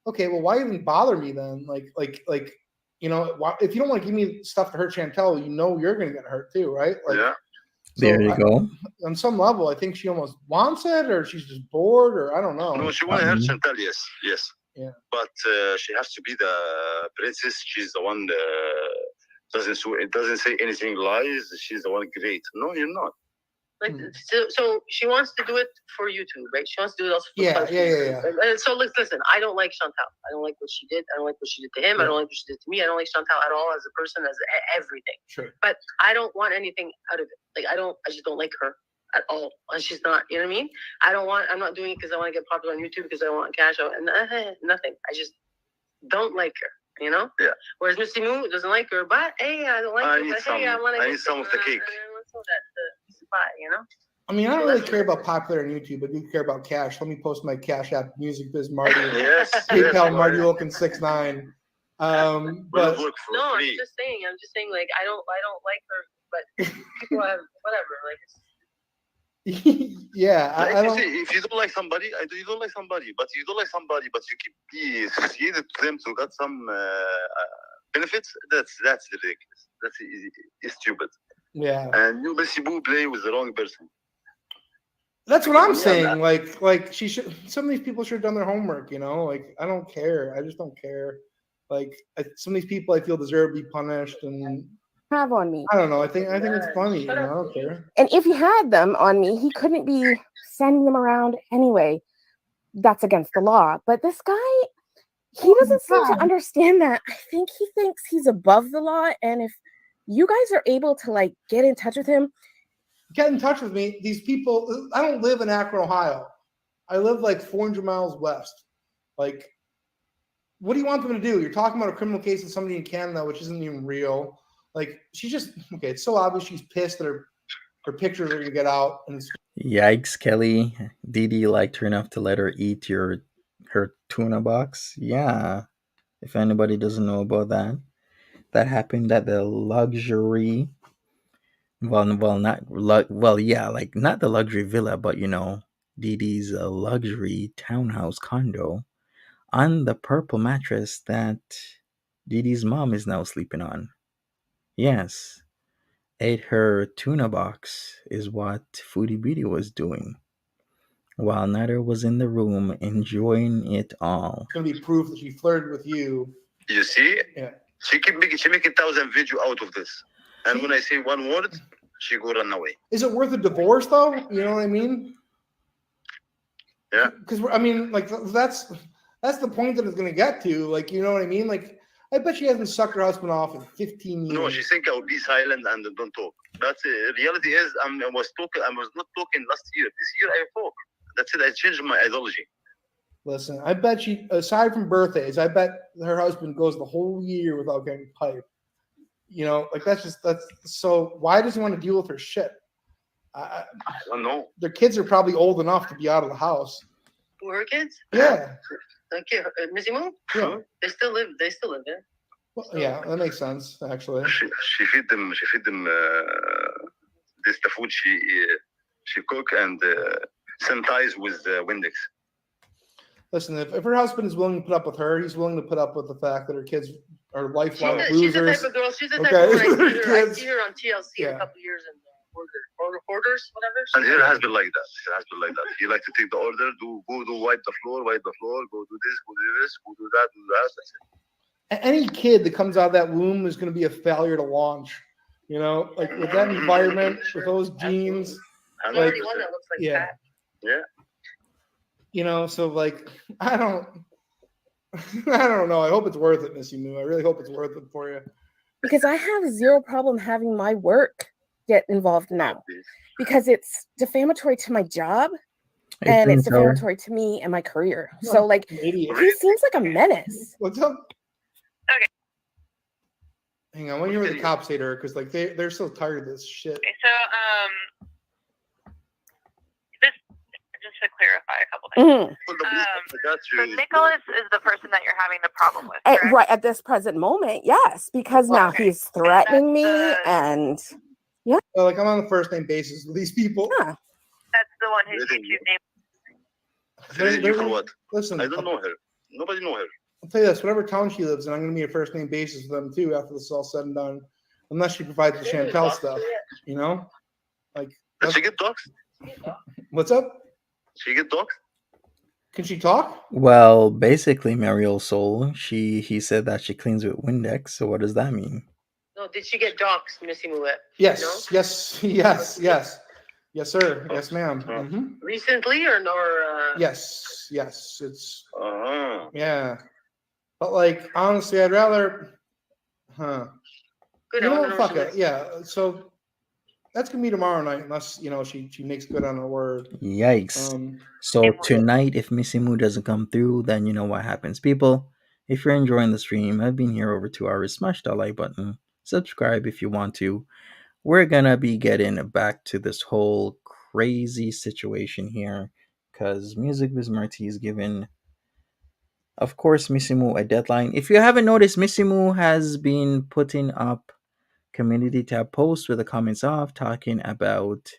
okay, well, why even bother me then? Like, if you don't want to give me stuff to hurt Chantel, you're gonna get hurt too, right? Like, yeah. So there you go. On some level, I think she almost wants it, or she's just bored, or I don't know. No, she want to hurt Chantal, yes. Yeah. But she has to be the princess. She's the one doesn't say anything lies. She's the one great. No, you're not. Like so she wants to do it for YouTube, right? She wants to do it also for Yeah. And so listen, I don't like Chantal. I don't like what she did. I don't like what she did to him. I don't like what she did to me. I don't like Chantal at all as a person, as everything. Sure. But I don't want anything out of it. Like I just don't like her at all. And she's not, you know what I mean? I'm not doing it because I want to get popular on YouTube because I want cash out and nothing. I just don't like her. Yeah. Whereas Missy Moo doesn't like her, but hey, I don't like her. But hey, I want to need some of the cake. Let's hold that piece of pie, I mean, I don't really care about popular on YouTube. I do care about cash. Let me post my Cash App, Music Biz Marty. Yes. PayPal Marty Wilkin 69. But no, I'm just saying, like I don't like her, but people have whatever. Like. Yeah, I don't. If you don't like somebody, you don't like somebody, but you don't like somebody, but you keep being associated to them to get some benefits. That's ridiculous. That's stupid. Yeah. And you Missy Moo play with the wrong person. That's what I'm Yeah, saying. Like she should. Some of these people should have done their homework. Like I don't care. I just don't care. Like some of these people, I feel deserve to be punished, and Have on me. I don't know. I think it's funny. I don't care. And if he had them on me, he couldn't be sending them around anyway. That's against the law. But this guy, he doesn't seem to understand that. I think he thinks he's above the law. And if you guys are able to like get in touch with him, Get in touch with me. These people. I don't live in Akron, Ohio. I live like 400 miles west. Like, what do you want them to do? You're talking about a criminal case of somebody in Canada, which isn't even real. Like, she's just okay. It's so obvious she's pissed that her pictures are gonna get out, and it's Yikes, Kelly. Dee liked her enough to let her eat her tuna box. Yeah. If anybody doesn't know about that, that happened at the luxury. Like not the luxury villa, but Dee Dee's luxury townhouse condo on the purple mattress that Dee Dee's mom is now sleeping on. Yes, ate her tuna box is what Foodie Beauty was doing while Nader was in the room enjoying it all. gonna be proof that she flirted with you. You see? Yeah. She make 1,000 video out of this. And when I say one word, she go run away. Is it worth a divorce though? You know what I mean? Yeah. Because I mean, like that's the point that it's gonna get to. Like, you know what I mean? Like, I bet she hasn't sucked her husband off in 15 years. No, she think I'll be silent and don't talk. That's reality is I was not talking last year. This year I talk. That's it. I changed my ideology. Listen, I bet she, aside from birthdays, I bet her husband goes the whole year without getting piped. Like that's so. Why does he want to deal with her shit? I don't know. Their kids are probably old enough to be out of the house. Who are her kids? Yeah. Okay, Missy Moo? Yeah. They still live there. Well, yeah, that makes sense actually. She feed them. This the food she cook and sanitize with Windex. Listen, if her husband is willing to put up with her, he's willing to put up with the fact that her kids are lifelong losers. She's the type of girl. She's the type of girl. I see her on TLC in a couple of years in Hoarders, whatever. And her husband like that. He like to take the order, go wipe the floor, go do this, go do this, go do that, do that. That's it. Any kid that comes out of that womb is going to be a failure to launch. Like with that environment, with those genes. I'm already one that looks like that. Yeah. So like I don't know. I hope it's worth it, Missy Moo. I really hope it's worth it for you. because I have zero problem having my work get involved now because it's defamatory to my job and it's defamatory to me and my career. So like he seems like a menace. What's up? Okay. Hang on, I want to hear what the cops say to her because like they're so tired of this shit. Okay, so this just to clarify a couple things. So Nicholas is the person that you're having the problem with, correct? Right at this present moment, yes, because now he's threatening me and Well, like I'm on a first name basis with these people. Yeah. That's the one whose YouTube name. For what? Listen, I don't know her. Nobody know her. I'll tell you this: whatever town she lives in, I'm going to be a first name basis with them too after this is all said and done, unless she provides the Chantel stuff. Like. Does she get dogs? What's up? She get dogs? Can she talk? Well, basically, Mariel Soul, he said that she cleans with Windex. So what does that mean? No, did she get doxxed, Missy Moo? Yes, No? yes, sir, yes, ma'am. Mm-hmm. Recently or no? Yes, it's Yeah. But like honestly, I'd rather, Good. fuck it, yeah. So that's gonna be tomorrow night, unless she makes good on her word. Yikes. So tonight, if Missy Moo doesn't come through, then you know what happens. People, if you're enjoying the stream, I've been here over 2 hours. Smash that like button. Subscribe if you want to. We're gonna be getting back to this whole crazy situation here. Because Music with Marty is given, of course, Missy Moo a deadline. If you haven't noticed, Missy Moo has been putting up community tab posts with the comments off, talking about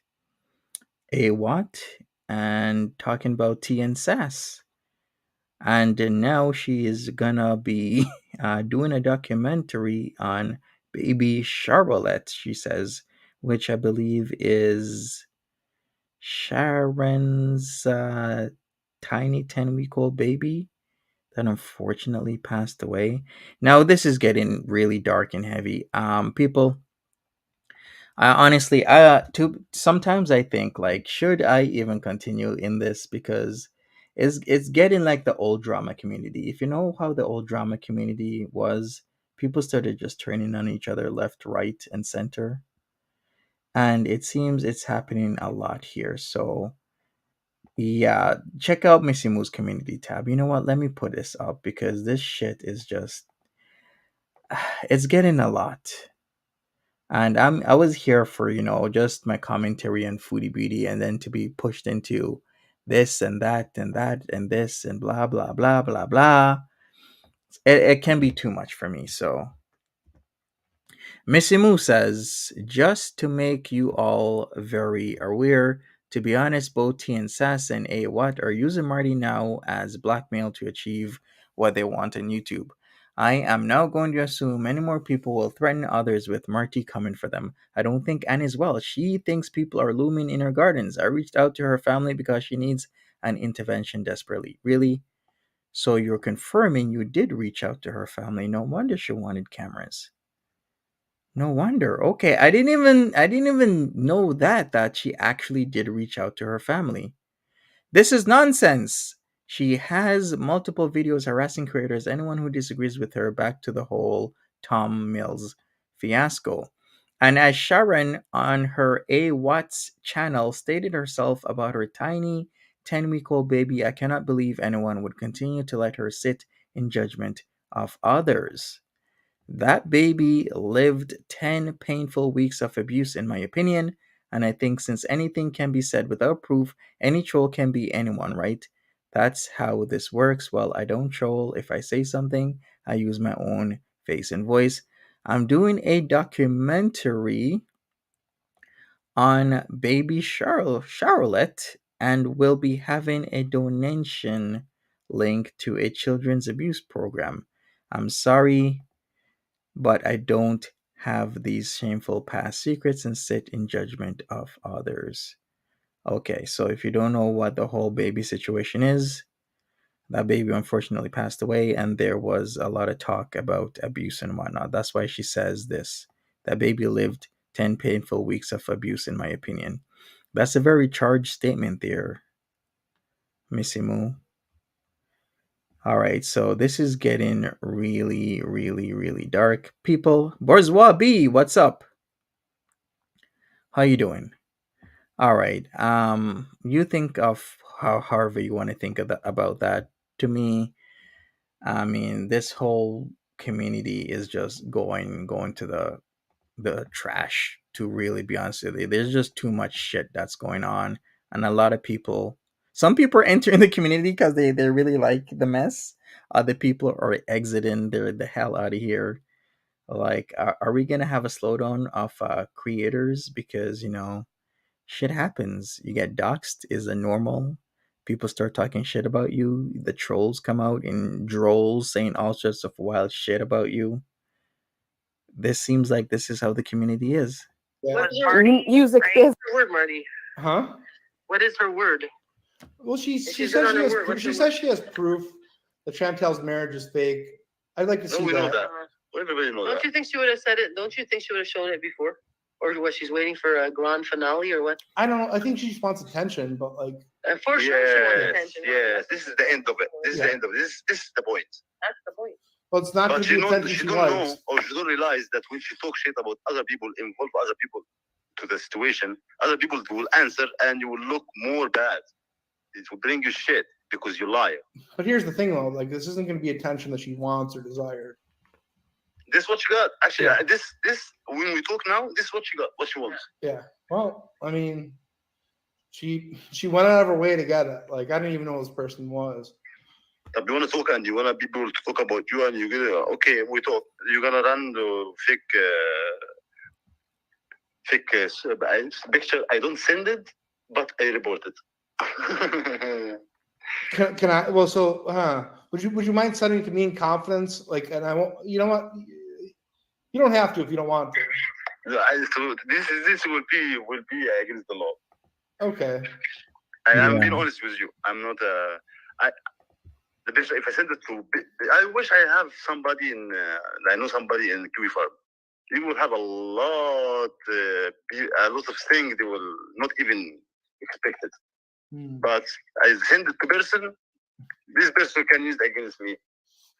a what and talking about tea and sass. And now she is gonna be doing a documentary on baby Charlotte, she says, which I believe is Sharon's tiny 10-week-old baby that unfortunately passed away. Now this is getting really dark and heavy. People, I honestly, sometimes I think like, should I even continue in this, because it's getting like the old drama community. If you know how the old drama community was, people started just turning on each other left, right, and center, and it seems it's happening a lot here. So yeah, check out Missy Moo's community tab. You know what? Let me put this up because this shit is just it's getting a lot. And I was here for, just my commentary on foodie beauty, and then to be pushed into this and that and that and this and blah blah blah blah blah. It can be too much for me. So Missy Moo says, just to make you all very aware, to be honest, both T and Sass and A What are using Marty now as blackmail to achieve what they want on YouTube. I am now going to assume many more people will threaten others with Marty coming for them. I don't think Anne is well. She thinks people are looming in her gardens. I reached out to her family because she needs an intervention desperately. Really? So you're confirming you did reach out to her family. No wonder she wanted cameras. No wonder. Okay, I didn't even know that she actually did reach out to her family. This is nonsense. She has multiple videos harassing creators, anyone who disagrees with her, back to the whole Tom Mills fiasco. And as Sharon on her A Watts channel stated herself about her tiny 10-week-old baby, I cannot believe anyone would continue to let her sit in judgment of others. That baby lived 10 painful weeks of abuse, in my opinion, and I think since anything can be said without proof, any troll can be anyone, right? That's how this works. Well, I don't troll. If I say something, I use my own face and voice. I'm doing a documentary on baby Charlotte, and will be having a donation link to a children's abuse program. I'm sorry, but I don't have these shameful past secrets and sit in judgment of others. Okay, so if you don't know what the whole baby situation is, that baby unfortunately passed away, and there was a lot of talk about abuse and whatnot. That's why she says this. That baby lived 10 painful weeks of abuse, in my opinion. That's a very charged statement there, Missy Moo. All right, so this is getting really, really, really dark. People, Bourgeois B, what's up? How you doing? All right. You think of however you want to think about that. To me, I mean, this whole community is just going to the trash. To really be honest with you, there's just too much shit that's going on, and a lot of people. Some people are entering the community because they really like the mess. Other people are exiting. They're the hell out of here. Like, are we gonna have a slowdown of creators because shit happens. You get doxxed is a normal. People start talking shit about you. The trolls come out in drolls saying all sorts of wild shit about you. This seems like this is how the community is. Yeah. Music is Her word, Marty. Huh? What is her word? Well, she she's says on she her has word, what's she her says she has proof that Chantel's marriage is fake. I'd like to see we know that. that. Everybody knows Don't that. you think she would have said it? Don't you think she would have shown it before? Or what, she's waiting for a grand finale or what? I don't know. I think she just wants attention, but like, For sure she wants Yes, attention. yes. This is the end of it. This is Yeah. the end of it. This is the point. That's the point. well, it's not going But to be attention she she don't likes. know, or she don't realize that when she talks shit about other people, involve other people to the situation, other people will answer, and you will look more bad. It will bring you shit because you lie. But here's the thing, though. Like, this isn't going to be attention that she wants or desires. This is what you got. Actually, Yeah. this when we talk now, this is what she got. What she wants. Yeah. Well, I mean, she went out of her way to get it. Like, I didn't even know who this person was. If you want to talk and you want people to talk about you, and you get okay, we talk. You're gonna run the fake picture. I don't send it, but I report it. Can I? Well, so, would you mind sending it to me in confidence? Like, and I won't. You know what? You don't have to if you don't want to. This will be against the law. Okay. I'm being Yeah. honest with you. I'm not the best. If I send it to, I wish I have somebody in. I know somebody in Kiwi Farm. He will have a lot of things they will not even expect it. But I send it to person. This person can use it against me.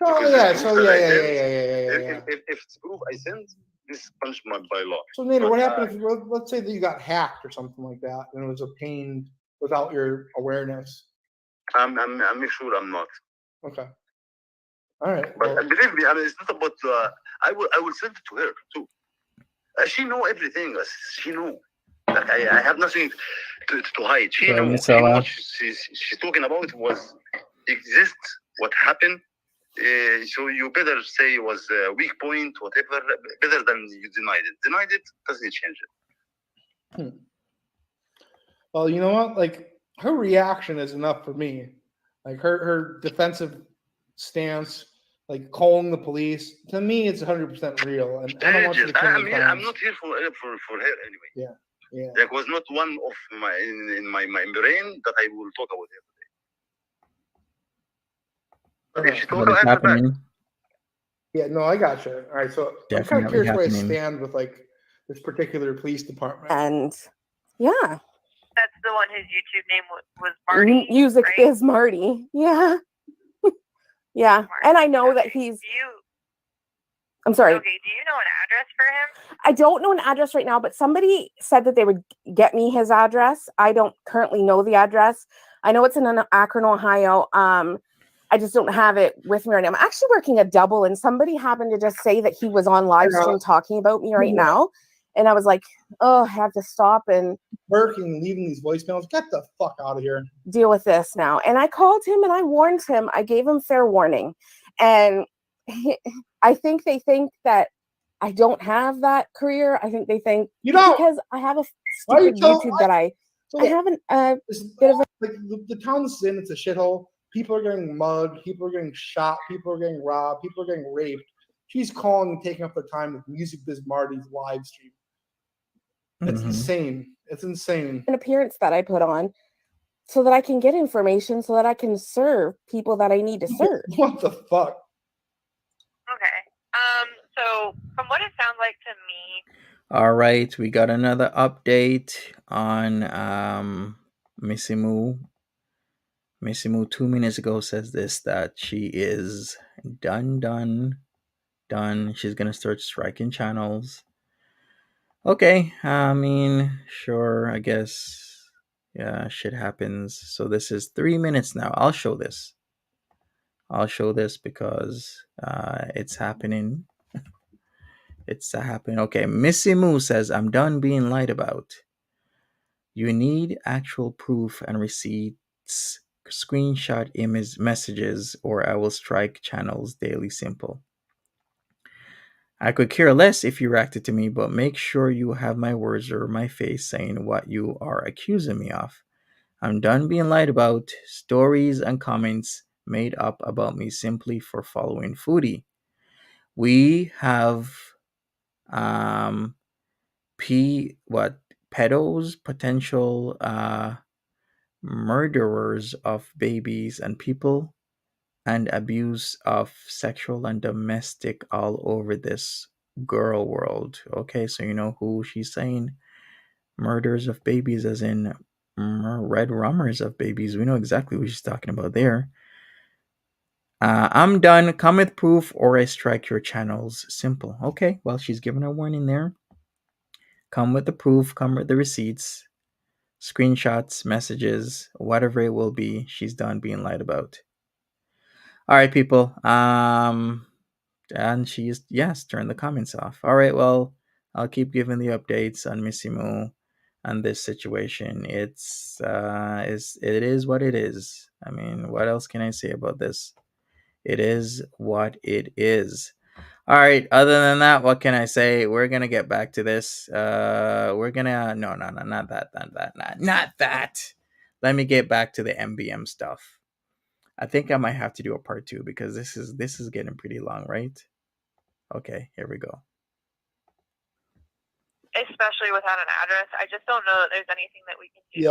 Oh Because yeah. it's So proof that I sent. yeah. If it's proof I sent, this is punishment by law. So Nader, But, what happened if let's say that you got hacked or something like that, and it was obtained without your awareness? I'm sure I'm not. Okay. All right. But Well, believe me, I mean, it's not about. I will send it to her too. She know everything. She know. Like I have nothing to hide. She So, know. Miss She know Ella, what she's talking about was exists. What happened? So you better say it was a weak point, whatever. Better than you denied it. Denied it doesn't change it. well, you know what? Like her reaction is enough for me. Like her defensive stance, like calling the police. To me, it's 100% real, and I don't want you to commit I'm crimes. not here for her anyway. Yeah. That was not one of my in my brain that I will talk about it. But if she talk, what I'll is answer back. happening? Yeah, no, I got you. All right, so I'm kind of Definitely curious where I happening. stand with like this particular police department. And yeah, That's the one whose YouTube name was Marty. music right? is Marty. Yeah. Yeah. Marty. And I know that Okay. he's, Do you, I'm sorry. okay, do you know an address for him? I don't know an address right now, but somebody said that they would get me his address. I don't currently know the address. I know it's in Akron, Ohio. I just don't have it with me right now. I'm actually working a double, and somebody happened to just say that he was on live stream talking about me right now. And I was like, oh, I have to stop and Working, leaving these voicemails. Get the fuck out of here. Deal with this now. And I called him and I warned him. I gave him fair warning. And I think they think that I don't have that career. I think they think you don't, because I have a stupid YouTube that I have a bit of a like the town this is in. It's a shithole. People are getting mugged. People are getting shot. People are getting robbed. People are getting raped. She's calling and taking up the time with Music Biz Marty's live stream. It's insane. It's insane. An appearance that I put on so that I can get information so that I can serve people that I need to serve. What the fuck? Okay. So from what it sounds like to me, All right, we got another update on Missy Moo. Missy Moo 2 minutes ago says this, that she is done. She's gonna start striking channels. Okay, I mean, sure, I guess. Yeah, shit happens. So this is 3 minutes now. I'll show this because it's happening. It's happening. Okay, Missy Moo says, I'm done being lied about. You need actual proof and receipts, screenshot image messages, or I will strike channels. Daily simple. I could care less if you reacted to me, but make sure you have my words or my face saying what you are accusing me of. I'm done being lied about, stories and comments made up about me simply for following Foodie. We have pedos, potential murderers of babies and people, and abuse of sexual and domestic all over this girl world. Okay, so you know who she's saying? Murders of babies, as in red rummers of babies. We know exactly what she's talking about there. I'm done. Come with proof or I strike your channels. Simple. Okay, well, she's given a warning there. Come with the proof, come with the receipts, screenshots, messages, whatever it will be. She's done being lied about. All right, people. And she's, yes, turn the comments off. All right, well, I'll keep giving the updates on Missy Moo and this situation. It is what it is. I mean, what else can I say about this? It is what it is. All right. Other than that, what can I say? We're gonna get back to this. We're gonna no, not that. Let me get back to the MBM stuff. I think I might have to do a part 2 because this is getting pretty long, right? Okay, here we go. especially without an address. I just don't know that there's anything that we can do.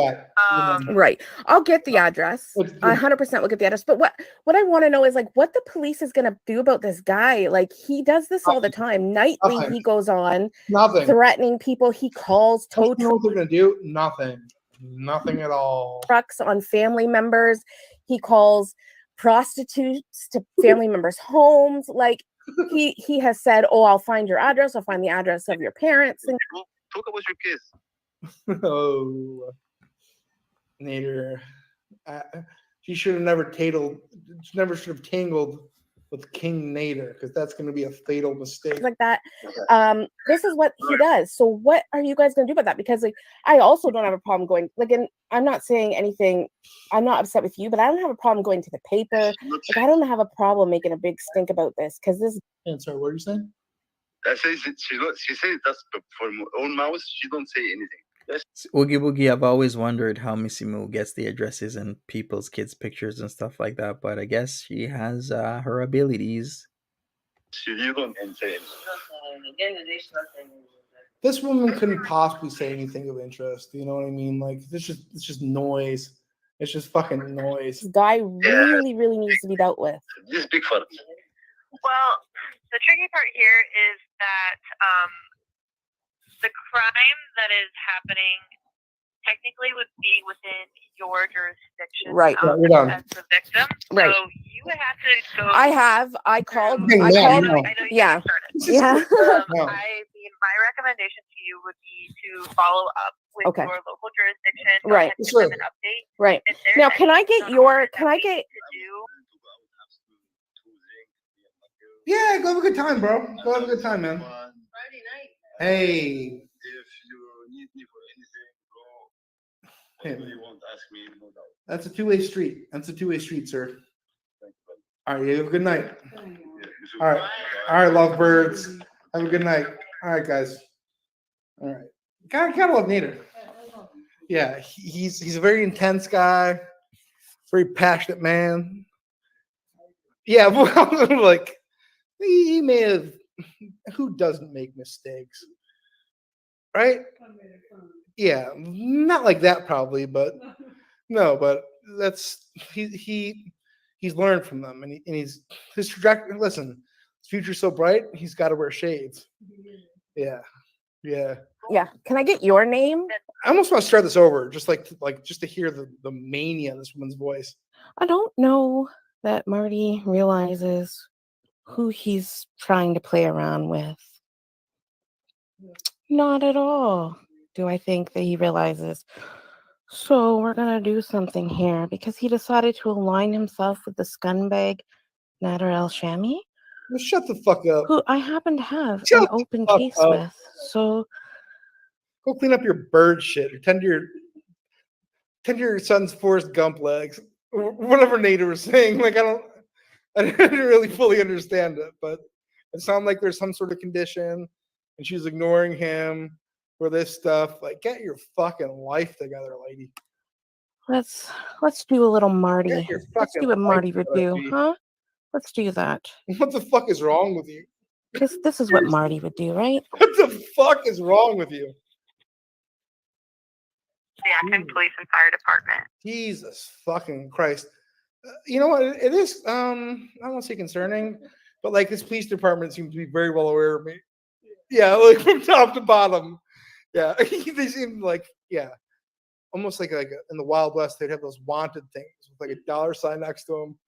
Yeah. Right. I'll get the address. I 100% will get the address. But what I want to know is like what the police is gonna do about this guy. Like he does this all the time. Nightly Nothing. he goes on Nothing. threatening people. He calls tow You know what they're gonna do? Nothing. Nothing at all. trucks on family members. He calls prostitutes to family members' homes. Like he has said, "Oh, I'll find your address. I'll find the address of your parents." And Talk about your case. Oh, Nader. She should have never should have tangled with King Nader because that's going to be a fatal mistake. like that. This is what he does. So what are you guys gonna do about that? Because like I also don't have a problem going like, and I'm not saying anything. I'm not upset with you, but I don't have a problem going to the paper. Like I don't have a problem making a big stink about this because this. And sorry, what are you saying? I say she says that's for her own mouth. She don't say anything. Yes. Oogie Boogie, I've always wondered how Missy Moo gets the addresses and people's kids' pictures and stuff like that, but I guess she has her abilities. You don't say anything. This woman couldn't possibly say anything of interest. You know what I mean? Like it's just noise. It's just fucking noise. This guy really, really needs to be dealt with. This big for it. Well, the tricky part here is that the crime that is happening technically would be within your jurisdiction Right. as the victim. Right. So you would have to go. I called. Yeah, I called. no. I know you Yeah. started. Yeah. No. I mean, my recommendation to you would be to follow up with Okay. your local jurisdiction. Right. And give them an update. Right. If there's Now, can I get anything your? that Can I we get? need to do, Yeah, go have a good time, bro. Go have a good time, man. Friday night. Hey. If you need me for anything, bro, Hey, whatever you want, ask me, no doubt. that's a two-way street. That's a two-way street, sir. Thank you, buddy. All right, you have a good night. Yeah, you too. All right. All right, lovebirds. Have a good night. All right, guys. All right. Gotta love Nader. Yeah, he's a very intense guy, very passionate man. Yeah, well, like he may have. Who doesn't make mistakes, right? Yeah, not like that probably, but no, but that's he's learned from them, and he's his trajectory. Listen, his future's so bright. He's got to wear shades. Yeah. Yeah. Can I get your name? I almost want to start this over, just just to hear the mania in this woman's voice. I don't know that Marty realizes who he's trying to play around with. Not at all. Do I think that he realizes? So we're gonna do something here because he decided to align himself with the scumbag Nader Elshamy, Well, shut the fuck up. who I happen to have Shut an the open fuck case up. with. So Go clean up your bird shit, or tend to your son's Forrest Gump legs, or whatever Nader was saying. Like I didn't really fully understand it, but it sounded like there's some sort of condition, and she's ignoring him for this stuff. Like, get your fucking life together, lady. let's do a little Marty. Get your Let's fucking do what life Marty would together, do, lady. huh? Let's do that. What the fuck is wrong with you? This is what Marty would do, right? What the fuck is wrong with you? the Akron Police and Fire Department. Jesus fucking Christ. You know what? It is, I don't want to say concerning, but like this police department seems to be very well aware of me. Yeah, like from top to bottom. Yeah, they seem like, yeah, almost like in the Wild West, they'd have those wanted things with like a dollar sign next to them.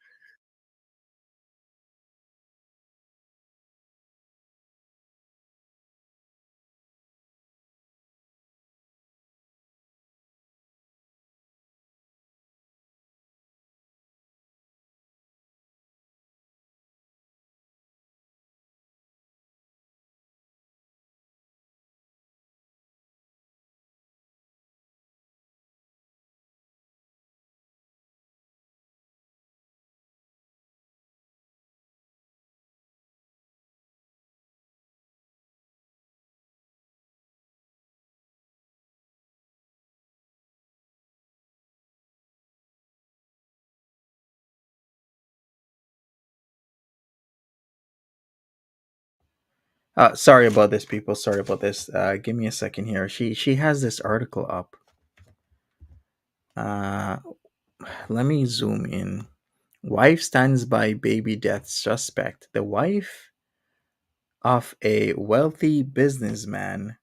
Sorry about this, people. Sorry about this. Give me a second here. She has this article up. Let me zoom in. Wife stands by baby death suspect. The wife of a wealthy businessman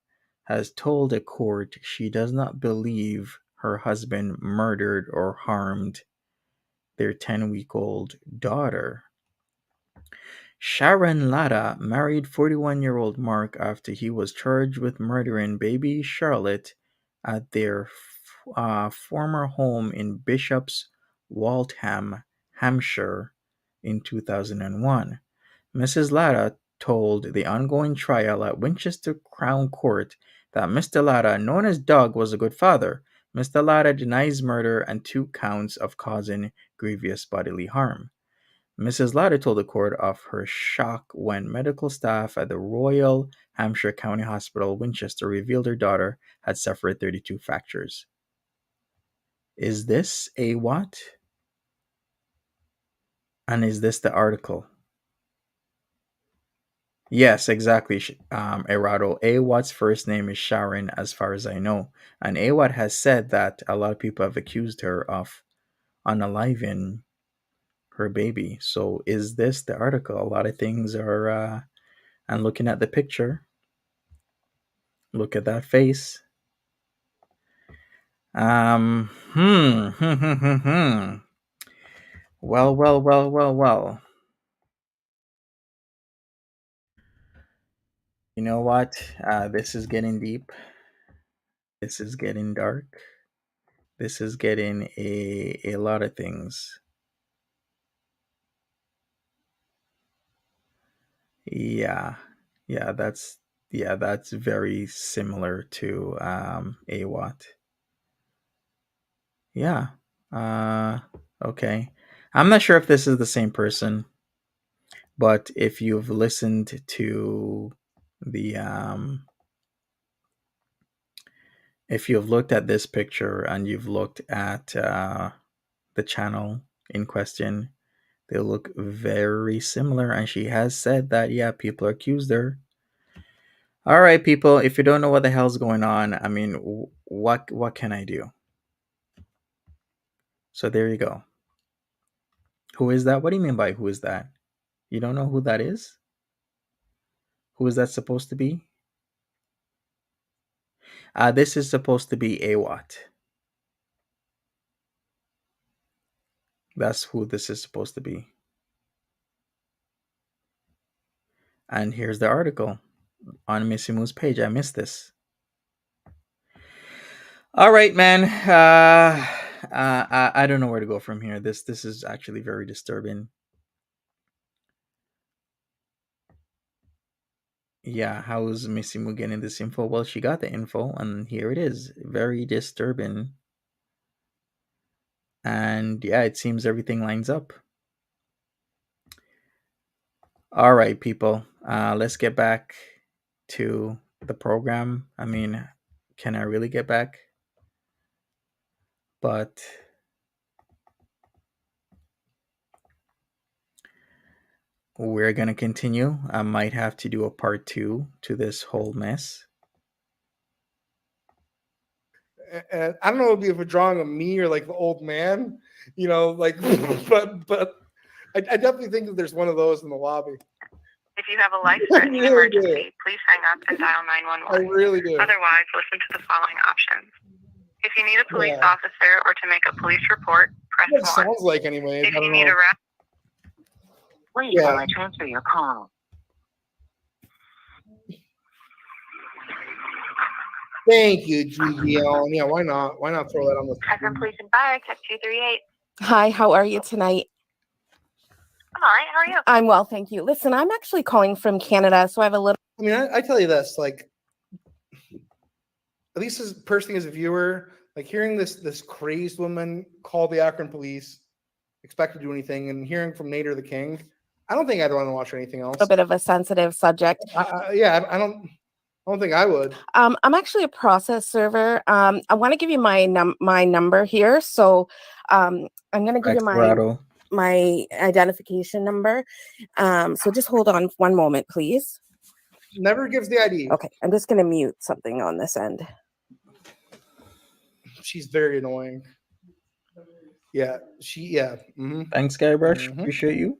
has told a court she does not believe her husband murdered or harmed their 10-week-old daughter. Sharon Latta married 41-year-old Mark after he was charged with murdering baby Charlotte at their former home in Bishop's Waltham, Hampshire in 2001. Mrs. Latta told the ongoing trial at Winchester Crown Court that Mr. Latta, known as Doug, was a good father. Mr. Latta denies murder and 2 counts of causing grievous bodily harm. Mrs. Latta told the court of her shock when medical staff at the Royal Hampshire County Hospital, Winchester, revealed her daughter had suffered 32 fractures. Is this a what? And is this the article? Yes, exactly, Erado. Awat's first name is Sharon, as far as I know. And Awat has said that a lot of people have accused her of unaliving her baby. So is this the article? A lot of things are, and looking at the picture, look at that face. Well. You know what? This is getting deep. This is getting dark. This is getting a lot of things. Yeah, that's very similar to AWAT. Yeah. Okay. I'm not sure if this is the same person, but if you've listened to the if you've looked at this picture and you've looked at the channel in question, they look very similar. And she has said that, yeah, people accused her. All right, people, if you don't know what the hell's going on, I mean, what can I do? So there you go. Who is that? What do you mean by who is that? You don't know who that is? Who is that supposed to be? This is supposed to be Awat. That's who this is supposed to be. And here's the article on Missy Moo's page. I missed this. All right, man. I don't know where to go from here. This is actually very disturbing. Yeah, how is Missy Moo getting this info? Well, she got the info, and here it is. Very disturbing. And yeah, it seems everything lines up. All right, people. Let's get back to the program. I mean, can I really get back? But we're going to continue. I might have to do a part 2 to this whole mess. And I don't know if it's a drawing of me or like the old man, like, but I definitely think that there's one of those in the lobby. If you have a life-threatening emergency, please hang up and dial 911. I really do. Otherwise, listen to the following options. If you need a police officer or to make a police report, press 1. Sounds like anyways. If you need a rep, wait while I transfer your call. Thank you, GBL. Yeah, why not? Why not throw that on the Akron Police and Fire, text 238. Hi, how are you tonight? I'm all right. How are you? I'm well, thank you. Listen, I'm actually calling from Canada, so I have a little. I mean, I tell you this, like, at least as personally as a viewer, like hearing this crazed woman call the Akron Police, expect to do anything, and hearing from Nader the King, I don't think I'd want to watch anything else. A bit of a sensitive subject. I don't think I would. I'm actually a process server. I want to give you my number here. So I'm going to give you my identification number. So just hold on one moment, please. Never gives the ID. Okay, I'm just gonna mute something on this end. She's very annoying. Yeah, mhm. Thanks, Guybrush. Appreciate you.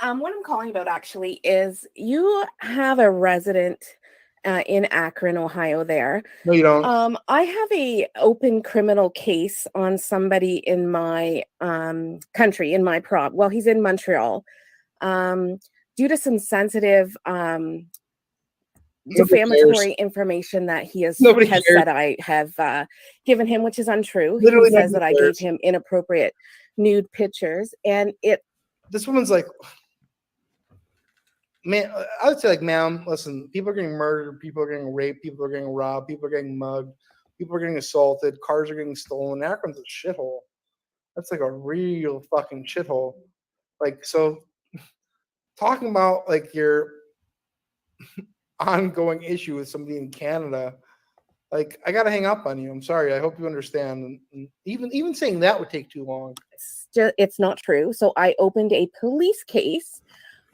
What I'm calling about actually is you have a resident in Akron, Ohio there. No, you don't. I have a open criminal case on somebody in my country, in my well, he's in Montreal. Due to some sensitive defamatory information that he has said I have given him, which is untrue. Literally he says that I gave cares. him inappropriate nude pictures, and this woman's like, man, I would say, like, ma'am, listen, people are getting murdered, people are getting raped, people are getting robbed, people are getting mugged, people are getting assaulted, cars are getting stolen. Akron's a shithole. That's like a real fucking shithole. Like, so talking about like your ongoing issue with somebody in Canada, like, I gotta hang up on you. I'm sorry. I hope you understand. And even saying that would take too long. it's not true. So I opened a police case.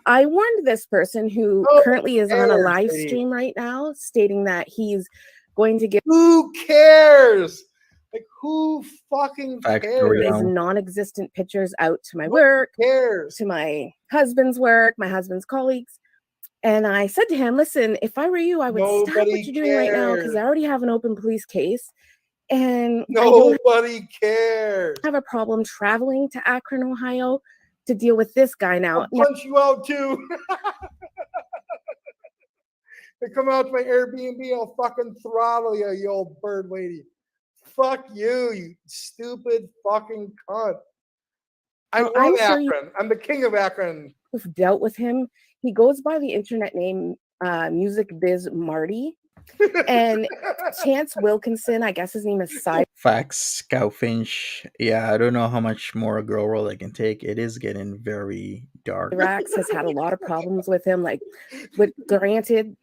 I warned this person who currently is on a live stream right now, stating that he's going to give. Who cares? Like, who fucking cares? His non-existent pictures out to my work, to my husband's work, my husband's colleagues. And I said to him, listen, if I were you, I would stop what you're doing right now, because I already have an open police case. And nobody cares. I have a problem traveling to Akron, Ohio to deal with this guy now. I'll punch you out too. They come out to my Airbnb, I'll fucking throttle you, you old bird lady. Fuck you, you stupid fucking cunt. I love Akron. I'm the king of Akron. I've dealt with him. He goes by the internet name Music Biz Marty. And Chance Wilkinson, I guess his name is Facts, Cowfinch. Yeah, I don't know how much more a girl role I can take. It is getting very dark. Rax has had a lot of problems with him. Like, but granted,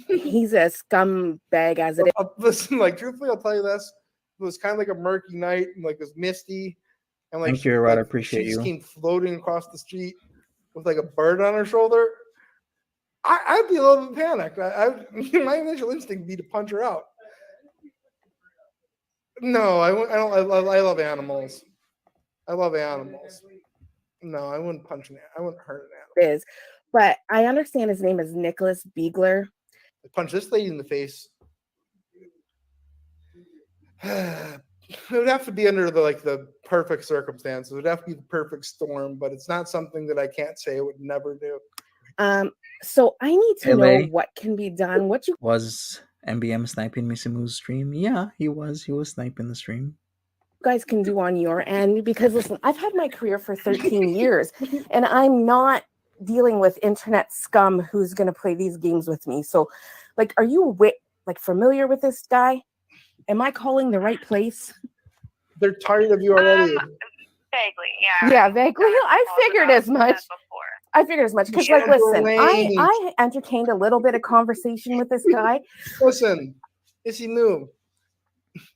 he's a scumbag as it is. Listen, like, truthfully, I'll tell you this. It was kind of like a murky night, and like it was misty. And like, thank you, Rod. I appreciate you. She just came floating across the street with like a bird on her shoulder. I'd be a little bit panicked. My initial instinct would be to punch her out. No, I don't. I love animals. I love animals. No, I wouldn't punch an animal. I wouldn't hurt an animal. But I understand his name is Nicholas Beegler. I punch this lady in the face. It would have to be under the perfect circumstances. It would have to be the perfect storm, but it's not something that I can't say I would never do. So I need to know what can be done. What you was MBM sniping Missy Moo's stream? Yeah, he was. He was sniping the stream. Guys can do on your end, because listen, I've had my career for 13 years, and I'm not dealing with internet scum who's going to play these games with me. So, like, are you familiar with this guy? Am I calling the right place? They're tired of you already. Vaguely, yeah. Yeah, vaguely. I figured as much. I figured as much because, like, listen, I entertained a little bit of conversation with this guy. Listen, Missy Moo,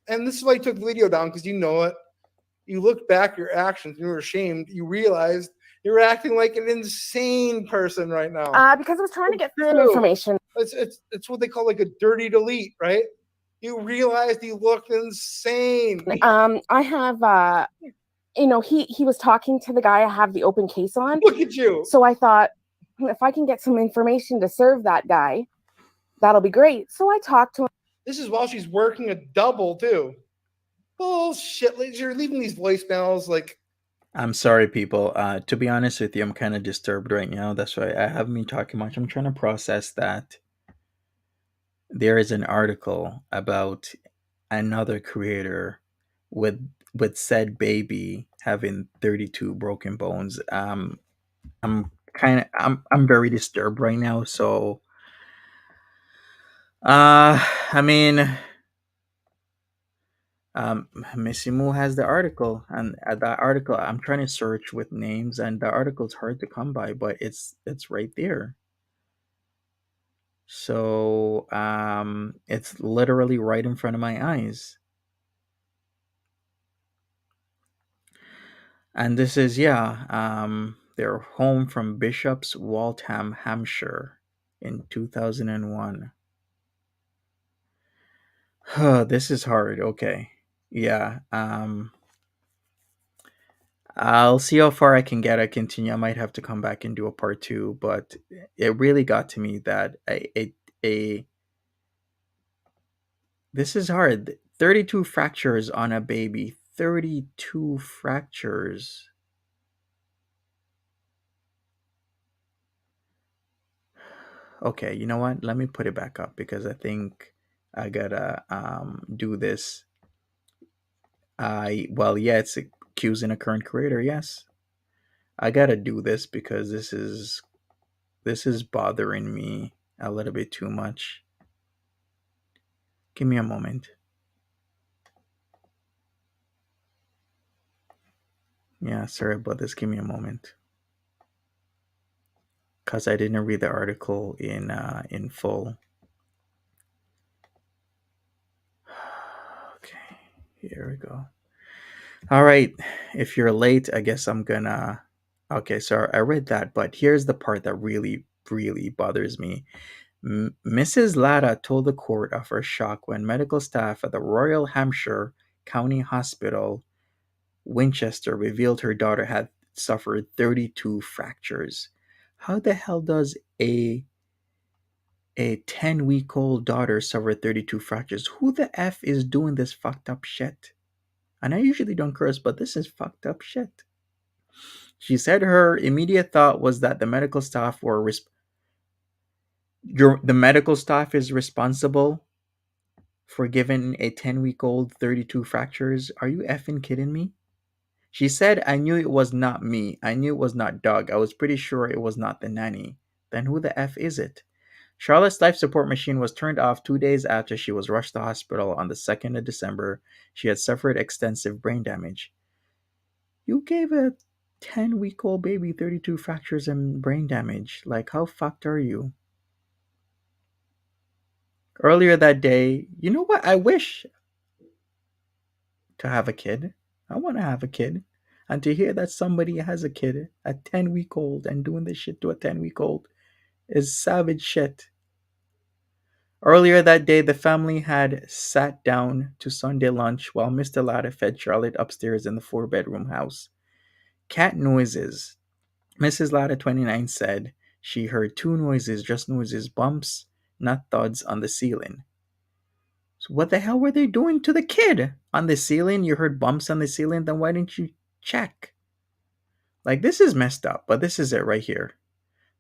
and this is why you took the video down, because you know it. You looked back your actions, and you were ashamed. You realized you were acting like an insane person right now. Because I was trying to get some information. It's what they call like a dirty delete, right? You realized you looked insane. I have he was talking to the guy I have the open case on. Look at you. So I thought, if I can get some information to serve that guy, that'll be great. So I talked to him. This is while she's working a double too. Bullshit. You're leaving these voicemails like. I'm sorry, people. To be honest with you, I'm kind of disturbed right now. That's why I haven't been talking much. I'm trying to process that. There is an article about another creator with said baby having 32 broken bones. I'm very disturbed right now. So, I mean, Missy Moo has the article, and that article I'm trying to search with names, and the article's hard to come by, but it's right there. So, it's literally right in front of my eyes. And this is, there their home from Bishop's Waltham, Hampshire in 2001. This is hard. Okay. Yeah. I'll see how far I can get. I continue. I might have to come back and do a part two, but it really got to me that this is hard. 32 fractures on a baby. 32 fractures. Okay, you know what? Let me put it back up because I think I gotta do this. Yeah, it's accusing a current creator. Yes, I gotta do this because this is bothering me a little bit too much. Give me a moment. Yeah, sorry about this. Give me a moment because I didn't read the article in full. Okay, here we go. All right, if you're late, I guess I'm gonna. Okay, so I read that, but here's the part that really, really bothers me. Mrs. Latta told the court of her shock when medical staff at the Royal Hampshire County Hospital, Winchester, revealed her daughter had suffered 32 fractures. How the hell does a 10-week-old daughter suffer 32 fractures? Who the F is doing this fucked up shit? And I usually don't curse, but this is fucked up shit. She said her immediate thought was that the medical staff were the medical staff is responsible for giving a 10-week-old 32 fractures. Are you effing kidding me? She said, I knew it was not me. I knew it was not Doug. I was pretty sure it was not the nanny. Then who the F is it? Charlotte's life support machine was turned off 2 days after she was rushed to hospital on the 2nd of December. She had suffered extensive brain damage. You gave a 10-week-old baby 32 fractures and brain damage. Like, how fucked are you? Earlier that day, you know what? I wish to have a kid. I want to have a kid. And to hear that somebody has a kid, a 10-week-old, and doing this shit to a 10-week-old is savage shit. Earlier that day, the family had sat down to Sunday lunch while Mr. Latta fed Charlotte upstairs in the 4-bedroom house. Cat noises. Mrs. Latta, 29, said she heard 2 noises, just noises, bumps, not thuds on the ceiling. So what the hell were they doing to the kid? On the ceiling? You heard bumps on the ceiling? Then why didn't you check? Like, this is messed up, but this is it right here.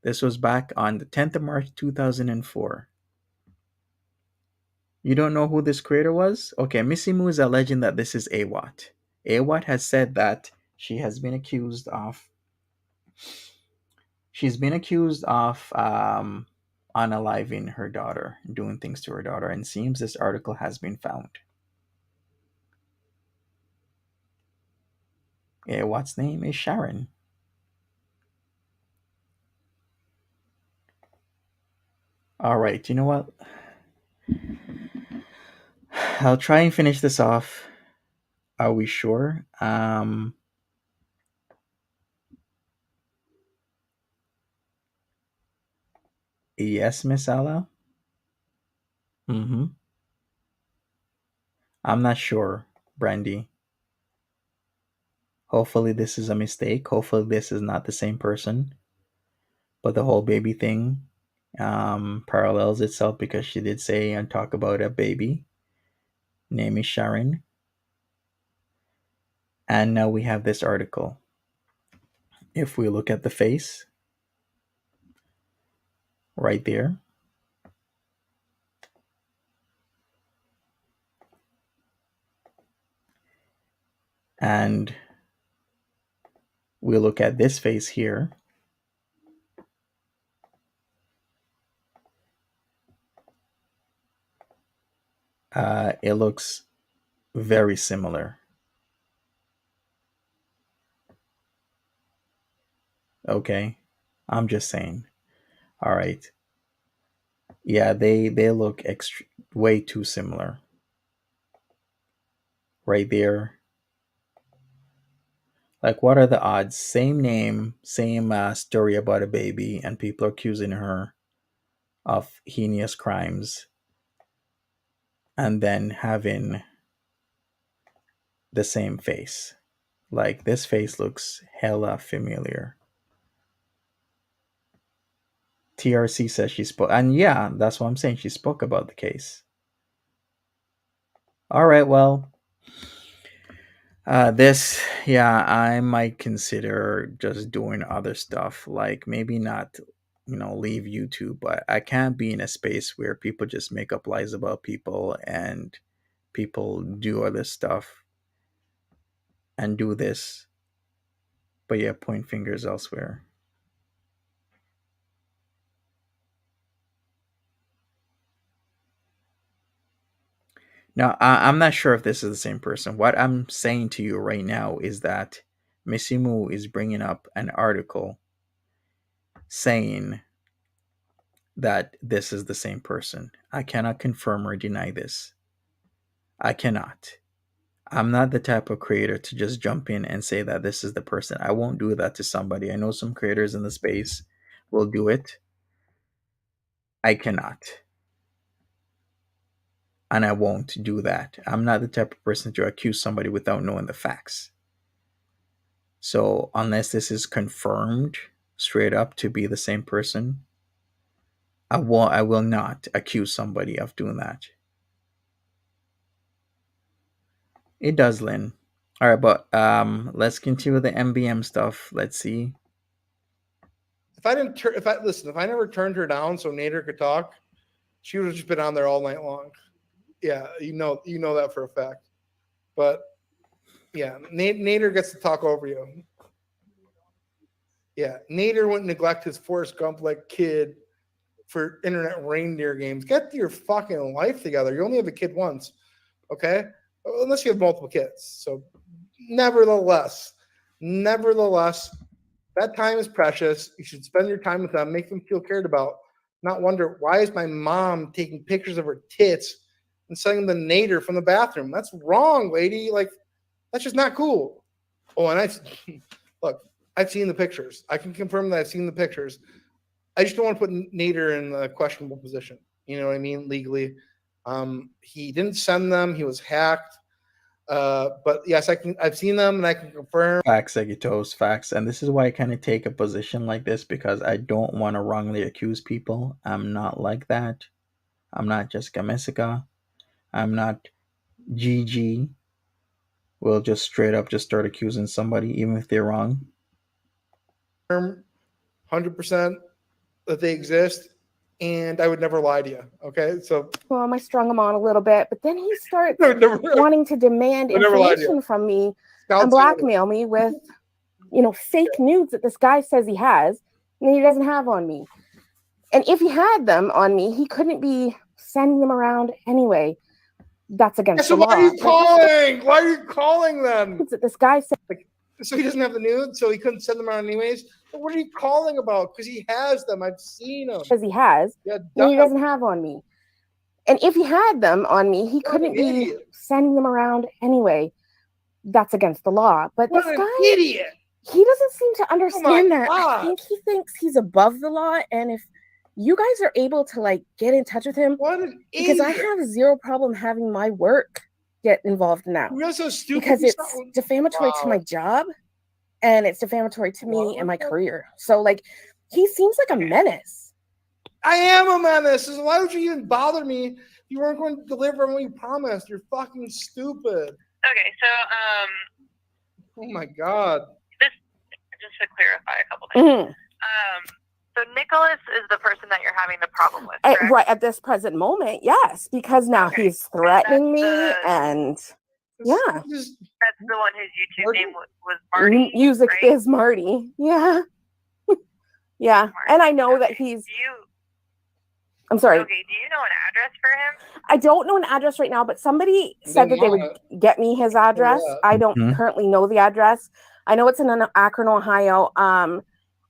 This was back on the 10th of March, 2004. You don't know who this creator was? Okay, Missy Moo is alleging that this is AWAT. AWAT has said that she has been accused of unaliving her daughter, doing things to her daughter, and seems this article has been found. AWAT's name is Sharon. All right, you know what? I'll try and finish this off. Are we sure? Yes, Miss Alla? I'm not sure, Brandy. Hopefully this is a mistake. Hopefully this is not the same person. But the whole baby thing parallels itself because she did say and talk about a baby. Name is Sharon. And now we have this article. If we look at the face, right there, and we look at this face here, it looks very similar. Okay, I'm just saying. All right. Yeah, they look way too similar. Right there. Like, what are the odds? Same name, same story about a baby, and people are accusing her of heinous crimes, and then having the same face. Like, this face looks hella familiar. TRC says she spoke, and yeah, that's what I'm saying. She spoke about the case. All right, well, yeah, I might consider just doing other stuff, like maybe not, leave YouTube, but I can't be in a space where people just make up lies about people and people do other stuff and do this, but yeah, point fingers elsewhere. Now, I'm not sure if this is the same person. What I'm saying to you right now is that Missy Moo is bringing up an article saying that this is the same person. I cannot confirm or deny this. I cannot. I'm not the type of creator to just jump in and say that this is the person. I won't do that to somebody. I know some creators in the space will do it. I cannot. And I won't do that. I'm not the type of person to accuse somebody without knowing the facts. So unless this is confirmed straight up to be the same person, I will not accuse somebody of doing that. It does, Lynn. All right, but let's continue with the MBM stuff. Let's see. If I never turned her down so Nader could talk, she would have just been on there all night long. Yeah, you know that for a fact. But yeah, Nader gets to talk over you. Yeah, Nader wouldn't neglect his Forrest Gump-like kid for internet reindeer games. Get your fucking life together. You only have a kid once, okay? Unless you have multiple kids. So, nevertheless, that time is precious. You should spend your time with them, make them feel cared about, not wonder, why is my mom taking pictures of her tits and sending them to Nader from the bathroom? That's wrong, lady. Like, that's just not cool. Oh, and I've seen the pictures. I can confirm that I've seen the pictures. I just don't want to put Nader in a questionable position. You know what I mean? Legally. He didn't send them. He was hacked. But yes, I've seen them and I can confirm. Facts, Egitos, facts. And this is why I kind of take a position like this, because I don't want to wrongly accuse people. I'm not like that. I'm not Jessica Messica. I'm not GG. We'll just straight up just start accusing somebody, even if they're wrong. 100% that they exist, and I would never lie to you. Okay, so I strung him on a little bit, but then he starts wanting to demand information from me and blackmail me with, fake nudes that this guy says he has, and he doesn't have on me. And if he had them on me, he couldn't be sending them around anyway. That's against the law. Why are you calling? Why are you calling them? This guy said, so he doesn't have the nudes, so he couldn't send them around anyways. But what are you calling about? Because he has them. I've seen them. Because he has, and he doesn't have on me. And if he had them on me, he couldn't be sending them around anyway. That's against the law. But what this an guy, idiot! He doesn't seem to understand that. I think he thinks he's above the law, and if you guys are able to get in touch with him, because I have zero problem having my work get involved now. You're so stupid. Because it's defamatory to my job, and it's defamatory to me and my career. So he seems like a menace. I am a menace. So why would you even bother me if you weren't going to deliver on what you promised? You're fucking stupid. Okay, so oh my god. This just to clarify a couple things. So Nicholas is the person that you're having the problem with, correct? Right at this present moment, yes, because now he's threatening me, and yeah, that's the one whose YouTube name was Marty. Music right? is Marty, yeah, yeah, Marty. And I know that he's. I'm sorry. Okay, do you know an address for him? I don't know an address right now, but somebody said that they would get me his address. I don't currently know the address. I know it's in Akron, Ohio.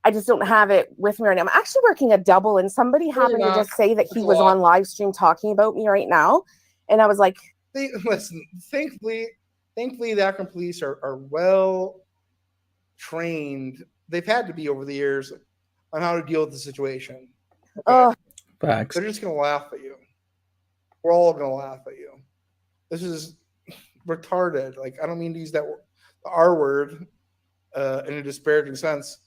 I just don't have it with me right now. I'm actually working a double, and somebody happened to just say that he was on live stream talking about me right now, and I was like, "Listen, thankfully, the Akron Police are well trained. They've had to be over the years on how to deal with the situation. Facts. They're just going to laugh at you. We're all going to laugh at you. This is retarded. Like, I don't mean to use that the R word in a disparaging sense,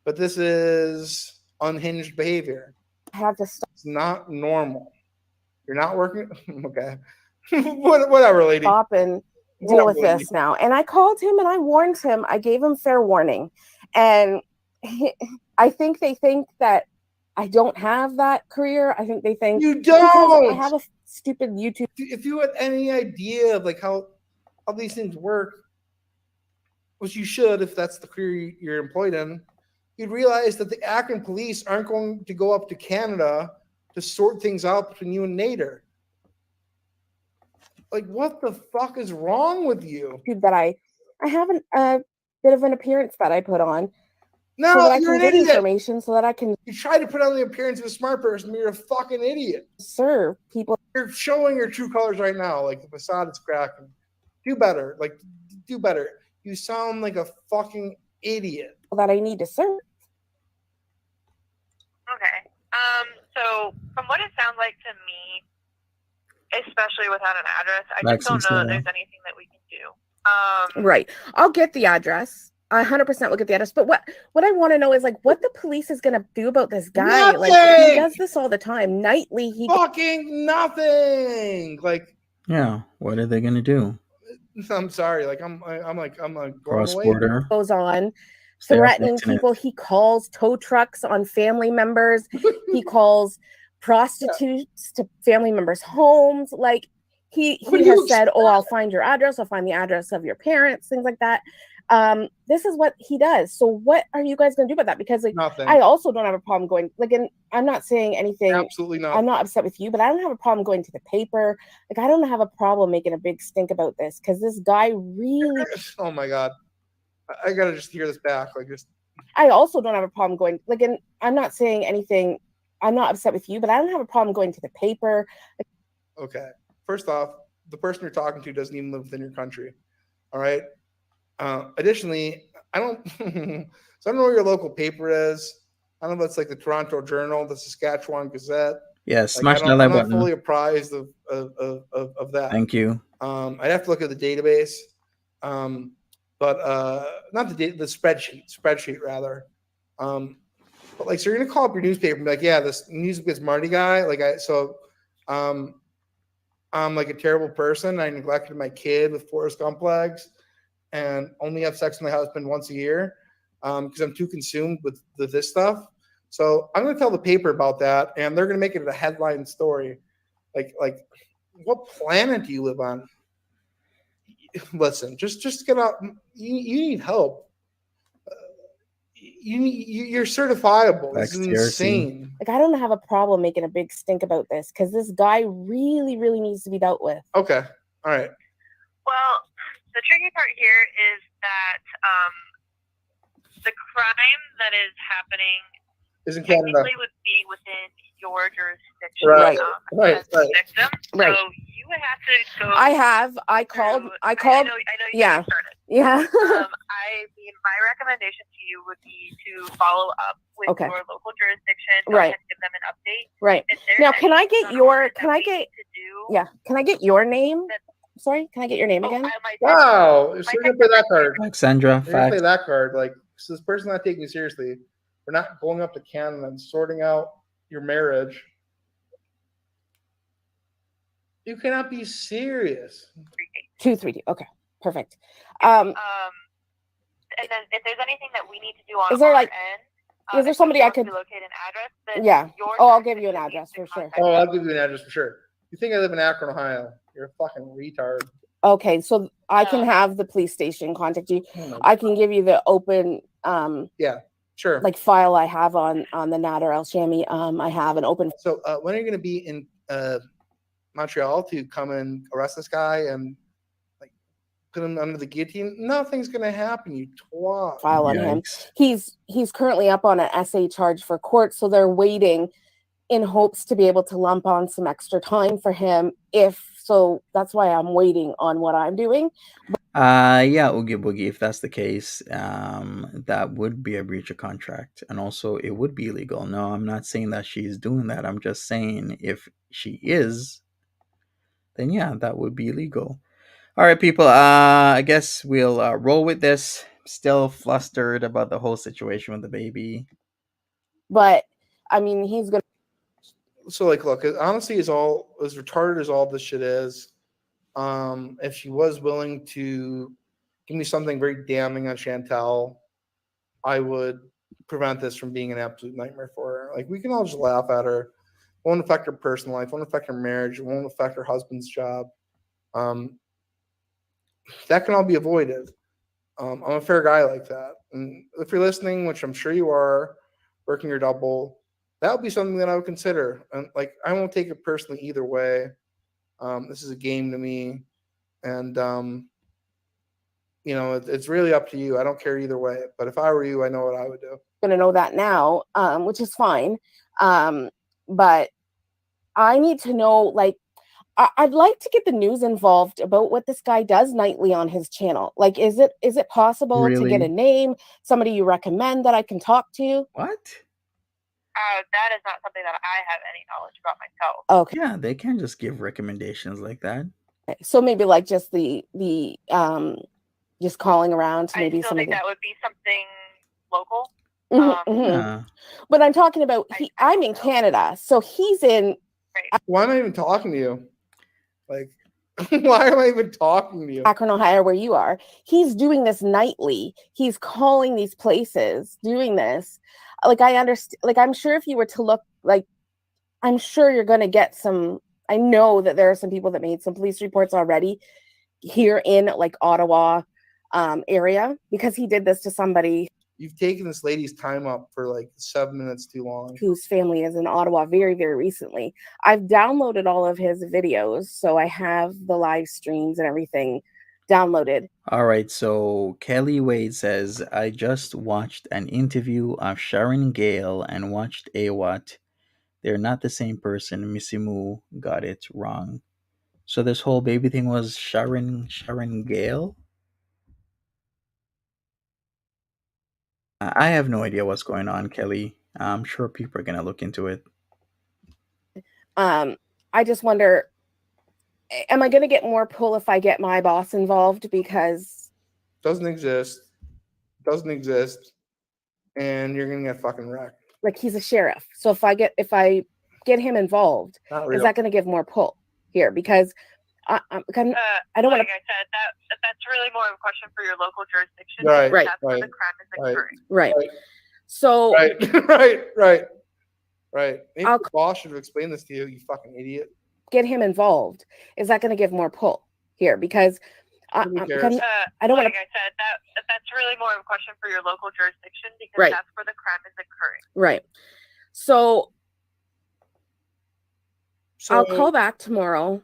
but this is unhinged behavior. I have to stop. It's not normal. You're not working. Okay. Whatever, lady. Stop and deal with this now. And I called him and I warned him. I gave him fair warning. And I think they think that I don't have that career. I think they think you don't. I have a stupid YouTube. If you had any idea of like how these things work, which you should if that's the career you're employed in, you'd realize that the Akron Police aren't going to go up to Canada to sort things out between you and Nader. Like, what the fuck is wrong with you? That I have a bit of an appearance that I put on. No, so that you're I an can idiot. Get information so that I can. You try to put on the appearance of a smart person, but you're a fucking idiot. Serve people. You're showing your true colors right now. Like the facade is cracking. Do better. Like, do better. You sound like a fucking idiot. That I need to serve. Okay. So from what it sounds like to me, especially without an address, I just don't know that there's anything that we can do. Right. I'll get the address. 100% will get the address. But what I want to know is like what the police is gonna do about this guy. Nothing! Like he does this all the time. Nightly he fucking nothing. Like, yeah, what are they gonna do? I'm sorry. Like I'm like cross border goes on. Threatening people. He calls tow trucks on family members. He calls prostitutes to family members' homes. Like he has said, "Oh, I'll find your address. I'll find the address of your parents." Things like that. This is what he does. So what are you guys going to do about that? Because like, nothing. I also don't have a problem going. Like, and I'm not saying anything. Absolutely not. I'm not upset with you, but I don't have a problem going to the paper. Like, I don't have a problem making a big stink about this because this guy really. Oh my god. I gotta just hear this back. Like, just. I also don't have a problem going. Like, and I'm not saying anything. I'm not upset with you, but I don't have a problem going to the paper. Okay. First off, the person you're talking to doesn't even live within your country. All right. Additionally, I don't. So I don't know where your local paper is. I don't know if it's like the Toronto Journal, the Saskatchewan Gazette. Yeah, smash that like button. I'm not fully apprised of that. Thank you. I'd have to look at the database. But not the spreadsheet rather. But like, so you're gonna call up your newspaper and be like, yeah, this news against Marty guy. Like, I'm like a terrible person. I neglected my kid with Forrest Gump legs, and only have sex with my husband once a year because I'm too consumed with this stuff. So I'm gonna tell the paper about that, and they're gonna make it a headline story. Like, what planet do you live on? Listen, just get out. You need help. You're certifiable. It's insane. Like, I don't have a problem making a big stink about this because this guy really, really needs to be dealt with. Okay. All right. Well, the tricky part here is that the crime that is happening isn't Canada. Would be within your jurisdiction. Right. As the victim. Right. So you would have to go. I called. I know you yeah. started. Yeah. I mean, my recommendation to you would be to follow up with your local jurisdiction. Right. And give them an update. Right. Now, can I get your? Can I get? Yeah. Can I get your name? Sorry. Can I get your name again? Wow. So you're gonna play that card, Alexandra. You're gonna play that card. Like, so this person's not taking you seriously. We're not going up to Canada and sorting out your marriage. You cannot be serious. 232. Okay, perfect. And then if there's anything that we need to do on is there our like, end, is there somebody I could locate an address? Then yeah. Oh, I'll give you an address for sure. Oh, I'll give you an address for sure. You think I live in Akron, Ohio? You're a fucking retard. Okay, so I can have the police station contact you. I can give you the open yeah, sure. Like file I have on the Nader Elshamy. I have an open. So when are you going to be in Montreal to come and arrest this guy and like put him under the guillotine? Nothing's going to happen, you twat. File on him. He's currently up on an SA charge for court, so they're waiting in hopes to be able to lump on some extra time for him. So that's why I'm waiting on what I'm doing. But Yeah, Oogie Boogie. If that's the case, that would be a breach of contract, and also it would be illegal. No, I'm not saying that she's doing that. I'm just saying if she is, then yeah, that would be illegal. All right, people. I guess we'll roll with this. Still flustered about the whole situation with the baby. But I mean, he's gonna. So like, look, honestly, as retarded as all this shit is, if she was willing to give me something very damning on Chantel, I would prevent this from being an absolute nightmare for her. Like, we can all just laugh at her. It won't affect her personal life, won't affect her marriage, it won't affect her husband's job. That can all be avoided. I'm a fair guy like that. And if you're listening, which I'm sure you are, working your double, that would be something that I would consider. And like, I won't take it personally either way. This is a game to me. And, it's really up to you. I don't care either way. But if I were you, I know what I would do. Going to know that now, which is fine. But I need to know, like, I'd like to get the news involved about what this guy does nightly on his channel. Like, is it possible to get a name, somebody you recommend that I can talk to? What? That is not something that I have any knowledge about myself. Okay. Yeah, they can't just give recommendations like that. So maybe like just the just calling around to maybe I still think that would be something local. Yeah. But I'm talking about I'm in Canada, so he's in. Why am I even talking to you? Like, why am I even talking to you? Akron, Ohio, where you are. He's doing this nightly. He's calling these places, doing this. Like, I understand. Like, I'm sure if you were to look, like, I'm sure you're going to get some. I know that there are some people that made some police reports already here in like Ottawa area because he did this to somebody. You've taken this lady's time up for like 7 minutes too long. Whose family is in Ottawa very, very recently. I've downloaded all of his videos, so I have the live streams and everything downloaded. All right, so Kelly Wade says, I just watched an interview of Sharon Gale and watched AWAT. They're not the same person. Missy Moo got it wrong. So this whole baby thing was Sharon Gale? I have no idea what's going on, Kelly. I'm sure people are going to look into it. I just wonder, am I going to get more pull if I get my boss involved? Because doesn't exist, and you're going to get fucking wrecked. Like, he's a sheriff, so if I get him involved, is that going to give more pull here? Because I don't want to. Like I said, that's really more of a question for your local jurisdiction. Right. That's where the crime is occurring. Right. So. Right. Maybe the boss should have explained this to you, you fucking idiot. Get him involved. Is that going to give more pull here? Because I don't want to. Like I said, that's really more of a question for your local jurisdiction because that's where the crime is occurring. Right. So I'll call back tomorrow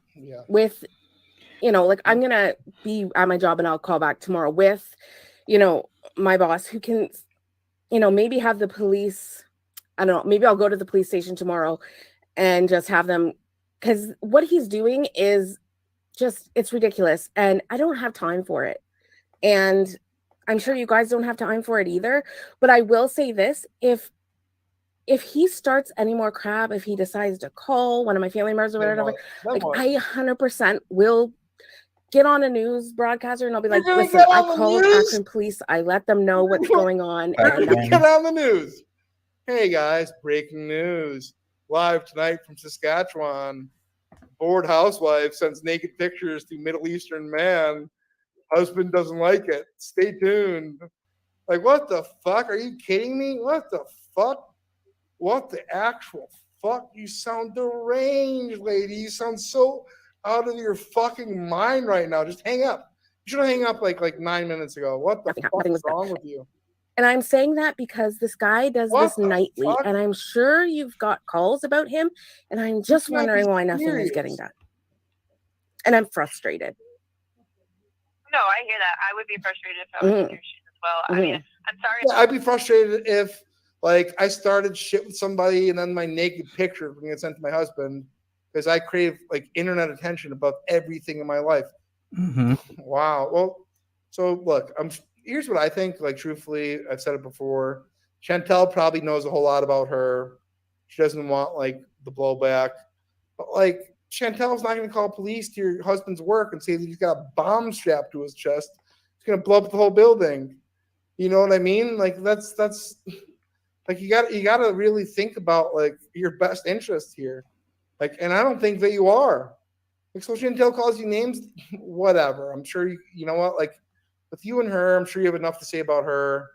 with, like, I'm going to be at my job and I'll call back tomorrow with, my boss who can, maybe have the police. I don't know. Maybe I'll go to the police station tomorrow and just have them, because what he's doing is just, it's ridiculous. And I don't have time for it. And I'm sure you guys don't have time for it either. But I will say this, if he starts any more crap, if he decides to call one of my family members or whatever, I 100% will get on a news broadcaster and I'll be like, listen, I called Akron Police. I let them know what's going on. Get on the news. Hey guys, breaking news. Live tonight from Saskatchewan. Bored housewife sends naked pictures to Middle Eastern man. Husband doesn't like it. Stay tuned. Like, what the fuck? Are you kidding me? What the fuck? What the actual fuck? You sound deranged, lady. You sound so out of your fucking mind right now. Just hang up. You should have hung up like 9 minutes ago. What the fuck is wrong with you? And I'm saying that because this guy does this nightly, and I'm sure you've got calls about him, and I'm just wondering why nothing is getting done. And I'm frustrated. No, I hear that. I would be frustrated if I was in your shoes as well. I mean, I'm sorry. Yeah, I'd be frustrated if, like, I started shit with somebody and then my naked picture would get sent to my husband because I crave, like, internet attention about everything in my life. Mm-hmm. Wow. Well, So look, here's what I think. Like truthfully, I've said it before. Chantel probably knows a whole lot about her. She doesn't want like the blowback, but like Chantel's not going to call police to your husband's work and say that he's got a bomb strapped to his chest. It's going to blow up the whole building. You know what I mean? Like that's like you got to really think about like your best interest here. Like, and I don't think that you are. Like, so Chantel calls you names, whatever. I'm sure you know what, like with you and her, I'm sure you have enough to say about her,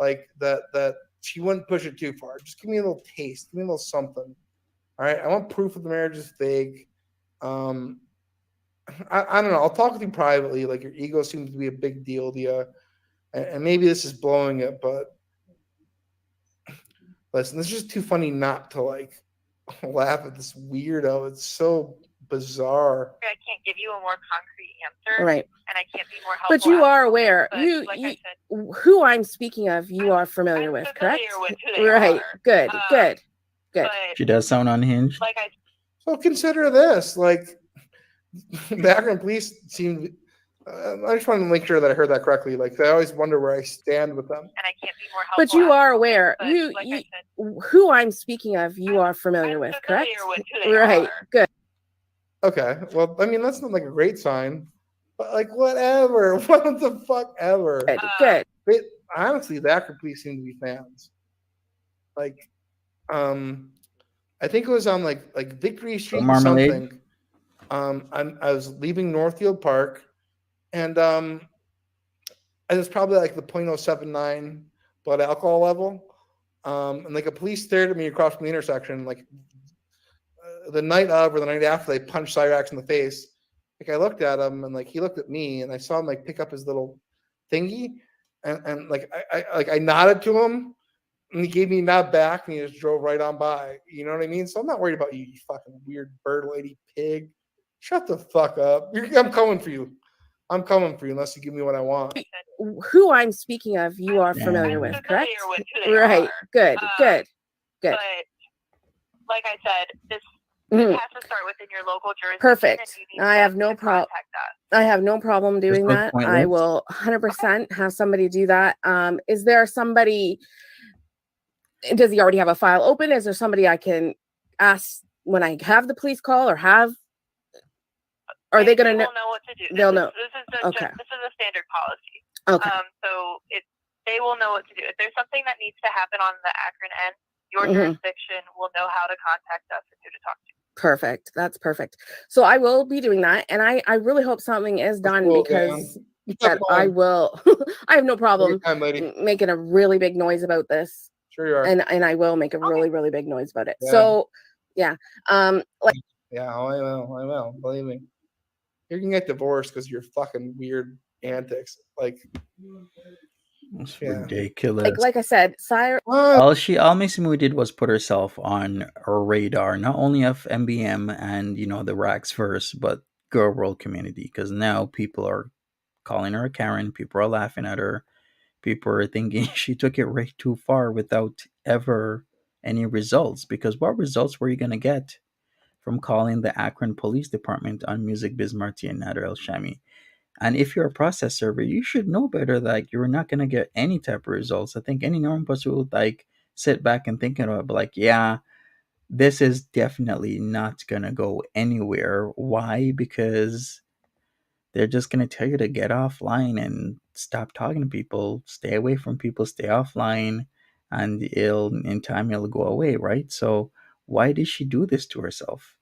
like that she wouldn't push it too far. Just give me a little taste, give me a little something. All right, I want proof that the marriage is fake. I don't know. I'll talk with you privately. Like your ego seems to be a big deal to you, and maybe this is blowing it, but listen, this is just too funny not to like laugh at this weirdo. It's so bizarre. I can't give you a more concrete answer, Right. and I can't be more helpful. But you are aware. But You, like you I said, who I'm speaking of, you are familiar with, correct? with who they Right. are. Good. Good. Good. But She does sound unhinged. like I So consider this. Like the Akron Police seem. I just want to make sure that I heard that correctly. Like I always wonder where I stand with them. and I can't be more helpful. But you are aware. But You, like you I said, who I'm speaking of, you are familiar with, correct? with who they Right. are. Good. Okay. Well, I mean that's not like a great sign, but like whatever. What the fuck ever. Good. Good. But honestly, the Akron Police seem to be fans. Like, I think it was on like Victory Street or Marmalade? something. I was leaving Northfield Park, and it was probably like the 0.079 blood alcohol level. And like a police stared at me across from the intersection, like the night of or the night after they punched Cyrax in the face. Like I looked at him and like he looked at me and I saw him like pick up his little thingy and like I nodded to him and he gave me a nod back and he just drove right on by. You know what I mean? So I'm not worried about you, you fucking weird bird lady pig. Shut the fuck up. I'm coming for you. I'm coming for you unless you give me what I want. Who I'm speaking of, you are familiar with, correct? with who they Right. are. Good. Good. Good. But like I said, this Mhm. has to start within your local jurisdiction. Perfect. And you need I have no to problem. contact us. I have no problem doing no that. point I left. will 100% have somebody do that. Is there somebody? Does he already have a file open? Is there somebody I can ask when I have the police call or have? Are they going to know? Know what to do. They'll know. This is Okay. This is a standard policy. Okay. So they will know what to do. If there's something that needs to happen on the Akron end, your Mhm. jurisdiction will know how to contact us and who to talk to. Perfect. That's perfect. So I will be doing that, and I really hope something is done cool, because man. that I will. I have no problem Anytime, lady. making a really big noise about this, Sure you are. and I will make a really big noise about it. Yeah. So yeah, like Yeah, I will. Believe me. You can get divorced because of your fucking weird antics. Like, It's yeah. ridiculous. like I said, Sire. All Missy Moo did was put herself on a radar, not only of MBM and the Rags First, but girl world community. Because now people are calling her a Karen. People are laughing at her. People are thinking she took it right too far without ever any results. Because what results were you gonna get from calling the Akron Police Department on Music Biz Marty and Nader Elshamy? And if you're a process server, you should know better that you're not going to get any type of results. I think any normal person would like sit back and think about it, but like, yeah, this is definitely not going to go anywhere. Why? Because they're just going to tell you to get offline and stop talking to people, stay away from people, stay offline, and in time it'll go away, right? So why did she do this to herself?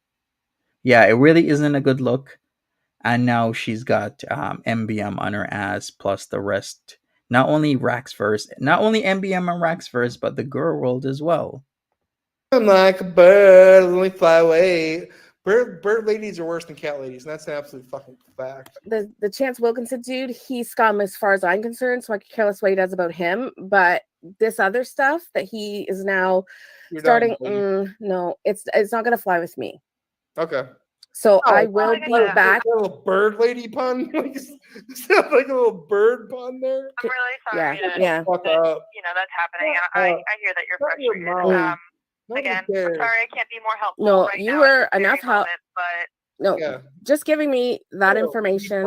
Yeah, it really isn't a good look. And now she's got MBM on her ass, plus the rest. Not only Rax First, not only MBM and Rax First, but the girl world as well. I'm like a bird, let me fly away. Bird ladies are worse than cat ladies, and that's an absolute fucking fact. The Chance Wilkinson dude, he's scum as far as I'm concerned, so I could care less what he does about him. But this other stuff that he is now starting, no, it's not gonna fly with me. Okay. So I will be back. A little bird lady pun, like a little bird pun there. I'm really sorry. Yeah. Fuck up. That's happening. I hear that you're frustrated. Again, I'm sorry I can't be more helpful. No, right you now were at this very enough help. moment, but No, just giving me that information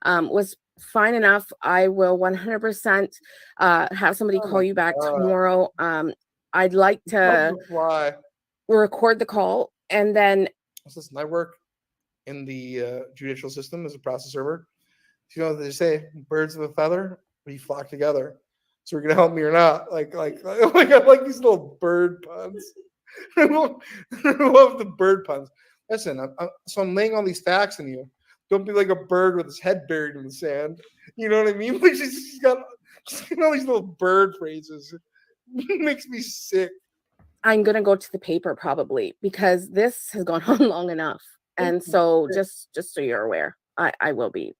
was fine enough. I will 100% have somebody Oh call my you back God. tomorrow. I'd like to Why? record the call and then Listen, I work in the judicial system as a process server. You know what they say? Birds of a feather, we flock together. So, we're gonna help me or not? Like I like these little bird puns. I love the bird puns. Listen, I'm laying all these facts in you. Don't be like a bird with his head buried in the sand. You know what I mean? Like she's got all these little bird phrases. It makes me sick. I'm gonna go to the paper probably because this has gone on long enough. And so just so you're aware, I will be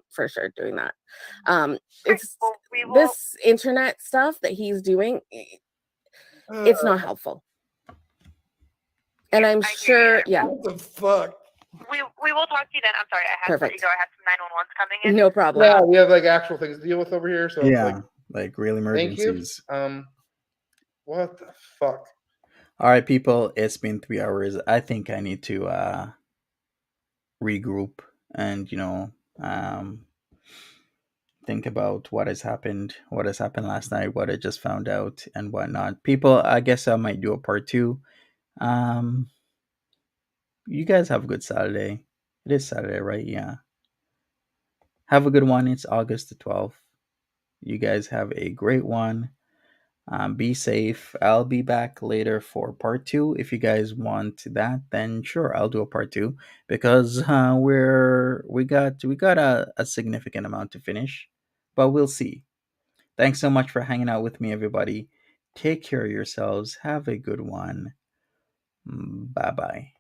for sure doing that. It's this internet stuff that he's doing, it's not helpful. And I'm sure, yeah. What the fuck? We will talk to you then. I'm sorry, I have to let you Perfect. go. I have some 911s coming in. No problem. Yeah, we have like actual things to deal with over here. So Yeah, like real thank you. emergencies. What the fuck? All right, people, it's been 3 hours. I think I need to regroup and think about what has happened last night, what I just found out, and whatnot. People, I guess I might do a part two. You guys have a good Saturday. It is Saturday, right? Yeah. Have a good one. It's August the 12th. You guys have a great one. Be safe. I'll be back later for part two. If you guys want that, then sure, I'll do a part two because we got a significant amount to finish, but we'll see. Thanks so much for hanging out with me, everybody. Take care of yourselves. Have a good one. Bye bye.